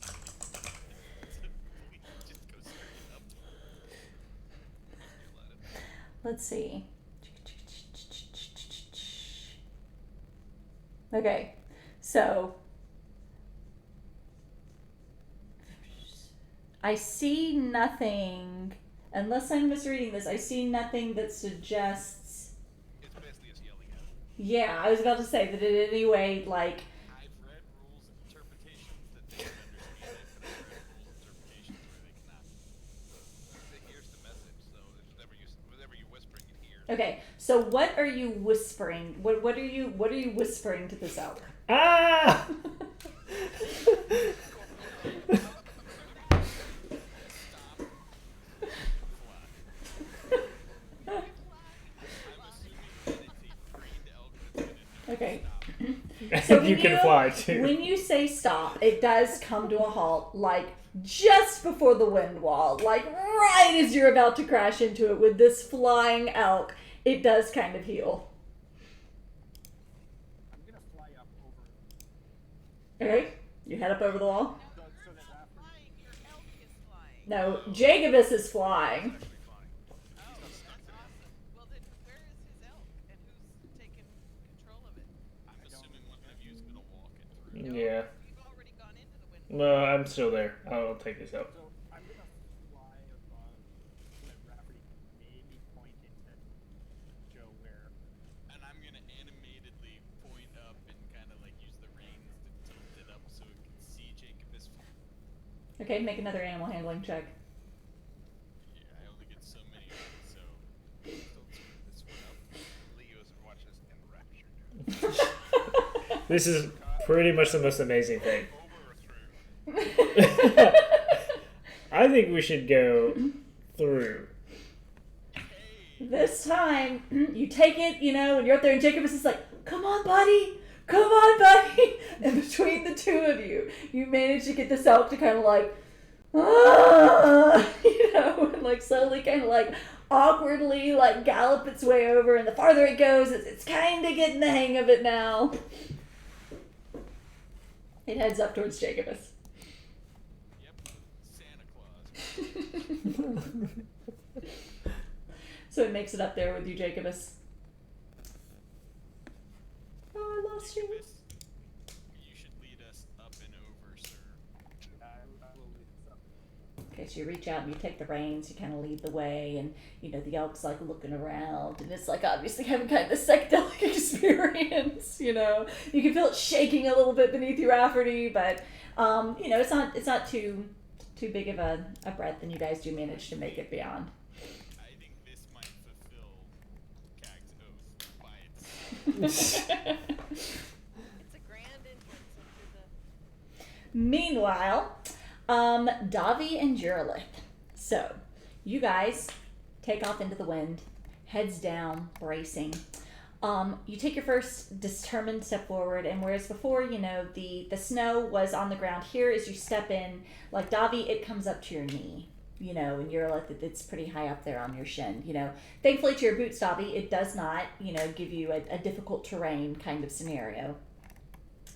S7: please just go straight up.
S8: Let's see. Okay, so I see nothing, unless I'm misreading this, I see nothing that suggests.
S4: It's basically just yelling at it.
S8: Yeah, I was about to say that in any way, like.
S7: I've read rules and interpretations that they can understand it, but I've read rules and interpretations where they cannot.
S4: It hears the message, so it's whatever you're whispering, it hears.
S8: Okay, so what are you whispering? What are you whispering to this elk?
S2: Ah!
S7: I'm assuming that it's a trained elk that's
S2: like you can fly too.
S8: When you say stop, it does come to a halt, like just before the wind wall, like right as you're about to crash into it with this flying elk. It does kind of heal.
S6: I'm gonna fly up over
S8: Okay, you head up over the wall.
S6: so that
S5: Not
S6: Rafferty
S5: flying, your elk is flying.
S8: No, Jacobus is flying.
S4: Actually fine.
S5: Oh, that's awesome. Well, then where is his elk? And who's taking control of it?
S7: I'm assuming one of you's gonna walk it through.
S2: Yeah.
S5: You've already gone into the wind.
S2: Well, I'm still there. I'll take this out.
S6: So I'm gonna fly above let Rafferty maybe point it at Joe where
S7: And I'm gonna animatedly point up and kind of like use the reins to tilt it up so it can see Jacobus.
S8: Okay, make another animal handling check.
S7: Yeah, I only get so many of them, so
S4: Don't screw this one up. Leo's watching us enraptured.
S2: This is pretty much the most amazing thing.
S4: Over or through?
S2: I think we should go through.
S8: This time, you take it, and you're up there, and Jacobus is like, come on, buddy! Come on, buddy! And between the two of you, you manage to get this elk to kind of like, and like slowly kind of like awkwardly like gallop its way over, and the farther it goes, it's kind of getting the hang of it now. It heads up towards Jacobus.
S7: yep, Santa Claus.
S8: So it makes it up there with you, Jacobus. Oh, I lost you.
S7: Jacobus, you should lead us up and over, sir.
S6: I will lead this up.
S8: Okay, so you reach out and you take the reins, you kind of lead the way, and the elk's like looking around, and it's like obviously having kind of this psychedelic experience. You can feel it shaking a little bit beneath your Rafferty, but it's not too big of a breadth, and you guys do manage to make it beyond.
S7: I think this might fulfill Cag's oath by its.
S5: It's a grand entrance into the.
S8: Meanwhile, Davi and Jurlith. So, you guys take off into the wind, heads down, bracing. You take your first determined step forward, and whereas before, the snow was on the ground, here as you step in, like Davi, it comes up to your knee. And Jurlith, it's pretty high up there on your shin. Thankfully to your boots, Davi, it does not, give you a difficult terrain kind of scenario.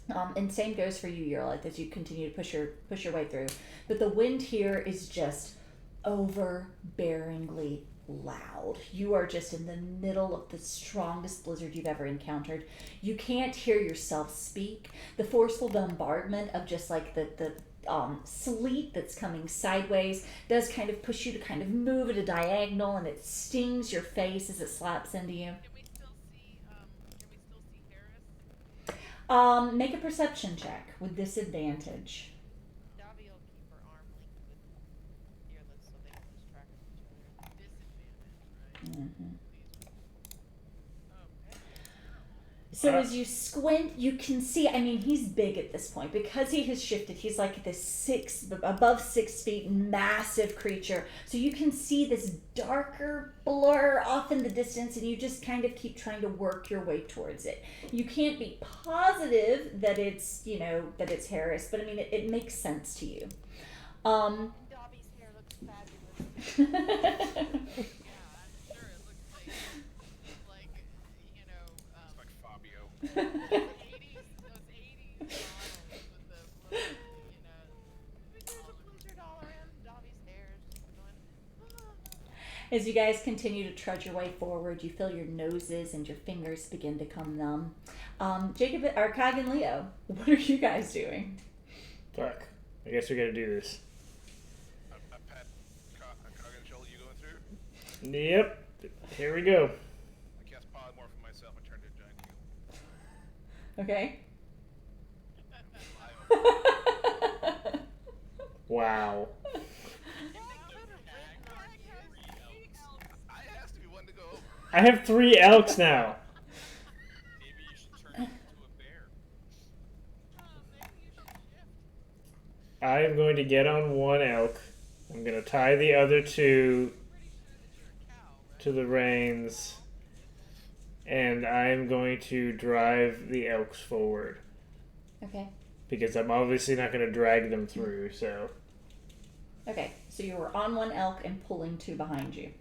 S8: And same goes for you, Jurlith, as you continue to push your way through. But the wind here is just overbearingly loud. You are just in the middle of the strongest blizzard you've ever encountered. You can't hear yourself speak. The forceful bombardment of just like the sleet that's coming sideways does kind of push you to kind of move at a diagonal, and it stings your face as it slaps into you.
S5: Can we still see Harris?
S8: Make a perception check with disadvantage.
S5: Davi will keep her arm linked with Fearless so they can lose track of each other. Disadvantage, right?
S8: Mm-hmm.
S5: Okay.
S8: So as you squint, you can see, he's big at this point. Because he has shifted, he's like this above 6 feet, massive creature. So you can see this darker blur off in the distance, and you just kind of keep trying to work your way towards it. You can't be positive that it's, that it's Harris, but it makes sense to you.
S5: Davi's hair looks fabulous. Yeah, I'm sure it looks like
S4: It's like Fabio.
S5: those 80s models with the little, there's a blizzard all around Davi's hair is just going,
S8: As you guys continue to trudge your way forward, you feel your noses and your fingers begin to come numb. Cog and Leo, what are you guys doing?
S2: Fuck. I guess we gotta do this.
S4: A pet cog and shoulder you going through?
S2: Yep. Here we go.
S4: I cast polymorph for myself and turned into a giant eagle.
S8: Okay.
S2: Wow.
S4: I asked if you wanted to go over.
S2: I have 3 elks now.
S7: Maybe you should turn it into a bear.
S5: maybe you should shift.
S2: I am going to get on one elk. I'm going to tie the other 2
S5: Pretty sure that you're a cow, right?
S2: to the reins, and I am going to drive the elks forward.
S8: Okay.
S2: Because I'm obviously not going to drag them through. So,
S8: Okay. So you were on one elk and pulling two behind you.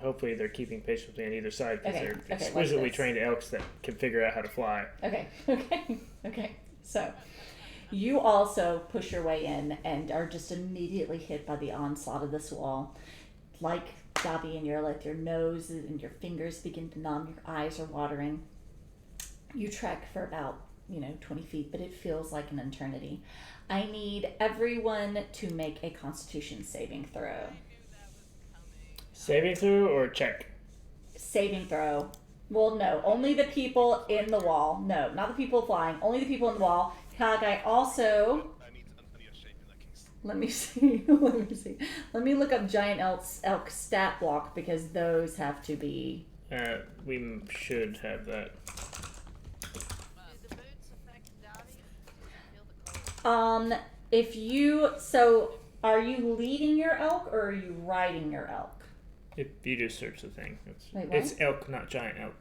S2: hopefully they're keeping pace with me on either side because
S8: Okay,
S2: they're
S8: okay, like
S2: exquisitely
S8: this.
S2: trained elks that can figure out how to fly.
S8: Okay. Okay. So you also push your way in and are just immediately hit by the onslaught of this wall. Like Dobby and Yerlith, your nose and your fingers begin to numb, your eyes are watering. You trek for about, 20 feet, but it feels like an eternity. I need everyone to make a Constitution saving throw.
S5: I knew that was coming.
S2: Saving throw or check?
S8: Saving throw. Well, no, only the people in the wall. No, not the people flying. Only the people in the wall. Cog, I also.
S4: I need a shape in that case.
S8: Let me see. Let me see. Let me look up giant elk stat block because those have to be.
S2: We should have that.
S3: Do the boots affect Dottie? Does it feel the cold?
S8: If you are you leading your elk or are you riding your elk?
S2: If you just search the thing,
S8: Wait, what?
S2: it's elk, not giant elk.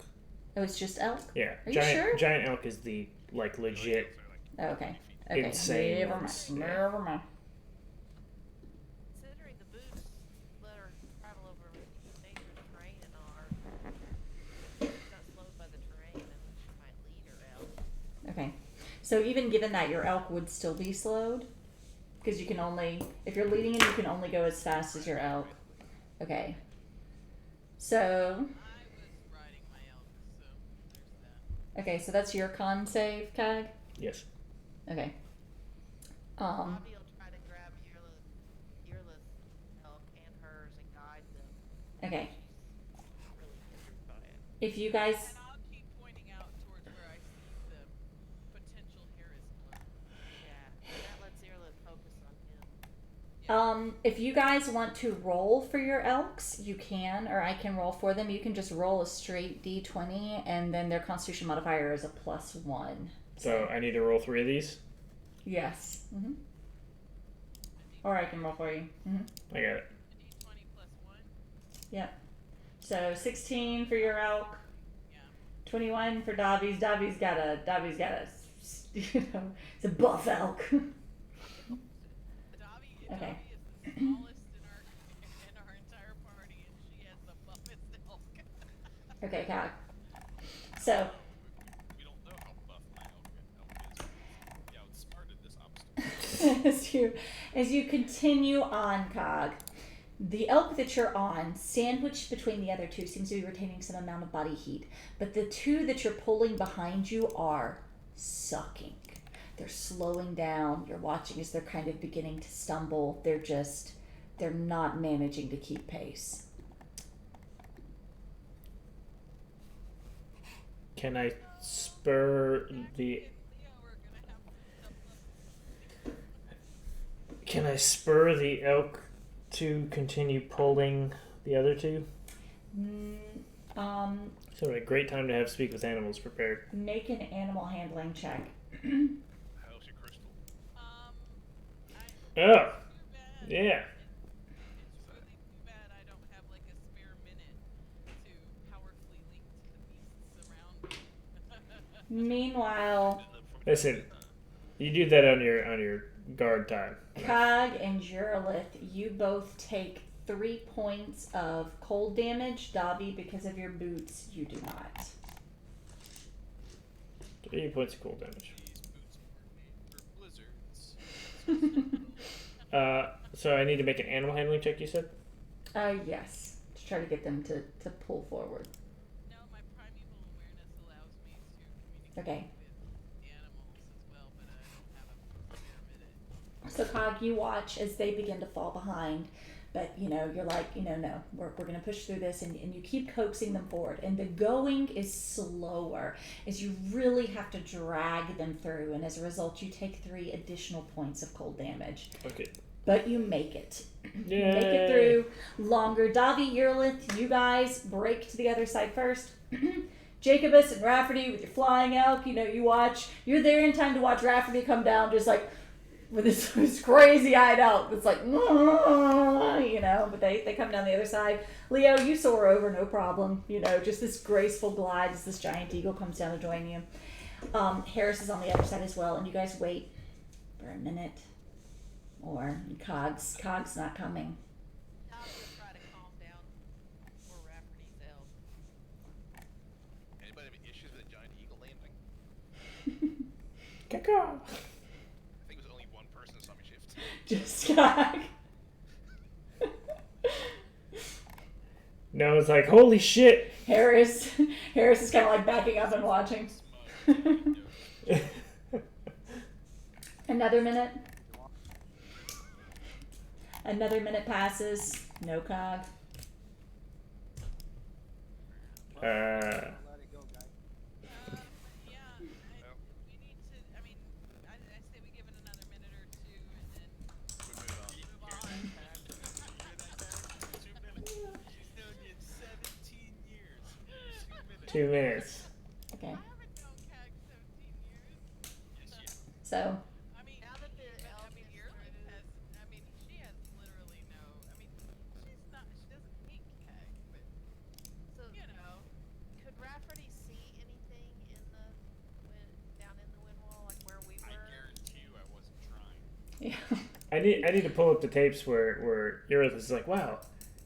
S8: Oh, it's just elk.
S2: Yeah,
S8: Are you
S2: giant
S8: sure?
S2: giant elk is the legit.
S8: Oh, okay. Okay.
S2: Insane
S8: Never mind.
S2: ones, yeah.
S8: Never mind.
S3: Considering the boots let her travel over dangerous terrain and all, she's not slowed by the terrain, and she might lead her out.
S8: Okay. So even given that, your elk would still be slowed because you can only, if you're leading him, you can only go as fast as your elk. Okay. So
S5: I was riding my elk, so there's that.
S8: okay, so that's your con save, Cag.
S2: Yes.
S8: Okay.
S3: Bobby will try to grab Earless elk and hers and guide them.
S8: Okay.
S3: She's really hindered by it.
S8: If you guys,
S5: And I'll keep pointing out towards where I see the potential Harris blood.
S3: Yeah, that lets Earless focus on him.
S8: if you guys want to roll for your elks, you can, or I can roll for them. You can just roll a straight d20, and then their Constitution modifier is a +1.
S2: So I need to roll 3 of these.
S8: Yes. Or I can roll for you.
S2: I got it.
S5: A d20 plus 1?
S8: Yep. So 16 for your elk.
S5: Yeah.
S8: 21 for Dobby's. Dobby's got a, it's a buff elk.
S5: Dobby
S8: Okay.
S5: is the smallest in our entire party, and she has the buffest elk.
S8: Okay, Cog. So,
S7: We don't know how buff my elk is. Yeah, outsmarted this obstacle.
S8: as you continue on, Cog, the elk that you're on, sandwiched between the other two, seems to be retaining some amount of body heat. But the two that you're pulling behind you are sucking. They're slowing down. You're watching as they're kind of beginning to stumble. They're not managing to keep pace.
S2: Can I spur the?
S5: Leo, we're gonna have to double up.
S2: Can I spur the elk to continue pulling the other two? So a great time to have speak with animals prepared.
S8: Make an animal handling check.
S4: How's your crystal?
S2: Oh,
S5: Too bad.
S2: yeah.
S5: It's really too bad I don't have like a spare minute to powerfully link to the beasts around me.
S8: Meanwhile,
S2: Listen, you do that on your guard time.
S8: Cog and Juralith, you both take 3 points of cold damage. Dobby, because of your boots, you do not.
S2: 3 points of cold damage.
S7: These boots were made for blizzards.
S2: So I need to make an animal handling check. You said.
S8: Yes. To try to get them to pull forward.
S5: No, my primeval awareness allows me to communicate
S8: Okay.
S5: with animals as well, but I don't have a spare minute.
S8: So Cog, you watch as they begin to fall behind, but you're like, no, we're gonna push through this, and you keep coaxing them forward, and the going is slower as you really have to drag them through, and as a result you take 3 additional points of cold damage.
S2: Okay.
S8: But you make it. You
S2: Yay.
S8: make it through longer. Davi, Yerlith, you guys break to the other side first. Jacobus and Rafferty with your flying elk, you watch. You're there in time to watch Rafferty come down just like with this crazy-eyed elk that's like, but they come down the other side. Leo, you soar over, no problem. Just this graceful glide as this giant eagle comes down to join you. Harris is on the other side as well, and you guys wait for a minute. Or Cog's not coming.
S3: I'll just try to calm down poor Rafferty's elves.
S4: Anybody have issues with a giant eagle landing?
S2: Caca.
S4: I think it was only one person who saw me shift.
S8: Just Cog.
S2: No, it's like, holy shit.
S8: Harris is kind of like backing up and watching. Another minute. Another minute passes. No Cog.
S2: Uh,
S6: Let it go, guys.
S5: Yeah, we need to. I mean, I say we give it another minute or two, and then
S4: We move on.
S5: move on.
S7: You hear that, guys? 2 minutes. She's known you in 17 years. 2 minutes.
S2: 2 minutes.
S8: Okay.
S5: I haven't known Cag 17 years.
S7: Yes, yeah.
S8: So
S5: I mean,
S3: Now that the elf
S5: I mean,
S3: is
S5: Yearling
S3: started-
S5: has. I mean, she has literally no. I mean, she's not. She doesn't hate Cag, but
S3: So
S5: you know.
S3: could Rafferty see anything in the down in the wind wall, like where we
S7: I
S3: were?
S7: guarantee you I wasn't trying.
S8: yeah.
S2: I need to pull up the tapes where Eurith is like, wow,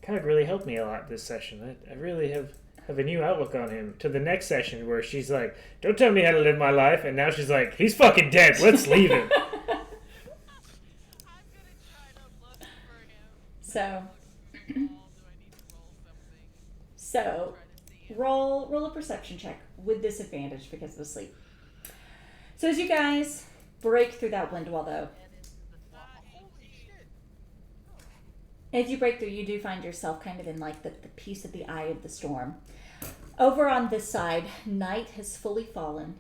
S2: Cog really helped me a lot this session. I really have a new outlook on him. To the next session where she's like, don't tell me how to live my life, and now she's like, he's fucking dead. Let's leave him.
S5: I'm gonna try to look for him.
S8: So
S5: Do I need to roll something?
S8: so
S5: Try to see him.
S8: roll a perception check with disadvantage because of the sleep. So as you guys break through that wind wall though,
S3: And into the
S7: Holy shit!
S8: as you break through, you do find yourself kind of in like the piece of the eye of the storm. Over on this side, night has fully fallen,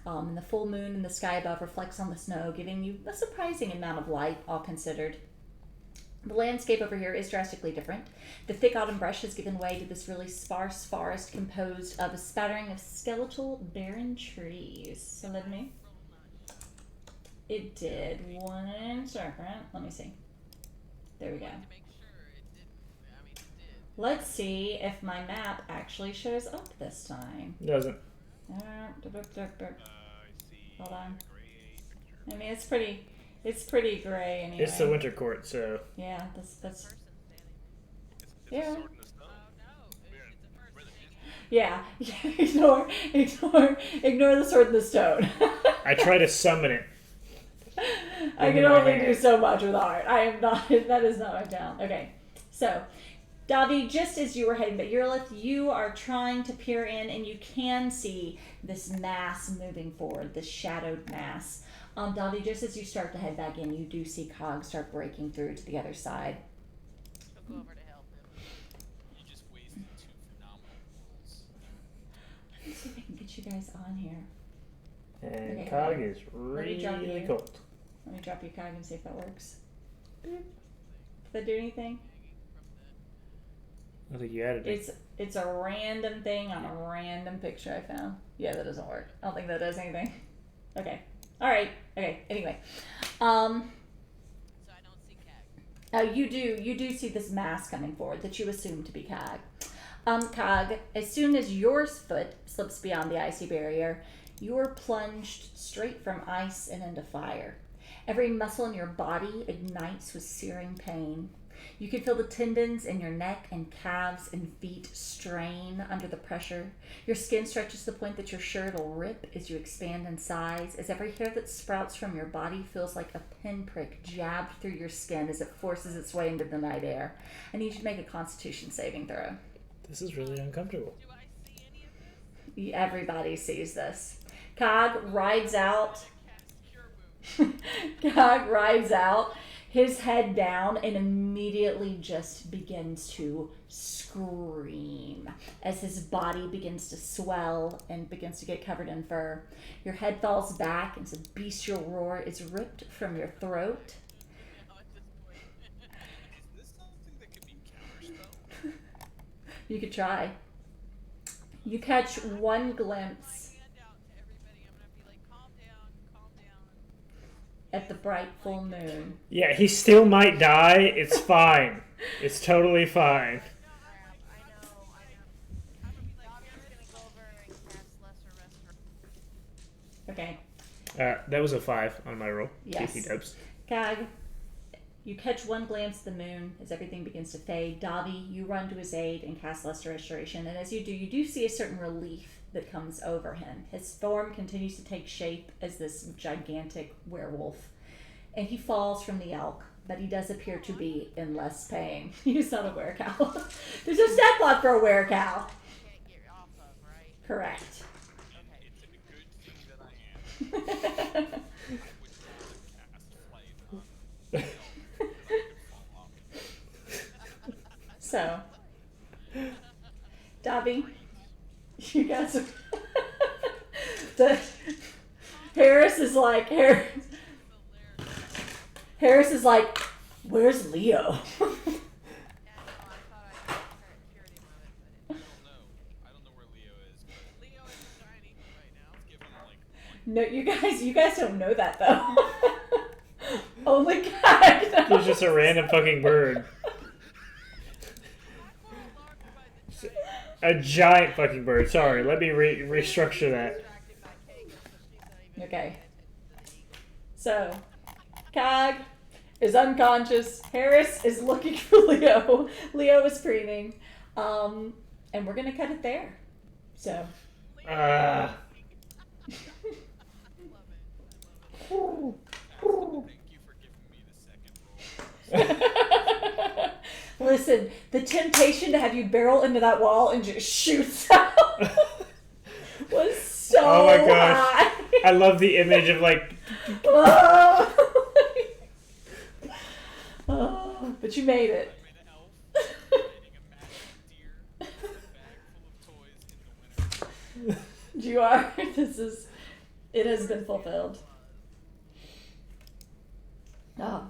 S8: and the full moon in the sky above reflects on the snow, giving you a surprising amount of light, all considered. The landscape over here is drastically different. The thick autumn brush has given way to this really sparse forest composed of a spattering of skeletal, barren trees. So let me. It did. 1 second. Let me see. There we go.
S5: To make sure it didn't. I mean, it did.
S8: Let's see if my map actually shows up this time.
S2: Doesn't.
S8: Uh,
S4: I see.
S8: Hold on.
S4: a gray picture.
S8: I mean, it's pretty gray anyway.
S2: It's the winter court, so
S8: Yeah, that's
S3: person standing.
S4: It's
S8: Yeah.
S4: a sword in the stone.
S5: Oh no,
S4: We're
S5: it's a
S4: we're
S5: person
S4: the
S8: yeah. Ignore the sword in the stone.
S2: I try to summon it.
S8: I
S2: in
S8: can
S2: my
S8: only do
S2: hand.
S8: so much with art. I am not. That is not my talent. Okay, so. Davi, just as you were heading to Eurlith, you are trying to peer in, and you can see this mass moving forward, this shadowed mass. Davi, just as you start to head back in, you do see Cog start breaking through to the other side.
S3: She'll go over to help him.
S7: You just wasted 2 phenomenal rolls.
S8: Let me see if I can get you guys on here.
S2: And
S8: Okay,
S2: Cog
S8: hold on.
S2: is
S8: Let me drop
S2: really
S8: you.
S2: cold.
S8: Let me drop you Cog and see if that works. Did that do anything?
S2: I think you added it.
S8: It's a random thing on a random picture I found. Yeah, that doesn't work. I don't think that does anything. Okay. All right. Okay. Anyway,
S5: So I don't see Cag.
S8: you do see this mass coming forward that you assume to be Cog. Cog, as soon as your foot slips beyond the icy barrier, you're plunged straight from ice and into fire. Every muscle in your body ignites with searing pain. You can feel the tendons in your neck and calves and feet strain under the pressure. Your skin stretches to the point that your shirt will rip as you expand in size, as every hair that sprouts from your body feels like a pinprick jabbed through your skin as it forces its way into the night air. I need you to make a Constitution saving throw.
S2: This is really uncomfortable.
S5: Do I see any of this?
S8: Everybody sees this. Cog rides out.
S5: Cast Cure Wound.
S8: Cog rides out, his head down, and immediately just begins to scream as his body begins to swell and begins to get covered in fur. Your head falls back and a bestial roar is ripped from your throat.
S5: Now at this point.
S7: Is this something that could be counterspell?
S8: You could try. You catch one glimpse
S5: My hand out to everybody. I'm gonna be like, calm down, calm down.
S8: at the bright full moon.
S2: Yeah, he still might die. It's fine. It's totally fine.
S3: Crap, I know.
S5: I'm gonna be like,
S3: Dobby's
S5: Garrett,
S3: gonna go over and cast Lesser Restoration.
S8: Okay.
S2: That was a 5 on my roll.
S8: Yes.
S2: TP dubs.
S8: Gag, you catch one glance at the moon as everything begins to fade. Davi, you run to his aid and cast Lesser Restoration, and as you do see a certain relief that comes over him. His form continues to take shape as this gigantic werewolf, and he falls from the elk, but he does appear to be in less pain. He's not a werecow. There's no stat block for a werecow.
S3: Can't get off of, right?
S8: Correct.
S3: Okay.
S7: It's a good thing that I am. I would not have cast flight on the elk, but I could fall off.
S8: So, Davi, you guys are Harris is like, where's Leo?
S3: Yeah, I know. I thought I cured him of it, but
S7: I don't know. I don't know where Leo is, but
S3: Leo is shiny right now.
S7: give him like
S8: No, you guys don't know that though. Only God knows.
S2: He's just a random fucking bird.
S3: I'm more alarmed by the giant
S2: A giant fucking bird. Sorry, let me restructure that.
S3: distracted by Kagan, so she's not even
S8: Okay.
S3: paying attention to the eagle.
S8: So, Cag is unconscious. Harris is looking for Leo. Leo is screaming. And we're gonna cut it there. So.
S2: Ah.
S7: thank you for giving me the second roll.
S8: Listen, the temptation to have you barrel into that wall and just shoot out was so
S2: Oh my gosh.
S8: high.
S2: I love the image of like.
S8: Oh, but you made it.
S7: I'm an elf riding a massive deer with a bag full of toys in the winter.
S8: You are. It has been fulfilled. Oh.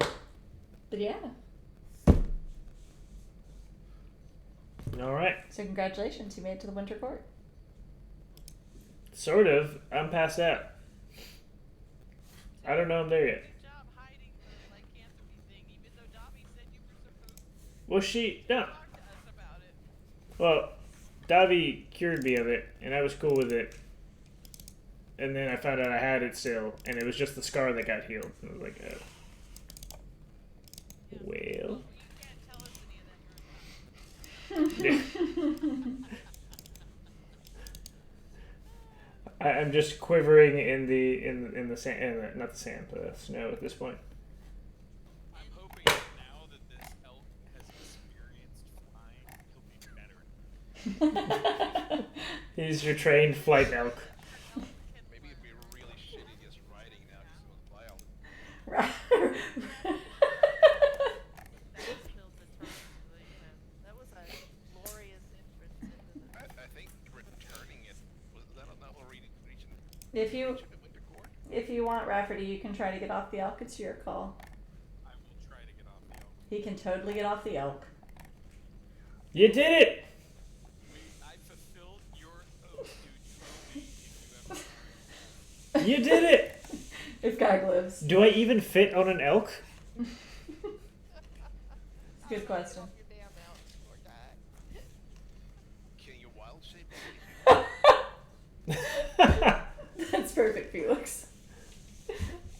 S8: But yeah.
S2: All right.
S8: So congratulations, you made it to the Winter Court.
S2: Sort of. I'm passed out. I don't know I'm there yet.
S3: Good job hiding the lycanthropy thing, even though Dobby said you were supposed to
S2: Well, she no.
S3: talk to us about it.
S2: Well, Davi cured me of it, and I was cool with it. And then I found out I had it still, and it was just the scar that got healed. And I was like, oh. Well.
S3: You can't tell us any of that during
S2: I'm just quivering in the sand, not the sand, the snow at this point.
S7: I'm hoping that now that this elk has experienced flying, he'll be better.
S2: He's your trained flight elk.
S4: Maybe it'd be really shitty just riding now because it was wild.
S3: That was a glorious entrance into the
S4: I think returning it was that not what region
S8: If you
S4: Winter Court?
S8: if you want, Rafferty, you can try to get off the elk. It's your call.
S7: I will try to get off the elk.
S8: He can totally get off the elk.
S2: You did it!
S7: I fulfilled your oath, dude. You owe me if you ever.
S2: You did it!
S8: If Gag lives.
S2: Do I even fit on an elk?
S8: Good question.
S3: Your damn out or die.
S4: Can you wild shape?
S8: That's perfect, Felix.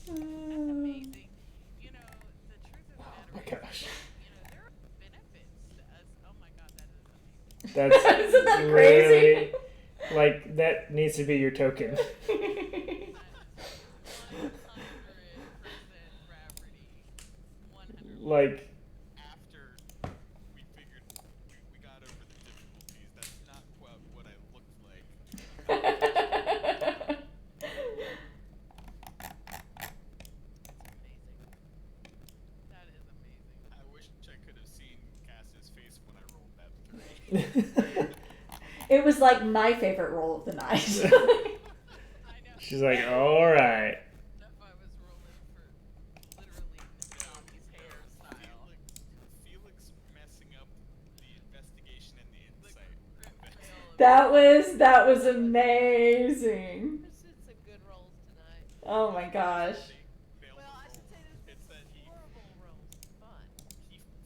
S3: Amazing. You know, the truth of the matter
S2: my
S3: is,
S2: gosh.
S3: you know, there are benefits to us. Oh my god, that is amazing.
S2: That's
S8: Isn't that crazy?
S2: literally- like, that needs to be your token.
S3: 100% Rafferty. 100%.
S2: Like,
S7: After we figured we got over the difficulties, that's not what I looked like.
S3: Amazing. That is amazing.
S7: I wish I could have seen Cass's face when I rolled that 3.
S8: It was like my favorite roll of the night.
S3: I know.
S2: she's like, alright.
S3: If I was rolling for literally Dobby's hairstyle.
S7: Felix messing up the investigation and the insight.
S8: That was amazing.
S3: There's been some good rolls tonight.
S8: Oh my gosh.
S7: Failed
S3: Well, I
S7: the
S3: should
S7: roll.
S3: say there's
S7: It's
S3: been
S7: that he
S3: horrible rolls. Fun.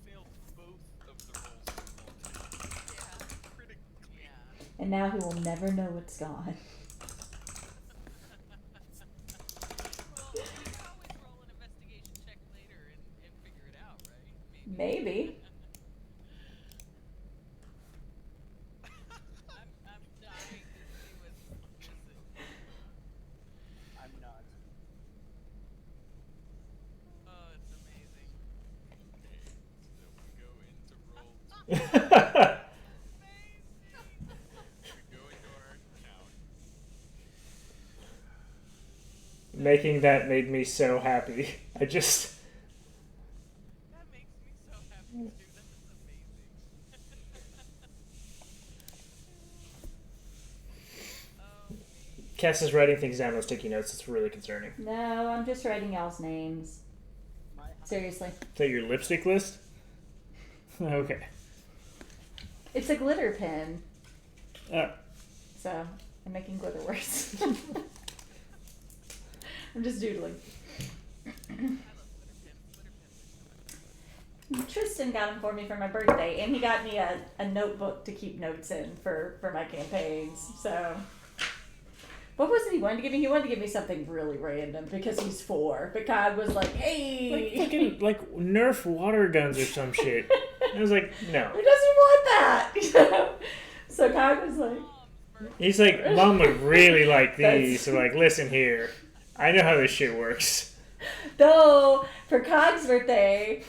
S7: failed both of the rolls he rolled tonight.
S3: Yeah.
S7: Critically.
S3: Yeah.
S8: And now he will never know it's gone. Maybe.
S5: I'm dying to see what's missing.
S6: I'm not.
S5: Oh, it's amazing.
S7: Okay, so we go into roll. We go into our account.
S2: Making that made me so happy. I just.
S5: That makes me so happy too. That is amazing. Oh, me.
S2: Cass is writing things down on sticky notes. It's really concerning.
S8: No, I'm just writing y'all's names.
S6: My
S8: Seriously.
S2: Is that your lipstick list? Okay.
S8: It's a glitter pen.
S2: Uh,
S8: So, I'm making glitter words. I'm just doodling.
S5: I love glitter pens. Glitter pens are so much fun.
S8: Tristan got them for me for my birthday, and he got me a notebook to keep notes in for my campaigns. So, what was it he wanted to give me? He wanted to give me something really random because he's 4. But God was like,
S2: like
S8: hey.
S2: fucking like Nerf water guns or some shit. I was like, no.
S8: Who doesn't want that? So God was like,
S2: He's like, Mom would really like
S8: That's-
S2: these. So like, listen here. I know how this shit works.
S8: though, for Cog's birthday,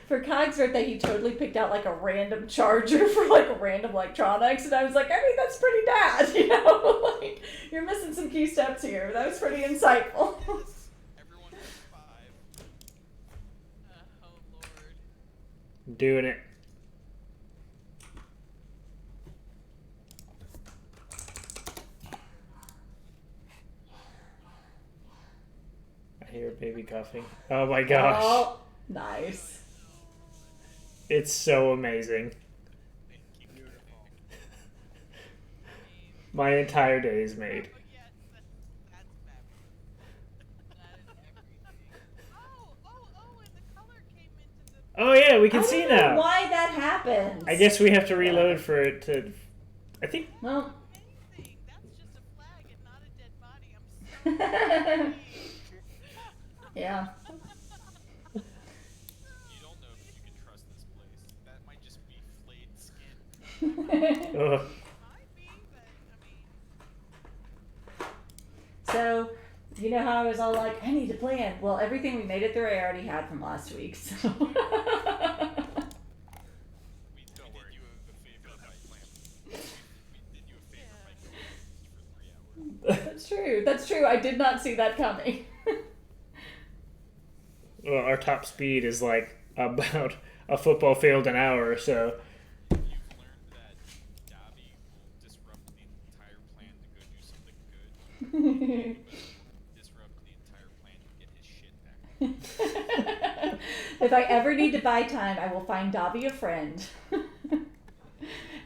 S8: he totally picked out like a random charger for like random electronics, and I was like, I mean, that's pretty bad, you know? Like, you're missing some key steps here. That was pretty insightful.
S7: Everyone has 5.
S5: Oh Lord.
S2: Doing it. I hear a baby coughing. Oh my gosh.
S8: Oh, nice.
S2: It's so amazing.
S6: beautiful.
S2: My entire day is made.
S5: Oh yes, that's fabulous. That is everything. Oh, and the color came into the.
S2: Oh yeah, we
S8: I
S2: can
S8: don't
S2: see
S8: know
S2: now.
S8: why that happens.
S2: I guess we have to reload for it to. I think.
S8: Well,
S5: Amazing. That's just a flag and not a dead body. I'm so happy.
S8: yeah.
S7: You don't know if you can trust this place. That might just be flayed skin.
S2: Ugh.
S5: Might be, but I mean.
S8: So, you know how I was all like, I need to plan. Well, everything we made it through, I already had from last week. So.
S7: We did you a favor by We did you a favor by going for 3 hours.
S8: That's true. That's true. I did not see that coming.
S2: Well, our top speed is like about a football field an hour, so.
S7: You've learned that Dobby will disrupt the entire plan to go do something good. Disrupt the entire plan to get his shit back.
S8: If I ever need to buy time, I will find Dobby a friend.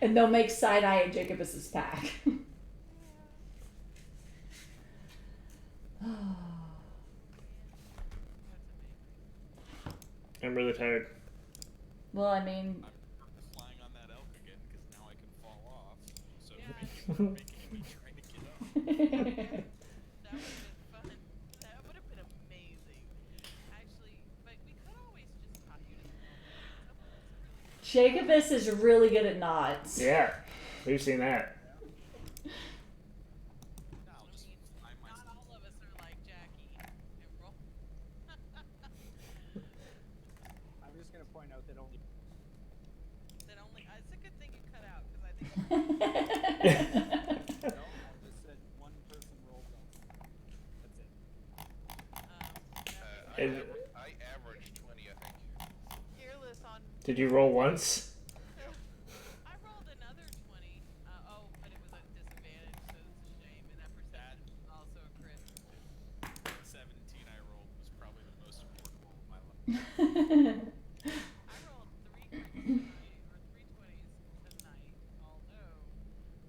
S8: And they'll make side-eye at Jacobus's pack.
S2: I'm really tired.
S8: Well, I mean,
S7: I'm flying on that elk again because now I can fall off. So
S5: Yeah.
S7: thank you for making me trying to get up.
S5: That would have been fun. That would have been amazing. Actually, but we could always just tie you to the rope.
S8: Jacobus is really good at knots.
S2: Yeah, we've seen that.
S7: I'll just fly
S5: Not
S7: myself.
S5: all of us are like Jackie and roll.
S6: I'm just gonna point out that only
S5: It's a good thing you cut out because I think.
S6: no, I just said one person rolled well. That's it.
S2: Is-
S4: I averaged 20, I think.
S5: Fearless on.
S2: Did you roll once?
S5: I rolled another 20. But it was a disadvantage, so it's a shame. And that percentage was also a crit.
S7: The 17 I rolled was probably the most important roll of my life.
S5: I rolled three 20s tonight, although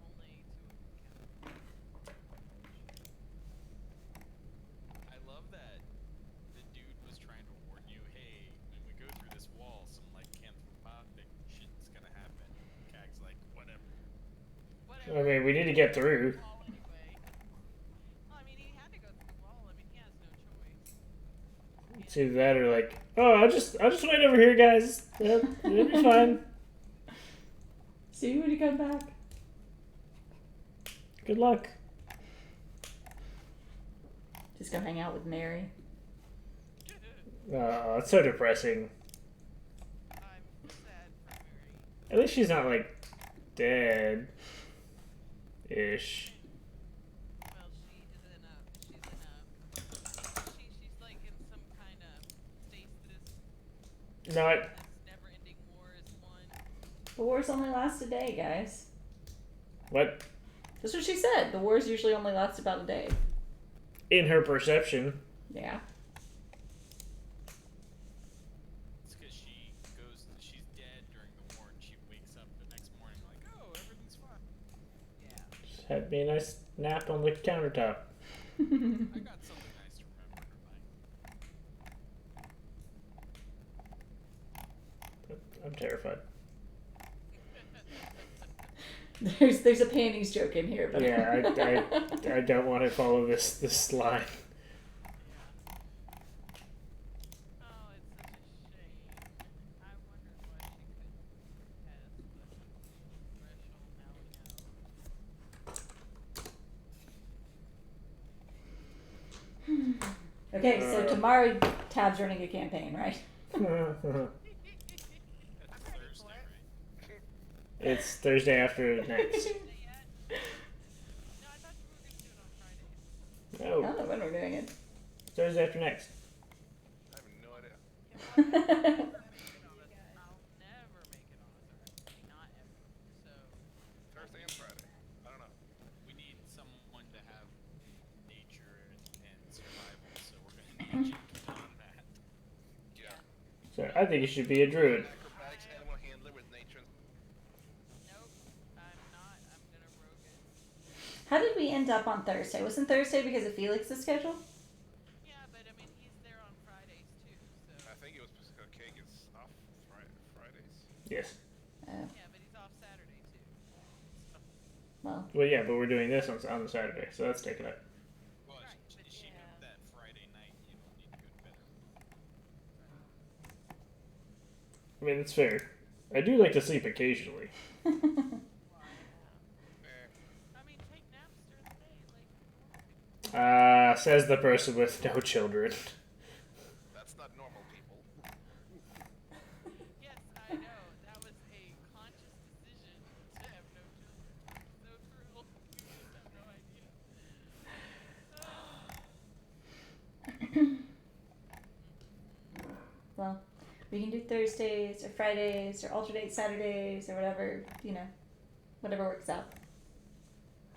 S5: only 2 of them counted.
S7: I love that the dude was trying to warn you, hey, when we go through this wall, some like anthropomorphic shit's gonna happen. Cag's like, whatever.
S2: I mean, we need to get through.
S5: Wall anyway. Well, I mean, he had to go through the wall. I mean, he has no choice. He
S2: It's either that or like, oh, I'll just wait over here, guys. It'll be fine.
S8: See you when you come back.
S2: Good luck.
S8: Just go hang out with Mary.
S2: Oh, it's so depressing.
S5: I'm sad for Mary.
S2: At least she's not like dead. Ish.
S5: Well, she's like in some kind of stasis.
S2: No,
S5: This never-ending war is one.
S8: The wars only last a day, guys.
S2: what?
S8: That's what she said. The wars usually only last about a day.
S2: In her perception.
S8: Yeah.
S7: It's because she's dead during the war, and she wakes up the next morning like, oh, everything's fine.
S5: Yeah.
S2: Just had me a nice nap on the countertop.
S7: I got something nice to remember her by.
S2: I'm terrified.
S8: There's a panties joke in here, but
S2: Yeah, I don't want to follow this line.
S5: Oh, it's such a shame. I wondered why she couldn't pass the threshold. Now we know.
S8: Okay, so tomorrow Tab's running a campaign, right?
S7: That's Thursday, right?
S2: It's Thursday after next.
S5: Day yet? No, I thought we were gonna do it on Fridays.
S8: I
S2: No,
S8: don't know when we're doing it.
S2: Thursday after next.
S4: I have no idea.
S5: I'll never make it on a Thursday, not ever. So
S4: Thursday and Friday. I don't know.
S7: We need someone to have nature and survival, so we're gonna need you on that.
S4: Yeah.
S2: So I think you should be a druid.
S4: Acrobatics, animal handler with nature.
S5: nope, I'm not. I'm gonna rogue it.
S8: How did we end up on Thursday? Wasn't Thursday because of Felix's schedule?
S5: Yeah, but I mean he's there on Fridays too. So
S4: I think it was because Kay gets off Fridays.
S2: Yes.
S8: Oh,
S5: yeah, but he's off Saturday too. So,
S8: well.
S2: Well, yeah, but we're doing this on the Saturday, so that's taken up.
S7: Well,
S5: Right,
S7: she
S5: but
S7: knew
S5: yeah.
S7: that Friday night you don't need to go to bed early.
S2: I mean, it's fair. I do like to sleep occasionally.
S5: why?
S4: Eh,
S5: I mean, take naps during the day, like normal people.
S2: Says the person with no children.
S4: that's not normal people.
S5: Yes, I know. That was a conscious decision to have no children. So true. You just have no idea.
S8: Well, we can do Thursdays or Fridays or alternate Saturdays or whatever, you know, whatever works out.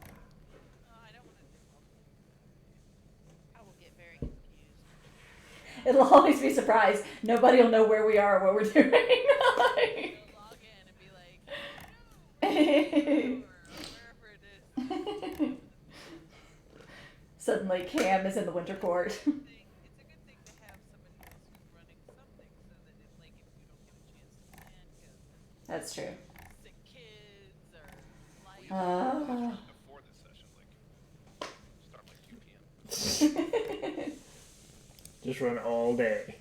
S5: I don't want to do alternate. I will get very confused.
S8: It'll always be a surprise. Nobody will know where we are or what we're doing. Like-
S5: You'll log in and be like, no, or wherever it is.
S8: Suddenly Cam is in the winter court.
S5: It's a good thing to have somebody else who's running something so that it's like if you don't get a chance to plan because
S8: That's true.
S5: sick kids or life.
S4: Before this session, like start like 2 p.m.
S2: Just run all day.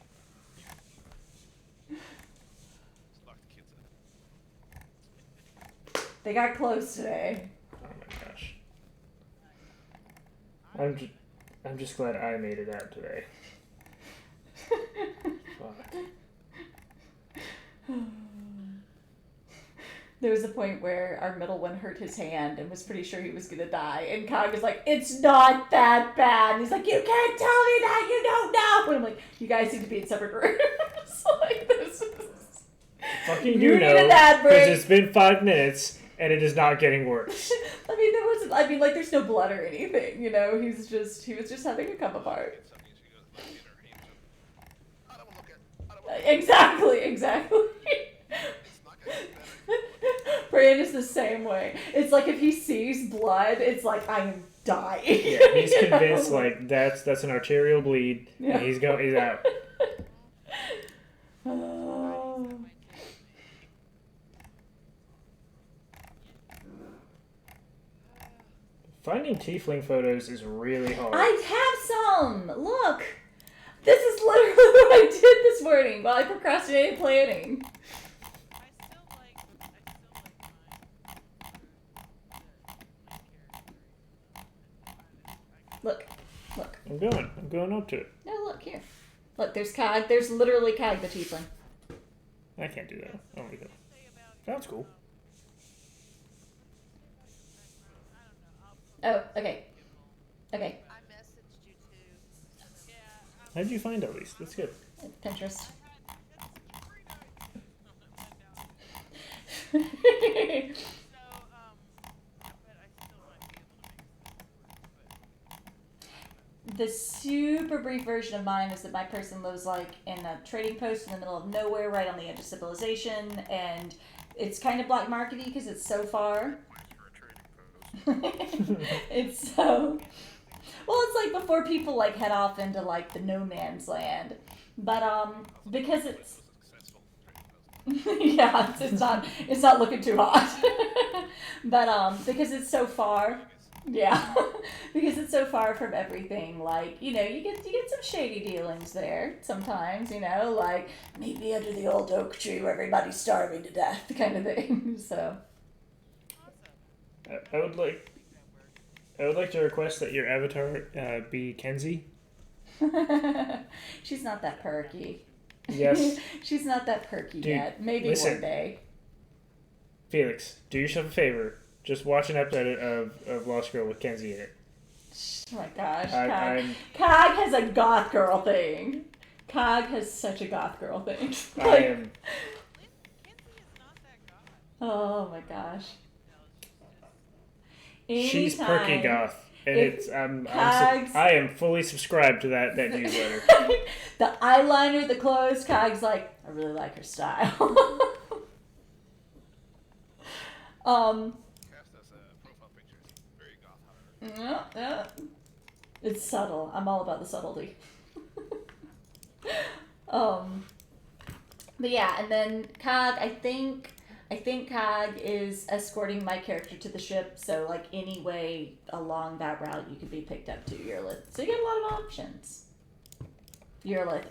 S4: Just lock the kids in.
S8: They got close today.
S2: Oh my gosh. I'm just glad I made it out today. Fuck.
S8: There was a point where our middle one hurt his hand and was pretty sure he was gonna die. And Kai was like, "It's not that bad." And he's like, "You can't tell me that, you don't know." And I'm like, "You guys need to be in separate rooms." Like, this is...
S2: Fucking
S8: You
S2: do
S8: need
S2: know,
S8: an ad break.
S2: because it's been 5 minutes and it is not getting worse.
S8: I mean, there wasn't. I mean, like, there's no blood or anything. You know, he was just having a come apart.
S4: Something she goes like in her hands. I don't want to look at. I don't want to.
S8: Exactly.
S4: It's not gonna get better.
S8: Brian is the same way. It's like if he sees blood, it's like I am dying.
S2: Yeah, he's
S8: You know?
S2: convinced like that's an arterial bleed,
S8: Yeah.
S2: and he's out.
S8: Oh.
S2: Finding tiefling photos is really hard.
S8: I have some. Look, this is literally what this morning while I procrastinated planning.
S5: I still like mine.
S8: Look.
S2: I'm going up to it.
S8: No, look here. Look, there's Cog. There's literally Cog the tiefling.
S2: I can't do that. Oh my god. Sounds cool.
S8: Oh, okay. Okay.
S3: I messaged you too.
S2: How'd you find all these? That's good.
S8: Pinterest.
S5: So, but I still might be able to make
S8: The super brief version of mine is that my person lives like in a trading post in the middle of nowhere, right on the edge of civilization, and it's kind of black markety because it's so far. It's so well. It's like before people like head off into like the no man's land, but because it's yeah, it's not looking too hot, but because it's so far. Yeah, because it's so far from everything. Like, you know, you get some shady dealings there sometimes. You know, like maybe under the old oak tree where everybody's starving to death, kind of thing. So,
S2: I would like to request that your avatar be Kenzie.
S8: she's not that perky.
S2: Yes.
S8: She's not that perky
S2: Dude,
S8: yet. Maybe
S2: listen.
S8: one day.
S2: Felix, do yourself a favor. Just watch an episode of Lost Girl with Kenzie in it.
S8: Oh my gosh,
S2: I'm-
S8: Cog has a goth girl thing. Cog has such a goth girl thing.
S2: I
S8: Like,
S2: am.
S5: Kinsey is not that god.
S8: oh my gosh.
S2: She's perky
S8: Anytime-
S2: goth, and
S8: if
S2: it's
S8: Cogs-
S2: I am fully subscribed to that newsletter.
S8: The eyeliner, the clothes, Cog's like, I really like her style.
S4: Cast as a profile picture is very goth, however.
S8: Yeah. It's subtle. I'm all about the subtlety. But yeah, and then Cog, I think Cog is escorting my character to the ship, so like any way along that route you could be picked up to Urlith. So you get a lot of options. Urlith.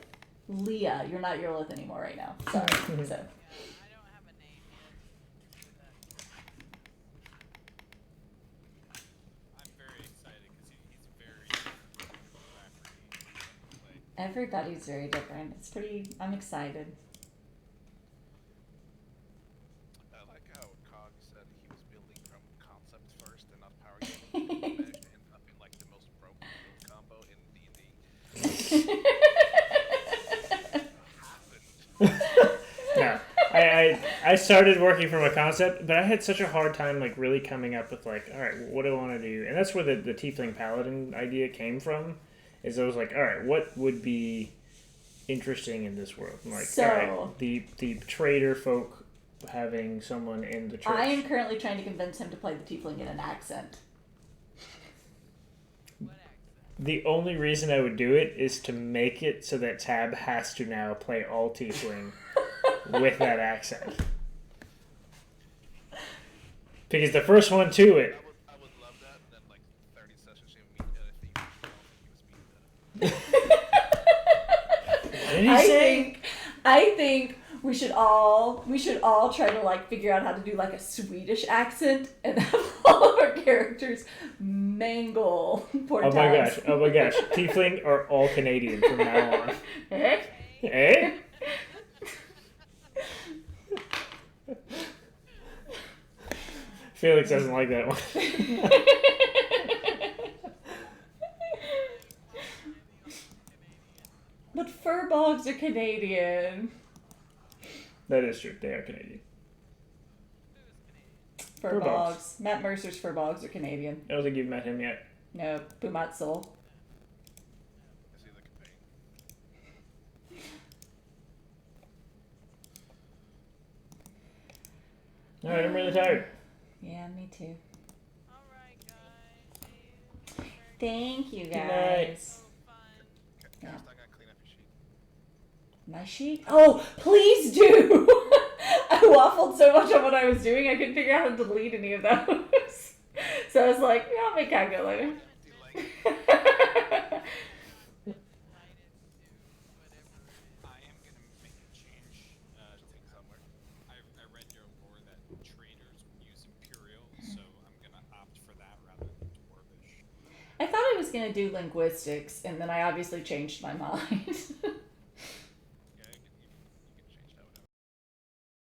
S8: Leah, you're not Urlith anymore right now. Sorry. So
S5: I don't have a name yet.
S7: I'm very excited because he's very Rafferty.
S8: everybody's very different. It's pretty I'm excited.
S4: I like how Cog said he was building from concept first and not power game. And managed to end up in like the most broken build combo in D&D.
S2: No, I started working from a concept, but I had such a hard time like really coming up with like, all right, what do I want to do? And that's where the Tiefling Paladin idea came from. Is I was like, all right, what would be interesting in this world? I'm like,
S8: So-
S2: all right, the trader folk having someone in the church.
S8: I am currently trying to convince him to play the tiefling in an accent.
S5: What accent?
S2: The only reason I would do it is to make it so that Tab has to now play all Tiefling with that accent. Because the first one to it.
S4: I would love that, and then like 30 sessions you meet he was being
S2: What did he say?
S8: I think we should all try to like figure out how to do like a Swedish accent and have all of our characters mangle poor
S2: Oh my gosh,
S8: Tabs.
S2: oh my gosh. Tiefling are all Canadian from now on.
S8: Eh?
S2: Eh? Felix doesn't like that one.
S8: But furbogs are Canadian.
S2: That is true. They are Canadian.
S5: Who's Canadian?
S8: Furbogs. Matt Mercer's furbogs are Canadian.
S2: I don't think you've met him yet.
S8: No, Pumatsul.
S4: Is he the campaign?
S2: Alright, I'm really tired.
S8: Yeah, me too.
S5: Alright, guys. See you.
S8: Thank you
S2: Good night.
S8: guys.
S5: So fun.
S8: Yeah.
S4: Cast, I gotta clean up your sheet.
S8: My sheet? Oh, please do! I waffled so much on what I was doing, I couldn't figure out how to delete any of those. So I was like, yeah, I'll make Cog go later.
S4: Delaying.
S5: Invited to whatever it is.
S7: I am
S8: was gonna do linguistics, and then I obviously changed my mind.